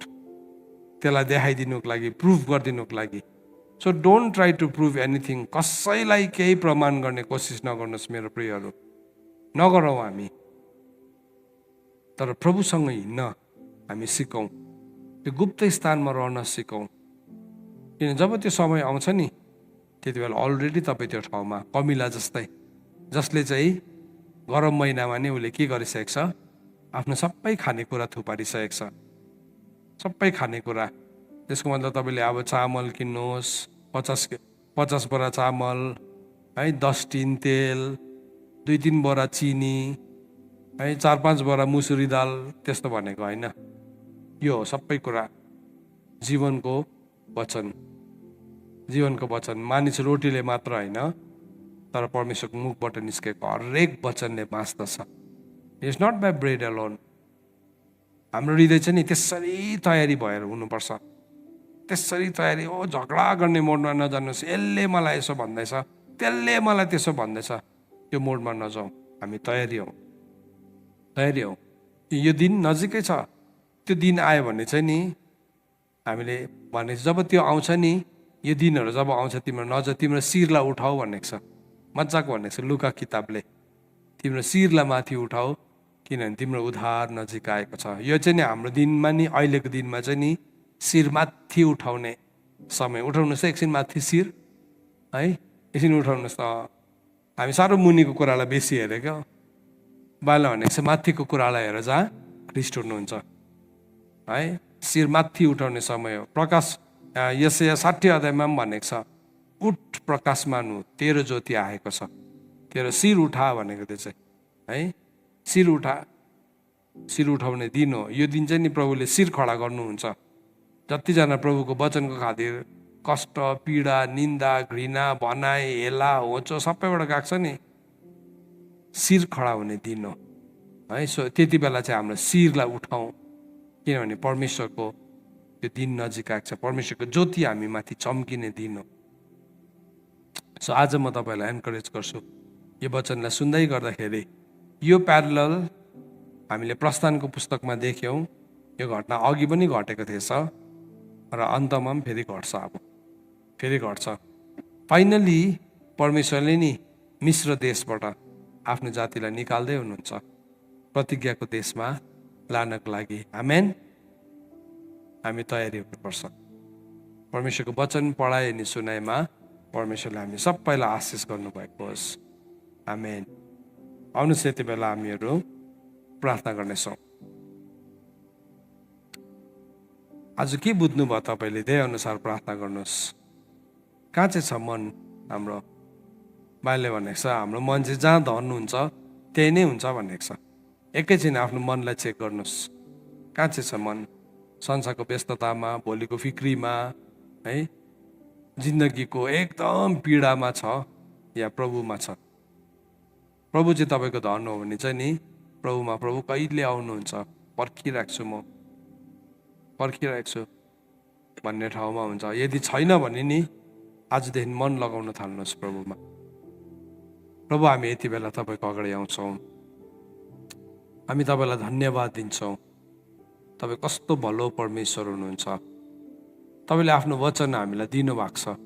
त्यसलाई देखाइदिनुको लागि, प्रुफ गरिदिनुको लागि। So don't try to prove anything. कसैलाई केही प्रमाण गर्ने कोसिस नगर्नुहोस् मेरो प्रियहरू, नगरौँ हामी। तर प्रभुसँग हिँड्न हामी सिकौँ, त्यो गुप्त स्थानमा रहन सिकौँ। किन जब त्यो समय आउँछ नि त्यति बेला अलरेडी तपाईँ त्यो ठाउँमा कमिला जस्तै, जसले चाहिँ गरम महिनामा नै उसले के गरिसकेको छ, आफ्नो सबै खानेकुरा थुपारिसकेको छ, सबै खानेकुरा। त्यसको मतलब तपाईँले अब चामल किन्नुहोस्, 50 बोरा चामल है, 10 टिन तेल, 2-3 बोरा चिनी है, 4-5 बोरा मुसुरी दाल, त्यस्तो भनेको होइन। यो हो सबै कुरा जीवनको वचन। जीवनको वचन मानिस रोटीले मात्र होइन, तर परमेश्वरको मुखबाट निस्केको हरेक वचनले बाँच्दछ। It's not by bread alone. हाम्रो हृदय चाहिँ नि त्यसरी तयारी भएर हुनुपर्छ, त्यसरी तयारी। ओ झगडा गर्ने मोडमा नजानुहोस्, यसले मलाई यसो भन्दैछ, त्यसले मलाई त्यसो भन्दैछ, त्यो मोडमा नजाउँ। हामी तयारी हौँ। यो दिन नजिकै छ। त्यो दिन आयो भने चाहिँ नि हामीले भने जब त्यो आउँछ नि, यो दिनहरू जब आउँछ तिम्रो शिरलाई उठाऊ भनेको छ, मजाको भनेको छ लुका किताबले। तिम्रो शिरलाई माथि उठाऊ किनभने तिम्रो उद्धार नजिक आएको छ। यो चाहिँ नि हाम्रो दिनमा नि, अहिलेको दिनमा चाहिँ नि शिर माथि उठाउने समय। उठाउनुहोस् त एकछिन माथि शिर है, एकछिन उठाउनुहोस् त। हामी साह्रो मुनिको कुरालाई बेसी हेरेको, बाला भनेको छ माथिको कुरालाई हेर जहाँ ख्रीष्ट हुनुहुन्छ है। शिर माथि उठाउने समय हो। प्रकाश यशाया 60 अध्यायमा पनि भनेको छ, उठ प्रकाशमान हो, तेरो ज्योति आएको छ। तेरो शिर उठा भनेको त्यो चाहिँ है, शिर उठा। शिर उठाउने दिन हो। यो दिन चाहिँ नि प्रभुले शिर खडा गर्नुहुन्छ। जतिजना प्रभुको वचनको खातिर कष्ट, पीडा, निन्दा, घृणा, भनाइ, हेला, होचो सबैबाट गएको छ नि, शिर खडा हुने दिन हो है। सो त्यति बेला चाहिँ हाम्रो शिरलाई उठाउँ, किनभने परमेश्वरको त्यो दिन नजिक आएको छ। परमेश्वरको ज्योति हामी माथि चम्किने दिन हो। सो आज म तपाईँलाई एन्करेज गर्छु, यो वचनलाई सुन्दै गर्दाखेरि यो प्यारलल हामीले प्रस्थानको पुस्तकमा देख्यौँ, यो घटना अघि पनि घटेको थिएछ र अन्तमा पनि फेरि घट्छ। अब फेरि घट्छ। फाइनली परमेश्वरले नि मिश्र देशबाट आफ्नो जातिलाई निकाल्दै हुनुहुन्छ प्रतिज्ञाको देशमा लानको लागि। आमेन। हामी तयारी हुनुपर्छ। परमेश्वरको वचन पढाइ अनि सुनाइमा परमेश्वरले हामी सबैलाई आशिष गर्नुभएको होस्। आमेन। आउनुहोस् यति बेला हामीहरू प्रार्थना गर्नेछौँ। आज के बुझ्नुभयो तपाईँले, त्यही अनुसार प्रार्थना गर्नुहोस्। कहाँ चाहिँ छ मन हाम्रो? बाइबलले भनेको छ हाम्रो मन चाहिँ जहाँ धर्नुहुन्छ त्यही नै हुन्छ भनेको छ। एकैछिन आफ्नो मनलाई चेक गर्नुहोस्, कहाँ चाहिँ छ मन? संसारको व्यस्ततामा, भोलिको फिक्रीमा है, जिन्दगीको एकदम पीडामा छ या प्रभुमा छ? प्रभु चाहिँ तपाईँको धन हो भने चाहिँ नि प्रभुमा प्रभु कहिले आउनुहुन्छ, पर्खिरहेको छु, म पर्खिरहेको छु भन्ने ठाउँमा हुन्छ। यदि छैन भने नि आजदेखि मन लगाउन थाल्नुहोस् प्रभुमा। प्रभु हामी यति बेला तपाईँको अगाडि आउँछौँ। हामी तपाईँलाई धन्यवाद दिन्छौँ। तपाईँ कस्तो भलो परमेश्वर हुनुहुन्छ। तपाईँले आफ्नो वचन हामीलाई दिनुभएको छ।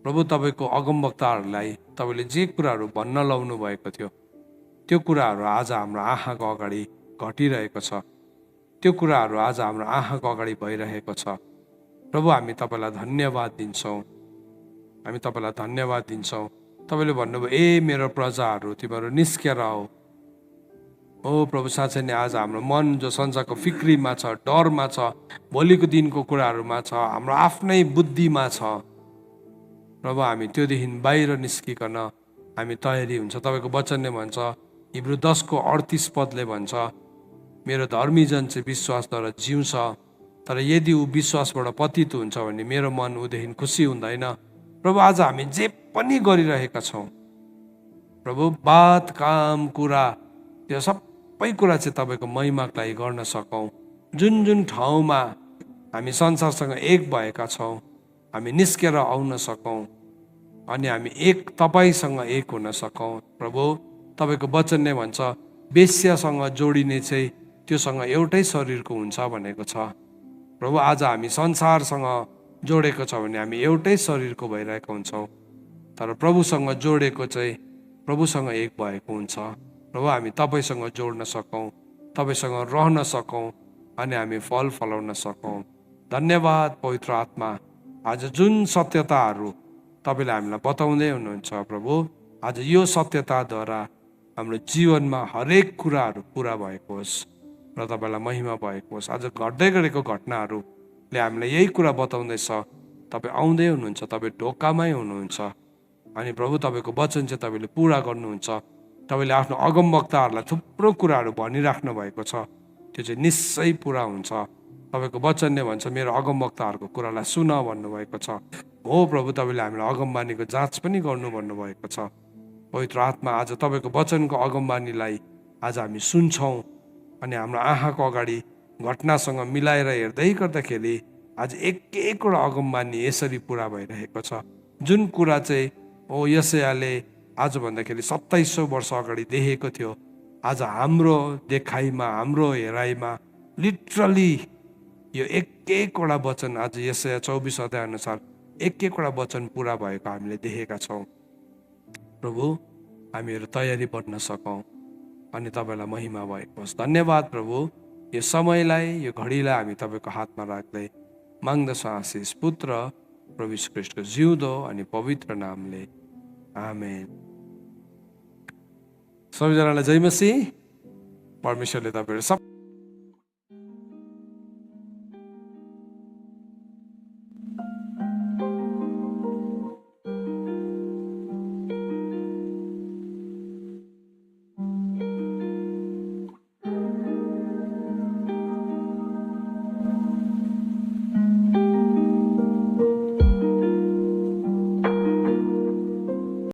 प्रभु तपाईँको अगमवक्ताहरूलाई तपाईँले जे कुराहरू भन्न लाउनु भएको थियो त्यो कुराहरू आज हाम्रो आँखाको अगाडि घटिरहेको छ। त्यो कुराहरू आज हाम्रो आँखाको अगाडि भइरहेको छ। प्रभु हामी तपाईँलाई धन्यवाद दिन्छौँ। हामी तपाईँलाई धन्यवाद दिन्छौँ। तपाईँले भन्नुभयो, ए मेरो प्रजाहरू तिमीहरू निस्केर आऊ। ओ प्रभु, साँच्चै नै आज हाम्रो मन जो संसारको फिक्रीमा छ, डरमा छ, भोलिको दिनको कुराहरूमा छ, हाम्रो आफ्नै बुद्धिमा छ, प्रभु हामी त्योदेखि बाहिर निस्किकन हामी तयारी हुन्छ। तपाईँको वचनले भन्छ, हिब्रू 10:38 भन्छ, मेरो धर्मीजन चाहिँ विश्वासद्वारा जिउँछ, तर यदि ऊ विश्वासबाट पतित हुन्छ भने मेरो मन उदेखि खुसी हुँदैन। प्रभु आज हामी जे पनि गरिरहेका छौँ प्रभु, बात, काम, कुरा, त्यो सबै कुरा चाहिँ तपाईँको महिमाको लागि गर्न सकौँ। जुन जुन ठाउँमा हामी संसारसँग एक भएका छौँ हामी निस्केर आउन सकौँ अनि हामी एक तपाईँसँग एक हुन सकौँ। प्रभु तपाईँको वचनले भन्छ, वेश्यासँग जोडिने चाहिँ त्योसँग एउटै शरीरको हुन्छ भनेको छ। प्रभु आज हामी संसारसँग जोडेको छ भने हामी एउटै शरीरको भइरहेको हुन्छौँ, तर प्रभुसँग जोडेको चाहिँ प्रभुसँग एक भएको हुन्छ। प्रभु हामी तपाईँसँग जोड्न सकौँ, तपाईँसँग रहन सकौँ अनि हामी फल फलाउन सकौँ। धन्यवाद पवित्र आत्मा, आज जुन सत्यताहरू तपाईँले हामीलाई बताउँदै हुनुहुन्छ प्रभु, आज यो सत्यताद्वारा हाम्रो जीवनमा हरेक कुराहरू पुरा भएको होस् र तपाईँलाई महिमा भएको होस्। आज घट्दै गरेको घटनाहरूले हामीलाई यही कुरा बताउँदैछ, तपाईँ आउँदै हुनुहुन्छ, तपाईँ ढोकामै हुनुहुन्छ अनि प्रभु तपाईँको वचन चाहिँ तपाईँले पुरा गर्नुहुन्छ। तपाईँले आफ्नो अगमवक्ताहरूलाई थुप्रो कुराहरू भनिराख्नु भएको छ, त्यो चाहिँ निश्चय पुरा हुन्छ। तपाईँको वचनले भन्छ, मेरो अगमवक्ताहरूको कुरालाई सुन भन्नुभएको छ। हो प्रभु, तपाईँले हामीलाई अगमबानीको जाँच पनि गर्नु भन्नुभएको छ। पवित्र आत्मा, आज तपाईँको वचनको अगमबानीलाई आज हामी सुन्छौँ अनि हाम्रो आँखाको अगाडि घटनासँग मिलाएर हेर्दै गर्दाखेरि आज एक एकवटा अगमबानी यसरी पुरा भइरहेको छ। जुन कुरा चाहिँ यशायाले आज भन्दाखेरि 2700 वर्ष अगाडि देखेको थियो, आज हाम्रो देखाइमा, हाम्रो हेराइमा लिटरली यो एक एकवटा वचन आज यशाया 24 अध्याय अनुसार एक एकवटा वचन पुरा भएको हामीले देखेका छौँ। प्रभु हामीहरू तयारी बन्न सकौँ अनि तपाईँलाई महिमा भएको होस्। धन्यवाद प्रभु, यो समयलाई, यो घडीलाई हामी तपाईँको हातमा राख्दै माग्दछ आशिष पुत्र प्रभु यीशु ख्रीष्टको जिउँदो अनि पवित्र नामले, आमेन। सबैजनालाई जय मसीह। परमेश्वरले तपाईँहरू सब